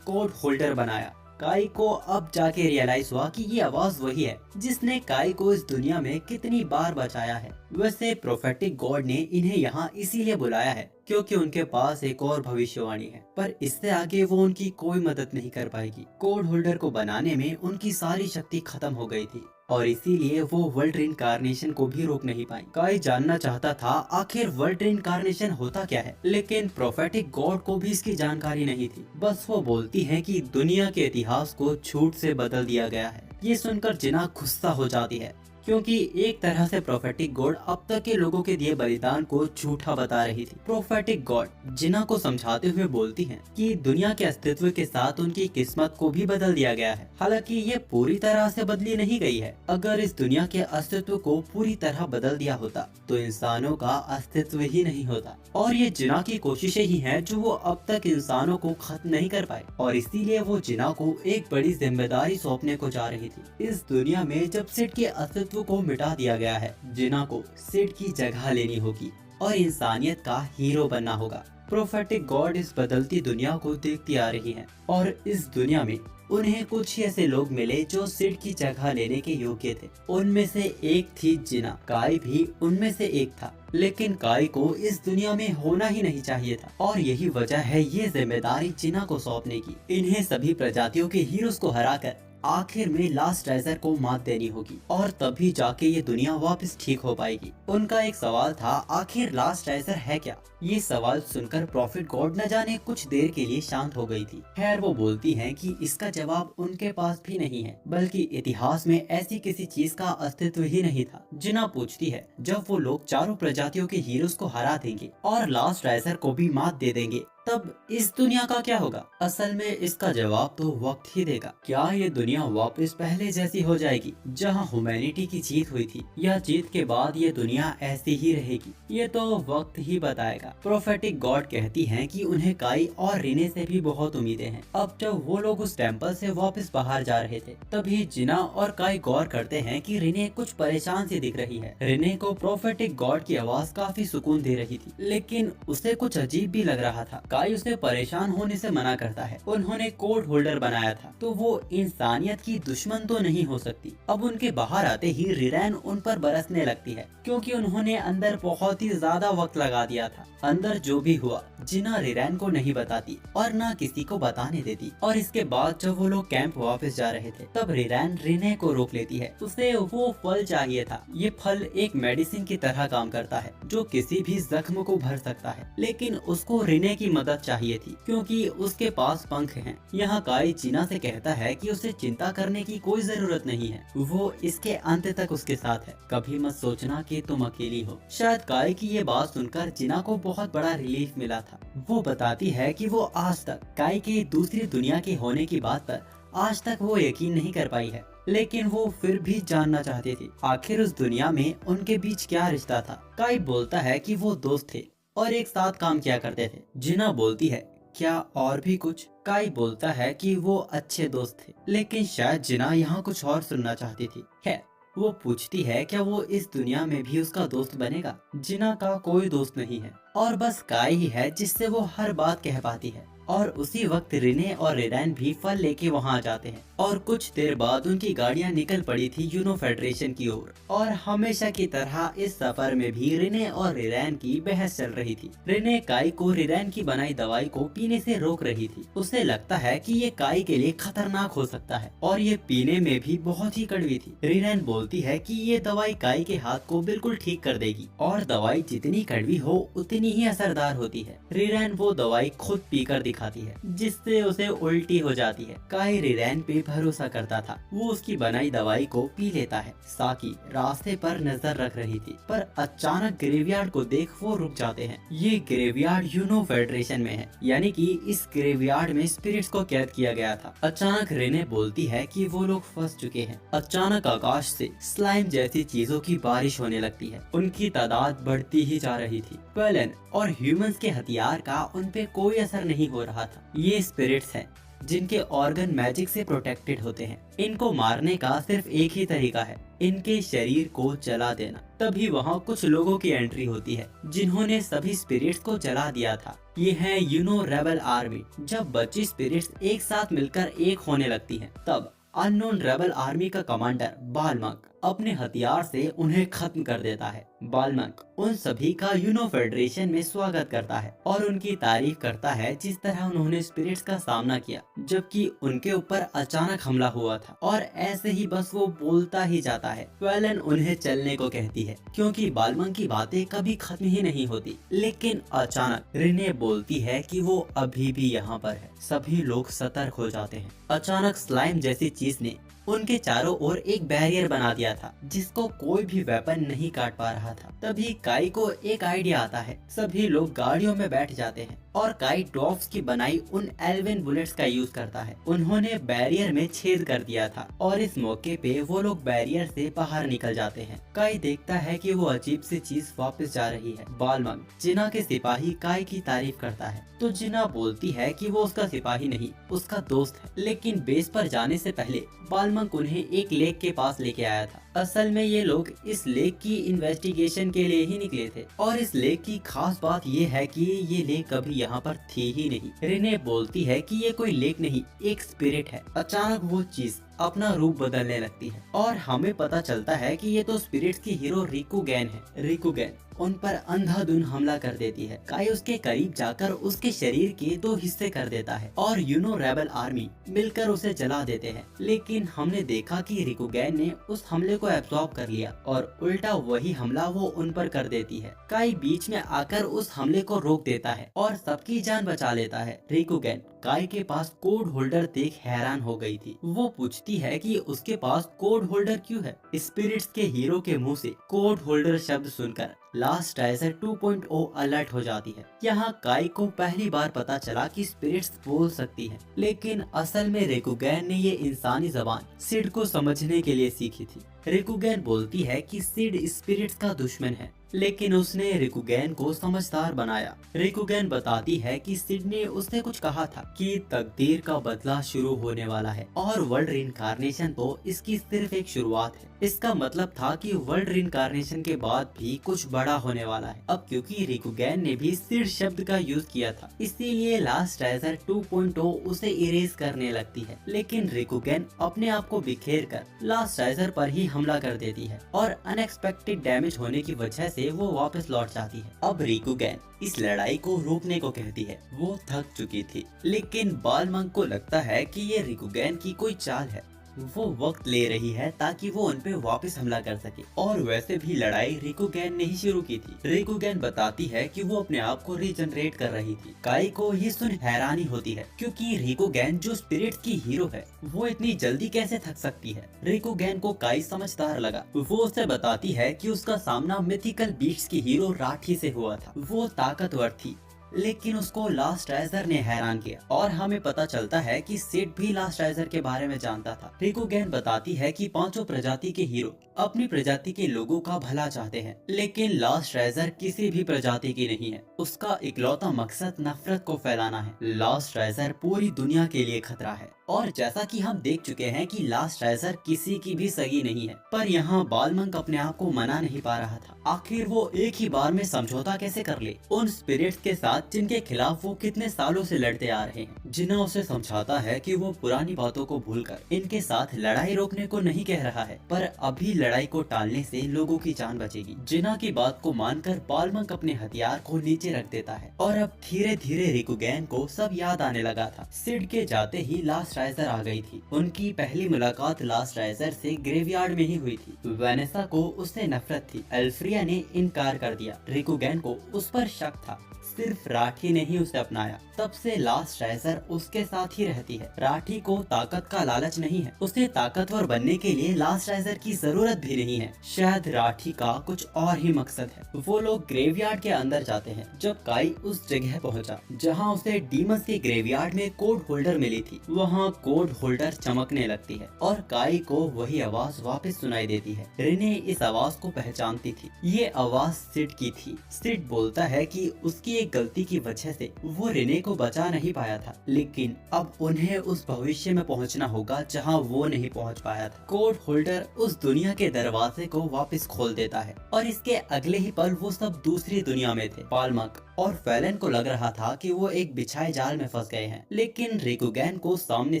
कोड होल्डर बनाया। काई को अब जाके रियलाइज हुआ कि ये आवाज वही है जिसने काई को इस दुनिया में कितनी बार बचाया है। वैसे प्रोफेटिक गॉड ने इन्हें यहाँ इसीलिए बुलाया है क्योंकि उनके पास एक और भविष्यवाणी है, पर इससे आगे वो उनकी कोई मदद नहीं कर पाएगी। कोड होल्डर को बनाने में उनकी सारी शक्ति खत्म हो गई थी और इसीलिए वो वर्ल्ड रिइंकार्नेशन को भी रोक नहीं पाई। काई जानना चाहता था आखिर वर्ल्ड रिइंकार्नेशन होता क्या है, लेकिन प्रोफेटिक गॉड को भी इसकी जानकारी नहीं थी। बस वो बोलती है कि दुनिया के इतिहास को झूठ से बदल दिया गया है। ये सुनकर जिना गुस्सा हो जाती है क्योंकि एक तरह से प्रोफेटिक गॉड अब तक के लोगों के दिए बलिदान को झूठा बता रही थी। प्रोफेटिक गॉड जिना को समझाते हुए बोलती हैं कि दुनिया के अस्तित्व के साथ उनकी किस्मत को भी बदल दिया गया है। हालांकि ये पूरी तरह से बदली नहीं गई है। अगर इस दुनिया के अस्तित्व को पूरी तरह बदल दिया होता तो इंसानों का अस्तित्व ही नहीं होता। और ये जिना की कोशिशें ही हैं जो वो अब तक इंसानों को खत्म नहीं कर पाए और इसीलिए वो जिना को एक बड़ी जिम्मेदारी सौंपने को जा रही थी। इस दुनिया में जब सिड के अस्तित्व को मिटा दिया गया है, जिना को सिड की जगह लेनी होगी और इंसानियत का हीरो बनना होगा। प्रोफेटिक गॉड इस बदलती दुनिया को देखती आ रही हैं और इस दुनिया में उन्हें कुछ ही ऐसे लोग मिले जो सिड की जगह लेने के योग्य थे। उनमें से एक थी जिना। काई भी उनमें से एक था, लेकिन काई को इस दुनिया में होना ही नहीं चाहिए था और यही वजह है ये जिम्मेदारी जिना को सौंपने की। इन्हें सभी प्रजातियों के हीरोज को हराकर आखिर में लास्ट राइजर को मात देनी होगी और तभी जाके ये दुनिया वापस ठीक हो पाएगी। उनका एक सवाल था, आखिर लास्ट राइजर है क्या? ये सवाल सुनकर प्रॉफिट गॉड न जाने कुछ देर के लिए शांत हो गई थी। खैर वो बोलती हैं कि इसका जवाब उनके पास भी नहीं है, बल्कि इतिहास में ऐसी किसी चीज का अस्तित्व ही नहीं था। जिना पूछती है, जब वो लोग 4 प्रजातियों के हीरोज को हरा देंगे और लास्ट राइजर को भी मात दे देंगे तब इस दुनिया का क्या होगा? असल में इसका जवाब तो वक्त ही देगा। क्या ये दुनिया वापस पहले जैसी हो जाएगी जहां ह्यूमैनिटी की जीत हुई थी, या जीत के बाद ये दुनिया ऐसी ही रहेगी? ये तो वक्त ही बताएगा। प्रोफेटिक गॉड कहती हैं कि उन्हें काई और रिने से भी बहुत उम्मीदें हैं। अब जब वो लोग उस टेम्पल से वापस बाहर जा रहे थे तभी जिना और काई गौर करते हैं कि रिने कुछ परेशान सी दिख रही है। रिने को प्रोफेटिक गॉड की आवाज काफी सुकून दे रही थी, लेकिन उसे कुछ अजीब भी लग रहा था। काई उसे परेशान होने से मना करता है। उन्होंने कोड होल्डर बनाया था तो वो इंसानियत की दुश्मन तो नहीं हो सकती। अब उनके बाहर आते ही रिरैन उन पर बरसने लगती है क्योंकि उन्होंने अंदर बहुत ही ज्यादा वक्त लगा दिया था। अंदर जो भी हुआ जिना रिरैन को नहीं बताती और ना किसी को बताने देती। और इसके बाद जब वो लोग कैंप वापस जा रहे थे तब रिरैन रिने को रोक लेती है। उसे वो फल चाहिए था। ये फल एक मेडिसिन की तरह काम करता है जो किसी भी जख्म को भर सकता है, लेकिन उसको रिने की मदद चाहिए थी क्योंकि उसके पास पंख हैं। यहाँ काई जिना से कहता है कि उसे चिंता करने की कोई जरूरत नहीं है, वो इसके अंत तक उसके साथ है। कभी मत सोचना कि तुम अकेली हो। शायद काई की ये बात सुनकर जिना को बहुत बड़ा रिलीफ मिला था। वो बताती है कि वो आज तक काई के दूसरी दुनिया के होने की बात पर आज तक वो यकीन नहीं कर पाई है, लेकिन वो फिर भी जानना चाहती थी आखिर उस दुनिया में उनके बीच क्या रिश्ता था। काई बोलता है कि वो दोस्त थे और एक साथ काम किया करते थे। जिना बोलती है क्या और भी कुछ? काई बोलता है कि वो अच्छे दोस्त थे, लेकिन शायद जिना यहाँ कुछ और सुनना चाहती थी। है वो पूछती है क्या वो इस दुनिया में भी उसका दोस्त बनेगा? जिना का कोई दोस्त नहीं है और बस काई ही है जिससे वो हर बात कह पाती है। और उसी वक्त रिने और रिरैन भी फल लेके वहाँ आ जाते हैं और कुछ देर बाद उनकी गाड़ियाँ निकल पड़ी थी यूनो फेडरेशन की ओर। और हमेशा की तरह इस सफर में भी रिने और रिरैन की बहस चल रही थी। रिने काई को रिरैन की बनाई दवाई को पीने से रोक रही थी। उसे लगता है कि ये काई के लिए खतरनाक हो सकता है और ये पीने में भी बहुत ही कड़वी थी। रिरैन बोलती है कि ये दवाई काई के हाथ को बिल्कुल ठीक कर देगी और दवाई जितनी कड़वी हो उतनी ही असरदार होती है। रिरैन वो दवाई खुद पीकर दिखाती है जिससे उसे उल्टी हो जाती है। काई रिरैन पे भरोसा करता था। वो उसकी बनाई दवाई को पी लेता है। साकी रास्ते पर नजर रख रही थी पर अचानक ग्रेवयार्ड को देख वो रुक जाते हैं। ये ग्रेवयार्ड यूनो फेडरेशन में है, यानी कि इस ग्रेवयार्ड में स्पिरिट्स को कैद किया गया था। अचानक रेने बोलती है कि वो लोग फंस चुके हैं। अचानक आकाश से स्लाइम जैसी चीजों की बारिश होने लगती है। उनकी तादाद बढ़ती ही जा रही थी। क्वेलन और ह्यूमंस के हथियार का उन पे कोई असर नहीं हो रहा था। ये स्पिरिट्स हैं जिनके ऑर्गन मैजिक से प्रोटेक्टेड होते हैं। इनको मारने का सिर्फ एक ही तरीका है, इनके शरीर को जला देना। तभी वहाँ कुछ लोगों की एंट्री होती है जिन्होंने सभी स्पिरिट्स को जला दिया था। ये है यूनो रेबल आर्मी। जब बची स्पिरिट्स एक साथ मिलकर एक होने लगती हैं, तब अननोन रेबल आर्मी का कमांडर बालमंक अपने हथियार से उन्हें खत्म कर देता है। बालमंक उन सभी का यूनो फेडरेशन में स्वागत करता है और उनकी तारीफ करता है जिस तरह उन्होंने स्पिरिट्स का सामना किया जबकि उनके ऊपर अचानक हमला हुआ था। और ऐसे ही बस वो बोलता ही जाता है। क्वेलन उन्हें चलने को कहती है क्योंकि बालमंक की बातें कभी खत्म ही नहीं होती। लेकिन अचानक रिने बोलती है कि वो अभी भी यहाँ पर है। सभी लोग सतर्क हो जाते हैं। अचानक स्लाइम जैसी चीज ने उनके चारों ओर एक बैरियर बना दिया था जिसको कोई भी वेपन नहीं काट पा रहा था। तभी काई को एक आइडिया आता है। सभी लोग गाड़ियों में बैठ जाते हैं और काई ड्वार्फ्स की बनाई उन एल्विन बुलेट्स का यूज करता है। उन्होंने बैरियर में छेद कर दिया था और इस मौके पे वो लोग बैरियर से बाहर निकल जाते हैं। काई देखता है कि वो अजीब सी चीज वापस जा रही है। बालमंक जिना के सिपाही काई की तारीफ करता है तो जिना बोलती है कि वो उसका सिपाही नहीं उसका दोस्त है। लेकिन बेस पर जाने से पहले बालमंक उन्हें एक लेक के पास लेके आया था। असल में ये लोग इस लेक की इन्वेस्टिगेशन के लिए ही निकले थे और इस लेक की खास बात ये है कि ये लेक कभी यहाँ पर थी ही नहीं। रिने बोलती है कि ये कोई लेक नहीं एक स्पिरिट है। अचानक वो चीज अपना रूप बदलने लगती है और हमें पता चलता है कि ये तो स्पिरिट्स की हीरो रिकुगैन है। रिकुगैन उन पर अंधाधुन हमला कर देती है। काई उसके करीब जाकर उसके शरीर के 2 हिस्से कर देता है और यूनो रेबल आर्मी मिलकर उसे जला देते हैं। लेकिन हमने देखा कि रिकुगैन ने उस हमले को एब्सॉर्ब कर लिया और उल्टा वही हमला वो उन पर कर देती है। काई बीच में आकर उस हमले को रोक देता है और सबकी जान बचा लेता है। रिकुगैन काई के पास कोड होल्डर देख हैरान हो गई थी। वो पूछती है कि उसके पास कोड होल्डर क्यों है। स्पिरिट्स के हीरो के मुंह से कोड होल्डर शब्द सुनकर लास्ट ट्राइजर 2.0 अलर्ट हो जाती है। यहाँ काई को पहली बार पता चला कि स्पिरिट्स बोल सकती है, लेकिन असल में रिकुगैन ने ये इंसानी जबान सिड को समझने के लिए सीखी थी। रिकुगैन बोलती है कि सिड स्पिरिट्स का दुश्मन है लेकिन उसने रिकुगैन को समझदार बनाया। रिकुगैन बताती है कि सिड ने उससे कुछ कहा था कि तकदीर का बदला शुरू होने वाला है और वर्ल्ड रिइंकार्नेशन तो इसकी सिर्फ एक शुरुआत है। इसका मतलब था कि वर्ल्ड रिइंकार्नेशन के बाद भी कुछ बड़ा होने वाला है। अब क्योंकि रिकुगैन ने भी सिड शब्द का यूज किया था, इसीलिए लास्ट राइजर 2.0 उसे इरेज करने लगती है। लेकिन रिकुगैन अपने आप को बिखेर कर लास्ट राइजर पर ही हमला कर देती है और अनएक्सपेक्टेड डैमेज होने की वजह से वो वापस लौट जाती है। अब रिकुगैन इस लड़ाई को रोकने को कहती है। वो थक चुकी थी, लेकिन बालमंक को लगता है कि ये रिकुगैन की कोई चाल है। वो वक्त ले रही है ताकि वो उन पे वापस हमला कर सके। और वैसे भी लड़ाई रिकुगैन ने ही शुरू की थी। रिकुगैन बताती है कि वो अपने आप को रीजनरेट कर रही थी। काई को ये सुन हैरानी होती है क्योंकि रिकुगैन जो स्पिरिट की हीरो है वो इतनी जल्दी कैसे थक सकती है। रिकुगैन को काई समझदार लगा। वो उसे बताती है कि उसका सामना मिथिकल बीट्स की हीरो राठी से हुआ था। वो ताकतवर थी, लेकिन उसको लास्ट राइजर ने हैरान किया। और हमें पता चलता है कि सिड भी लास्ट राइजर के बारे में जानता था। रिकुगैन बताती है कि पांचों प्रजाति के हीरो अपनी प्रजाति के लोगों का भला चाहते हैं, लेकिन लास्ट राइजर किसी भी प्रजाति की नहीं है। उसका इकलौता मकसद नफरत को फैलाना है। लास्ट राइजर पूरी दुनिया के लिए खतरा है। और जैसा कि हम देख चुके हैं कि लास्ट राइजर किसी की भी सगी नहीं है, पर यहाँ बालमंक अपने आप को मना नहीं पा रहा था। आखिर वो एक ही बार में समझौता कैसे कर ले उन स्पिरिट्स के साथ जिनके खिलाफ वो कितने सालों से लड़ते आ रहे हैं। जिन्ना उसे समझाता है कि वो पुरानी बातों को भूलकर इनके साथ लड़ाई रोकने को नहीं कह रहा है, पर अभी लड़ाई को टालने से लोगों की जान बचेगी। जिन्ना की बात को मानकर बालमंक अपने हथियार को नीचे रख देता है और अब धीरे धीरे रिकुगैन को सब याद आने लगा था। सिड के जाते ही लास्ट राइजर आ गई थी। उनकी पहली मुलाकात लास्ट राइजर से ग्रेवयार्ड में ही हुई थी। वेनेसा को उससे नफरत थी। एल्फ्रिया ने इनकार कर दिया। रिकुगैन को उस पर शक था। सिर्फ राठी ने ही उसे अपनाया। तब से लास्ट राइजर उसके साथ ही रहती है। राठी को ताकत का लालच नहीं है। उसे ताकतवर बनने के लिए लास्ट राइजर की जरूरत भी नहीं है। शायद राठी का कुछ और ही मकसद है। वो लोग ग्रेवयार्ड के अंदर जाते हैं। जब काई उस जगह पहुंचा जहां उसे डीमंस के ग्रेवयार्ड में कोड होल्डर मिली थी, वहां कोड होल्डर चमकने लगती है और काई को वही आवाज वापस सुनाई देती है। रिने इस आवाज को पहचानती थी। ये आवाज सिड की थी। सिड बोलता है कि उसकी एक गलती की वजह से वो रिने को बचा नहीं पाया था, लेकिन अब उन्हें उस भविष्य में पहुंचना होगा जहां वो नहीं पहुंच पाया था। कोड होल्डर उस दुनिया के दरवाजे को वापस खोल देता है और इसके अगले ही पल वो सब दूसरी दुनिया में थे। बालमंक और फैलन को लग रहा था कि वो एक बिछाए जाल में फंस गए हैं, लेकिन रिकुगैन को सामने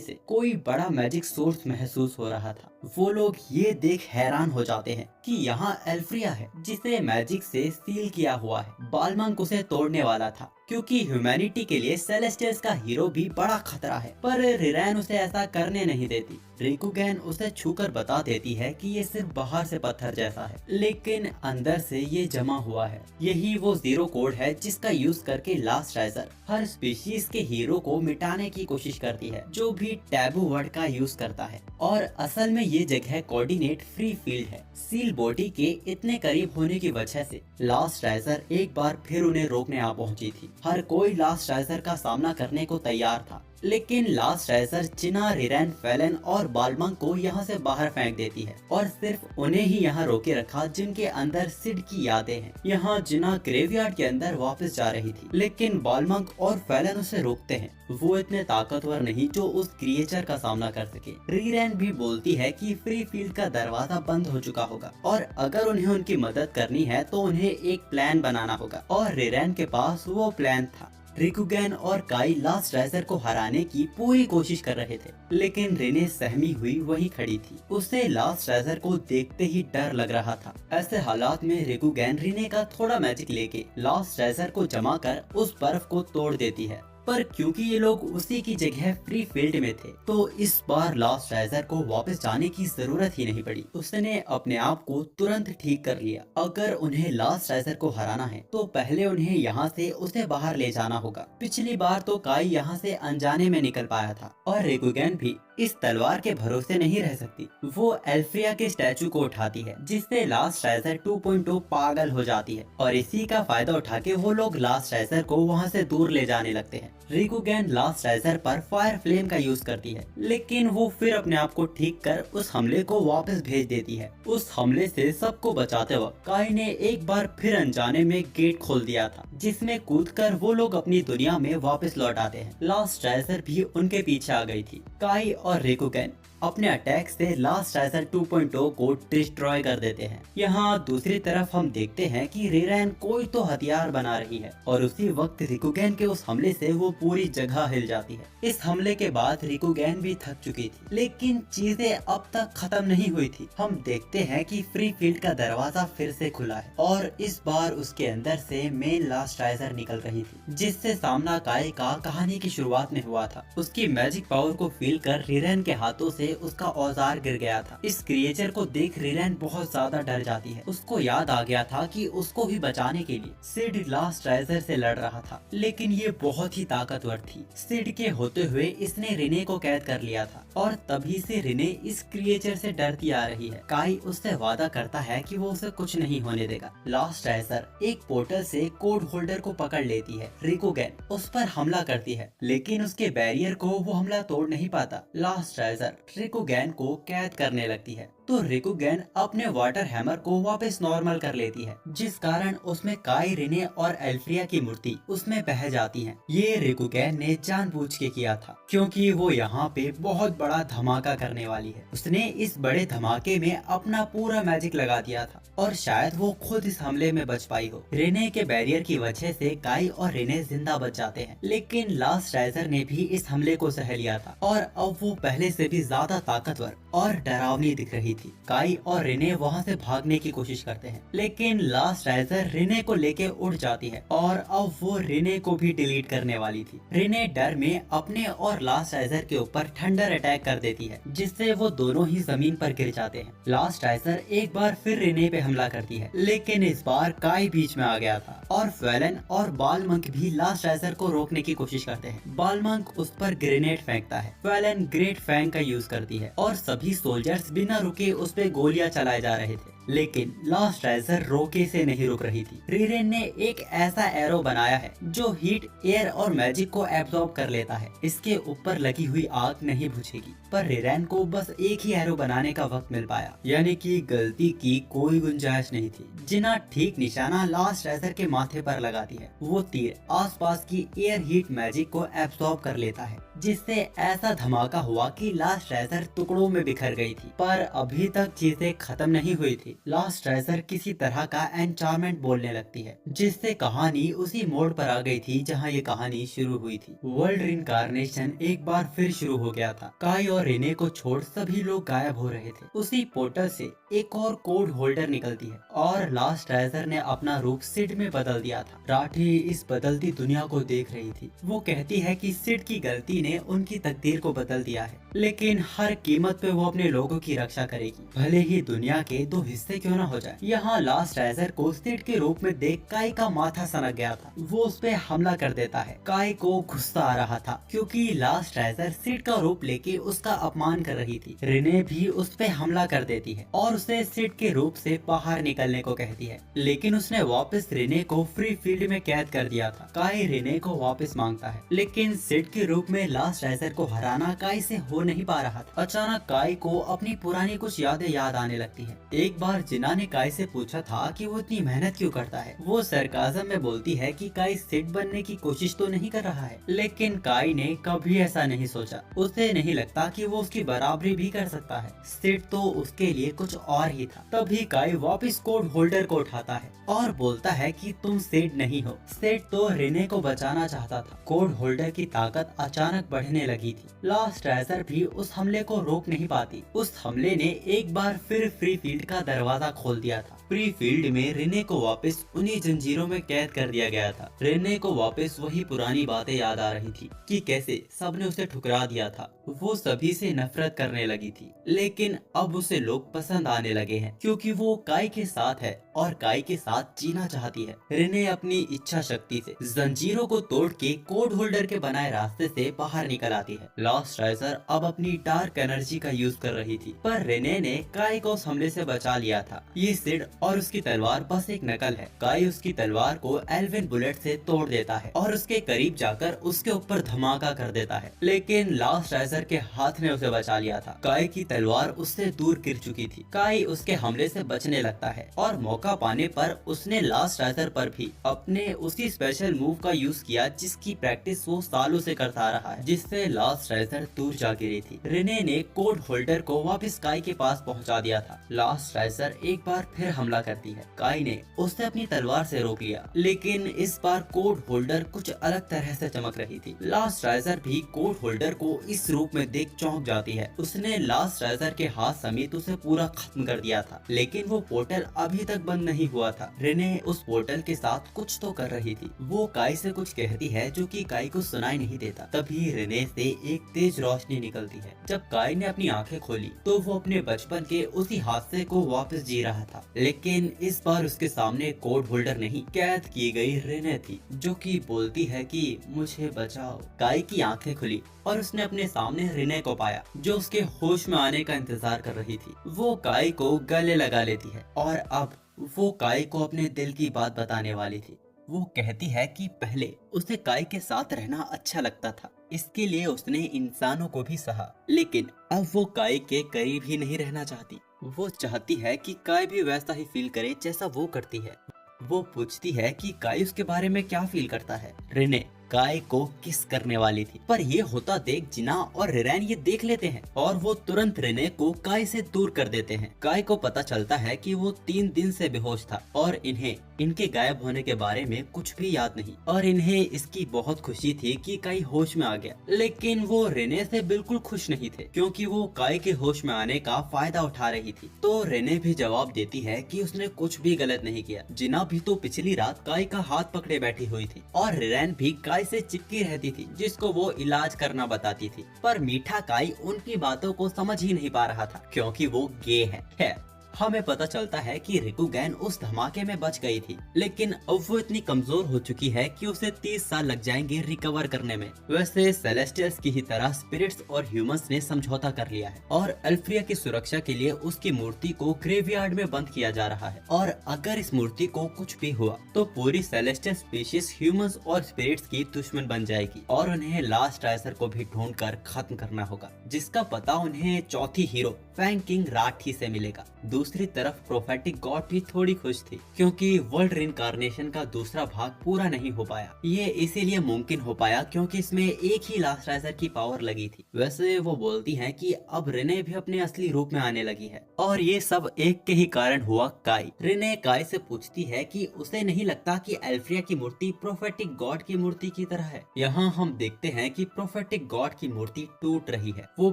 से कोई बड़ा मैजिक सोर्स महसूस हो रहा था। वो लोग ये देख हैरान हो जाते हैं कि यहाँ एल्फ्रिया है जिसे मैजिक से सील किया हुआ है। बालमंक उसे तोड़ने वाला था क्योंकि ह्यूमैनिटी के लिए सेलेस्टियल्स का हीरो भी बड़ा खतरा है, पर रिरैन उसे ऐसा करने नहीं देती। रिकुगैन उसे छूकर बता देती है कि ये सिर्फ बाहर से पत्थर जैसा है, लेकिन अंदर से ये जमा हुआ है। यही वो जीरो कोड है जिसका यूज करके लास्ट राइजर हर स्पीशीज के हीरो को मिटाने की कोशिश करती है जो भी टैबू वर्ड का यूज करता है। और असल में ये जगह कोऑर्डिनेट फ्री फील्ड है। सील बॉडी के इतने करीब होने की वजह से लास्ट राइजर एक बार फिर उन्हें रोकने आ पहुंची थी। हर कोई लास्ट राइजर का सामना करने को तैयार था, लेकिन लास्ट राइजर जिना, रिरैन, फैलन और बालमंक को यहाँ से बाहर फेंक देती है और सिर्फ उन्हें ही यहाँ रोके रखा जिनके अंदर सिड की यादें हैं। यहाँ जिना ग्रेवयार्ड के अंदर वापस जा रही थी, लेकिन बालमंक और फैलन उसे रोकते हैं। वो इतने ताकतवर नहीं जो उस क्रिएचर का सामना कर सके। रिरैन भी बोलती है कि फ्री फील्ड का दरवाजा बंद हो चुका होगा और अगर उन्हें उनकी मदद करनी है तो उन्हें एक प्लान बनाना होगा, और रिरैन के पास वो प्लान था। रिकुगैन और काई लास्ट राइजर को हराने की पूरी कोशिश कर रहे थे, लेकिन रिने सहमी हुई वहीं खड़ी थी। उसे लास्ट राइजर को देखते ही डर लग रहा था। ऐसे हालात में रिकुगैन रिने का थोड़ा मैजिक लेके लास्ट राइजर को जमा कर उस बर्फ को तोड़ देती है, पर क्योंकि ये लोग उसी की जगह फ्री फील्ड में थे तो इस बार लास्ट राइजर को वापस जाने की जरूरत ही नहीं पड़ी। उसने अपने आप को तुरंत ठीक कर लिया। अगर उन्हें लास्ट राइजर को हराना है तो पहले उन्हें यहाँ से उसे बाहर ले जाना होगा। पिछली बार तो काई यहाँ से अनजाने में निकल पाया था और रिकुगैन भी इस तलवार के भरोसे नहीं रह सकती। वो एल्फ्रिया के स्टैचू को उठाती है, जिससे लास्ट ट्रेजर 2.0 पागल हो जाती है और इसी का फायदा उठा के वो लोग लास्ट ट्रेजर को वहाँ से दूर ले जाने लगते हैं। रिकुगेन लास्ट ट्रेजर पर फायर फ्लेम का यूज करती है, लेकिन वो फिर अपने आप को ठीक कर उस हमले को वापस भेज देती है। उस हमले से सबको बचाते वक्त काई ने एक बार फिर अनजाने में गेट खोल दिया था, जिसमें कूदकर वो लोग अपनी दुनिया में वापस लौट आते हैं। लास्ट ट्रेजर भी उनके पीछे आ गई थी। काई और रिकुगेन अपने अटैक से लास्ट ट्रेजर 2.0 को डिस्ट्रॉय कर देते हैं। यहाँ दूसरी तरफ हम देखते हैं कि रिरैन कोई तो हथियार बना रही है और उसी वक्त रिकुगेन के उस हमले से वो पूरी जगह हिल जाती है। इस हमले के बाद रिकुगेन भी थक चुकी थी, लेकिन चीजें अब तक खत्म नहीं हुई थी। हम देखते हैं कि फ्री फील्ड का दरवाजा फिर से खुला है और इस बार उसके अंदर से मेन लास्ट ट्रेजर निकल रही थी, जिससे सामना काई का कहानी की शुरुआत में हुआ था। उसकी मैजिक पावर को फील कर रिरैन के हाथों से उसका औजार गिर गया था। इस क्रिएचर को देख रिरैन बहुत ज्यादा डर जाती है। उसको याद आ गया था कि उसको भी बचाने के लिए सिड लास्ट ट्रेजर से लड़ रहा था, लेकिन ये बहुत ही ताकतवर थी। सिड के होते हुए इसने रिने को कैद कर लिया था और तभी से रिने इस क्रिएचर से डरती आ रही है। काई उससे वादा करता है कि वो उसे कुछ नहीं होने देगा। लास्ट ट्रेजर एक पोर्टल से कोड होल्डर को पकड़ लेती है। रिकुगेन उस पर हमला करती है, लेकिन उसके बैरियर को वो हमला तोड़ नहीं पाता। लास्ट ट्रेजर रिकुगेन को कैद करने लगती है, तो रिकुगेन अपने वाटर हैमर को वापस नॉर्मल कर लेती है, जिस कारण उसमें काई, रिने और एल्फ्रिया की मूर्ति उसमें बह जाती हैं। ये रिकुगेन ने जानबूझ के किया था, क्योंकि वो यहाँ पे बहुत बड़ा धमाका करने वाली है। उसने इस बड़े धमाके में अपना पूरा मैजिक लगा दिया था और शायद वो खुद इस हमले में बच पाई हो। रिने के बैरियर की वजह से काई और रिने जिंदा बच जाते हैं, लेकिन लास्ट ट्रेजर ने भी इस हमले को सह लिया था और अब वो पहले से भी ज्यादा ताकतवर और डरावनी दिख रही थी। काई और रिने वहाँ से भागने की कोशिश करते हैं, लेकिन लास्ट ट्रेजर रिने को लेके उड़ जाती है और अब वो रिने को भी डिलीट करने वाली थी। रिने डर में अपने और लास्ट ट्रेजर के ऊपर थंडर अटैक कर देती है, जिससे वो दोनों ही जमीन पर गिर जाते हैं। लास्ट ट्रेजर एक बार फिर रिने पे हमला करती है, लेकिन इस बार काई बीच में आ गया था और फेलन और बालमंक भी लास्ट ट्रेजर को रोकने की कोशिश करते हैं। बालमंक उस पर ग्रेनेड फेंकता है। फेलन ग्रेट फैंग का यूज करती है और सभी सोल्जर्स बिना रुके उस पे गोलियां चलाए जा रहे थे, लेकिन लास्ट ट्रेजर रोके से नहीं रुक रही थी। रिरेन ने एक ऐसा एरो बनाया है जो हीट, एयर और मैजिक को एब्जॉर्ब कर लेता है। इसके ऊपर लगी हुई आग नहीं बुझेगी, पर रिरेन को बस एक ही एरो बनाने का वक्त मिल पाया, यानी कि गलती की कोई गुंजाइश नहीं थी। जिना ठीक निशाना लास्ट ट्रेजर के माथे पर लगाती है। वो तीर आसपास की एयर, हीट, मैजिक को एब्जॉर्ब कर लेता है, जिससे ऐसा धमाका हुआ कि लास्ट ट्रेजर टुकड़ों में बिखर गई थी। पर अभी तक चीजें खत्म नहीं हुई थी। लास्ट ट्रेजर किसी तरह का एन्चार्मेंट बोलने लगती है, जिससे कहानी उसी मोड़ पर आ गई थी जहां ये कहानी शुरू हुई थी। वर्ल्ड रिनकार्नेशन एक बार फिर शुरू हो गया था। काई और रिने को छोड़ सभी लोग गायब हो रहे थे। उसी पोर्टल से एक और कोड होल्डर निकलती है और लास्ट ट्रेजर ने अपना रूप सिड में बदल दिया था। राठी इस बदलती दुनिया को देख रही थी। वो कहती है कि सिड की गलती ने उनकी तकदीर को बदल दिया है, लेकिन हर कीमत पे वो अपने लोगों की रक्षा करेगी, भले ही दुनिया के दो हिस्से क्यों ना हो जाए। यहाँ लास्ट ट्रेजर को सिड के रूप में देख काई का माथा सनक गया था। वो उस पे हमला कर देता है। काई को गुस्सा आ रहा था, क्योंकि लास्ट ट्रेजर सिड का रूप लेके उसका अपमान कर रही थी। रिने भी उस पे हमला कर देती है और उसे सिड के रूप से बाहर निकलने को कहती है, लेकिन उसने वापस रिने को फ्री फील्ड में कैद कर दिया था। काई रिने को वापस मांगता है, लेकिन सिड के रूप में लास्ट ट्रेजर को हराना काई से हो नहीं पा रहा था। अचानक काई को अपनी पुरानी कुछ यादें याद आने लगती है। एक बार जिना ने काई से पूछा था कि वो इतनी मेहनत क्यों करता है। वो सरकाज़म में बोलती है कि काई सिड बनने की कोशिश तो नहीं कर रहा है, लेकिन काई ने कभी ऐसा नहीं सोचा। उसे नहीं लगता कि वो उसकी बराबरी भी कर सकता है। सिड तो उसके लिए कुछ और ही था। तभी काई वापस कोड होल्डर को उठाता है और बोलता है कि तुम सिड नहीं हो। सिड तो रिने को बचाना चाहता था। कोड होल्डर की ताकत अचानक बढ़ने लगी थी। लास्ट ट्रेजर भी उस हमले को रोक नहीं पाती। उस हमले ने एक बार फिर फ्री फील्ड का दरवाजा खोल दिया था। फ्री फील्ड में रिने को वापस उन्हीं जंजीरों में कैद कर दिया गया था। रिने को वापस वही पुरानी बातें याद आ रही थी कि कैसे सबने उसे ठुकरा दिया था। वो सभी से नफरत करने लगी थी, लेकिन अब उसे लोग पसंद आने लगे हैं, क्योंकि वो काई के साथ है और काई के साथ जीना चाहती है। रिने अपनी इच्छा शक्ति से जंजीरों को तोड़ के कोड होल्डर के बनाए रास्ते से बाहर निकल आती है। लास्ट राइजर अब अपनी डार्क एनर्जी का यूज कर रही थी, पर रिने ने काई को उस हमले से बचा लिया था। ये सिड और उसकी तलवार बस एक नकल है। काई उसकी तलवार को एल्विन बुलेट से तोड़ देता है और उसके करीब जाकर उसके ऊपर धमाका कर देता है, लेकिन लास्ट राइजर के हाथ ने उसे बचा लिया था। काई की तलवार उससे दूर गिर चुकी थी। काई उसके हमले से बचने लगता है और मौका पाने पर उसने लास्ट राइजर पर भी अपने उसी स्पेशल मूव का यूज किया जिसकी प्रैक्टिस वो सालों से करता आ रहा है, जिससे लास्ट राइजर दूर जा गिरी थी। रिने ने कोड होल्डर को वापस काई के पास पहुंचा दिया था। लास्ट राइजर एक बार फिर हमला करती है। काई ने उसे अपनी तलवार से रोक लिया, लेकिन इस बार कोड होल्डर कुछ अलग तरह से चमक रही थी। लास्ट राइजर भी कोड होल्डर को इस रूप में देख चौंक जाती है। उसने लास्ट राइजर के हाथ समेत उसे पूरा खत्म कर दिया था, लेकिन वो पोर्टल अभी तक बंद नहीं हुआ था। रिने उस पोर्टल के साथ कुछ तो कर रही थी। वो काई से कुछ कहती है जो कि काई को सुनाई नहीं देता। तभी रिने से एक तेज रोशनी निकलती है। जब काई ने अपनी आंखें खोली तो वो अपने बचपन के उसी हादसे को वापस जी रहा था, लेकिन इस बार उसके सामने कोड होल्डर नहीं, कैद की गई रिने थी, जो कि बोलती है कि मुझे बचाओ। काई की आंखें खुली और उसने अपने सामने रिने को पाया, जो उसके होश में आने का इंतजार कर रही थी। वो काई को गले लगा लेती है और अब वो काई को अपने दिल की बात बताने वाली थी। वो कहती है कि पहले उसे काई के साथ रहना अच्छा लगता था, इसके लिए उसने इंसानों को भी सहा, लेकिन अब वो काई के करीब ही नहीं रहना चाहती। वो चाहती है कि काई भी वैसा ही फील करे जैसा वो करती है। वो पूछती है कि काई उसके बारे में क्या फील करता है। रिने काई को किस करने वाली थी, पर ये होता देख जिना और रिरैन ये देख लेते हैं और वो तुरंत रिने को काई से दूर कर देते हैं। काई को पता चलता है कि वो 3 दिन से बेहोश था और इन्हें इनके गायब होने के बारे में कुछ भी याद नहीं, और इन्हें इसकी बहुत खुशी थी कि काई होश में आ गया। लेकिन वो रिने से बिल्कुल खुश नहीं थे, क्योंकि वो काई के होश में आने का फायदा उठा रही थी। तो रिने भी जवाब देती है कि उसने कुछ भी गलत नहीं किया। जिना भी तो पिछली रात काई का हाथ पकड़े बैठी हुई थी और रिरैन भी काई से चिपकी रहती थी, जिसको वो इलाज करना बताती थी। पर मीठा काई उनकी बातों को समझ ही नहीं पा रहा था, क्योंकि वो गे है। हमें पता चलता है कि रिकुगैन उस धमाके में बच गई थी, लेकिन अब वो इतनी कमजोर हो चुकी है कि उसे 30 साल लग जाएंगे रिकवर करने में। वैसे सेलेस्टियल्स की ही तरह स्पिरिट्स और ह्यूमंस ने समझौता कर लिया है और अल्फ्रिया की सुरक्षा के लिए उसकी मूर्ति को ग्रेवयार्ड में बंद किया जा रहा है। और अगर इस मूर्ति को कुछ भी हुआ तो पूरी सेलेस्टियल स्पीशीज ह्यूमंस और स्पिरिट्स की दुश्मन बन जाएगी और उन्हें लास्ट राइजर को भी ढूंढ कर खत्म करना होगा, जिसका पता उन्हें चौथी हीरो फैंग किंग राठी से मिलेगा। दूसरी तरफ प्रोफेटिक गॉड भी थोड़ी खुश थी, क्योंकि वर्ल्ड रिइंकार्नेशन का दूसरा भाग पूरा नहीं हो पाया। ये इसीलिए मुमकिन हो पाया क्योंकि इसमें एक ही लास्ट राइजर की पावर लगी थी। वैसे वो बोलती हैं कि अब रिने भी अपने असली रूप में आने लगी है और ये सब एक के ही कारण हुआ काई। रिने काई से पूछती है कि उसे नहीं लगता कि अल्फ्रिया की मूर्ति प्रोफेटिक गॉड की मूर्ति की तरह है। यहाँ हम देखते हैं कि प्रोफेटिक गॉड की मूर्ति टूट रही है। वो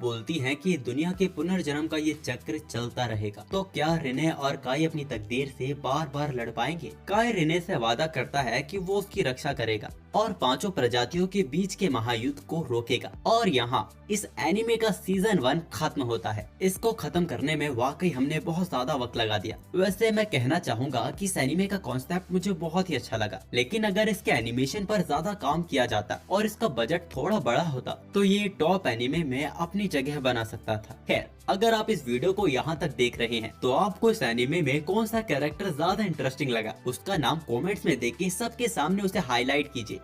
बोलती है कि दुनिया के पुनर्जन्म का ये चक्र चलता रहेगा। तो क्या रिने और काई अपनी तकदीर से बार बार लड़ पाएंगे? काई रिने से वादा करता है कि वो उसकी रक्षा करेगा और 5 प्रजातियों के बीच के महायुद्ध को रोकेगा। और यहाँ इस एनिमे का सीजन 1 खत्म होता है। इसको खत्म करने में वाकई हमने बहुत ज्यादा वक्त लगा दिया। वैसे मैं कहना चाहूंगा कि इस एनिमे का कॉन्सेप्ट मुझे बहुत ही अच्छा लगा, लेकिन अगर इसके एनिमेशन पर ज्यादा काम किया जाता और इसका बजट थोड़ा बड़ा होता तो ये टॉप एनिमे में अपनी जगह बना सकता था। खैर, अगर आप इस वीडियो को यहाँ तक देख रहे हैं तो आपको इस एनिमे में कौन सा कैरेक्टर ज्यादा इंटरेस्टिंग लगा, उसका नाम कमेंट्स में देख के सबके सामने उसे हाईलाइट कीजिए।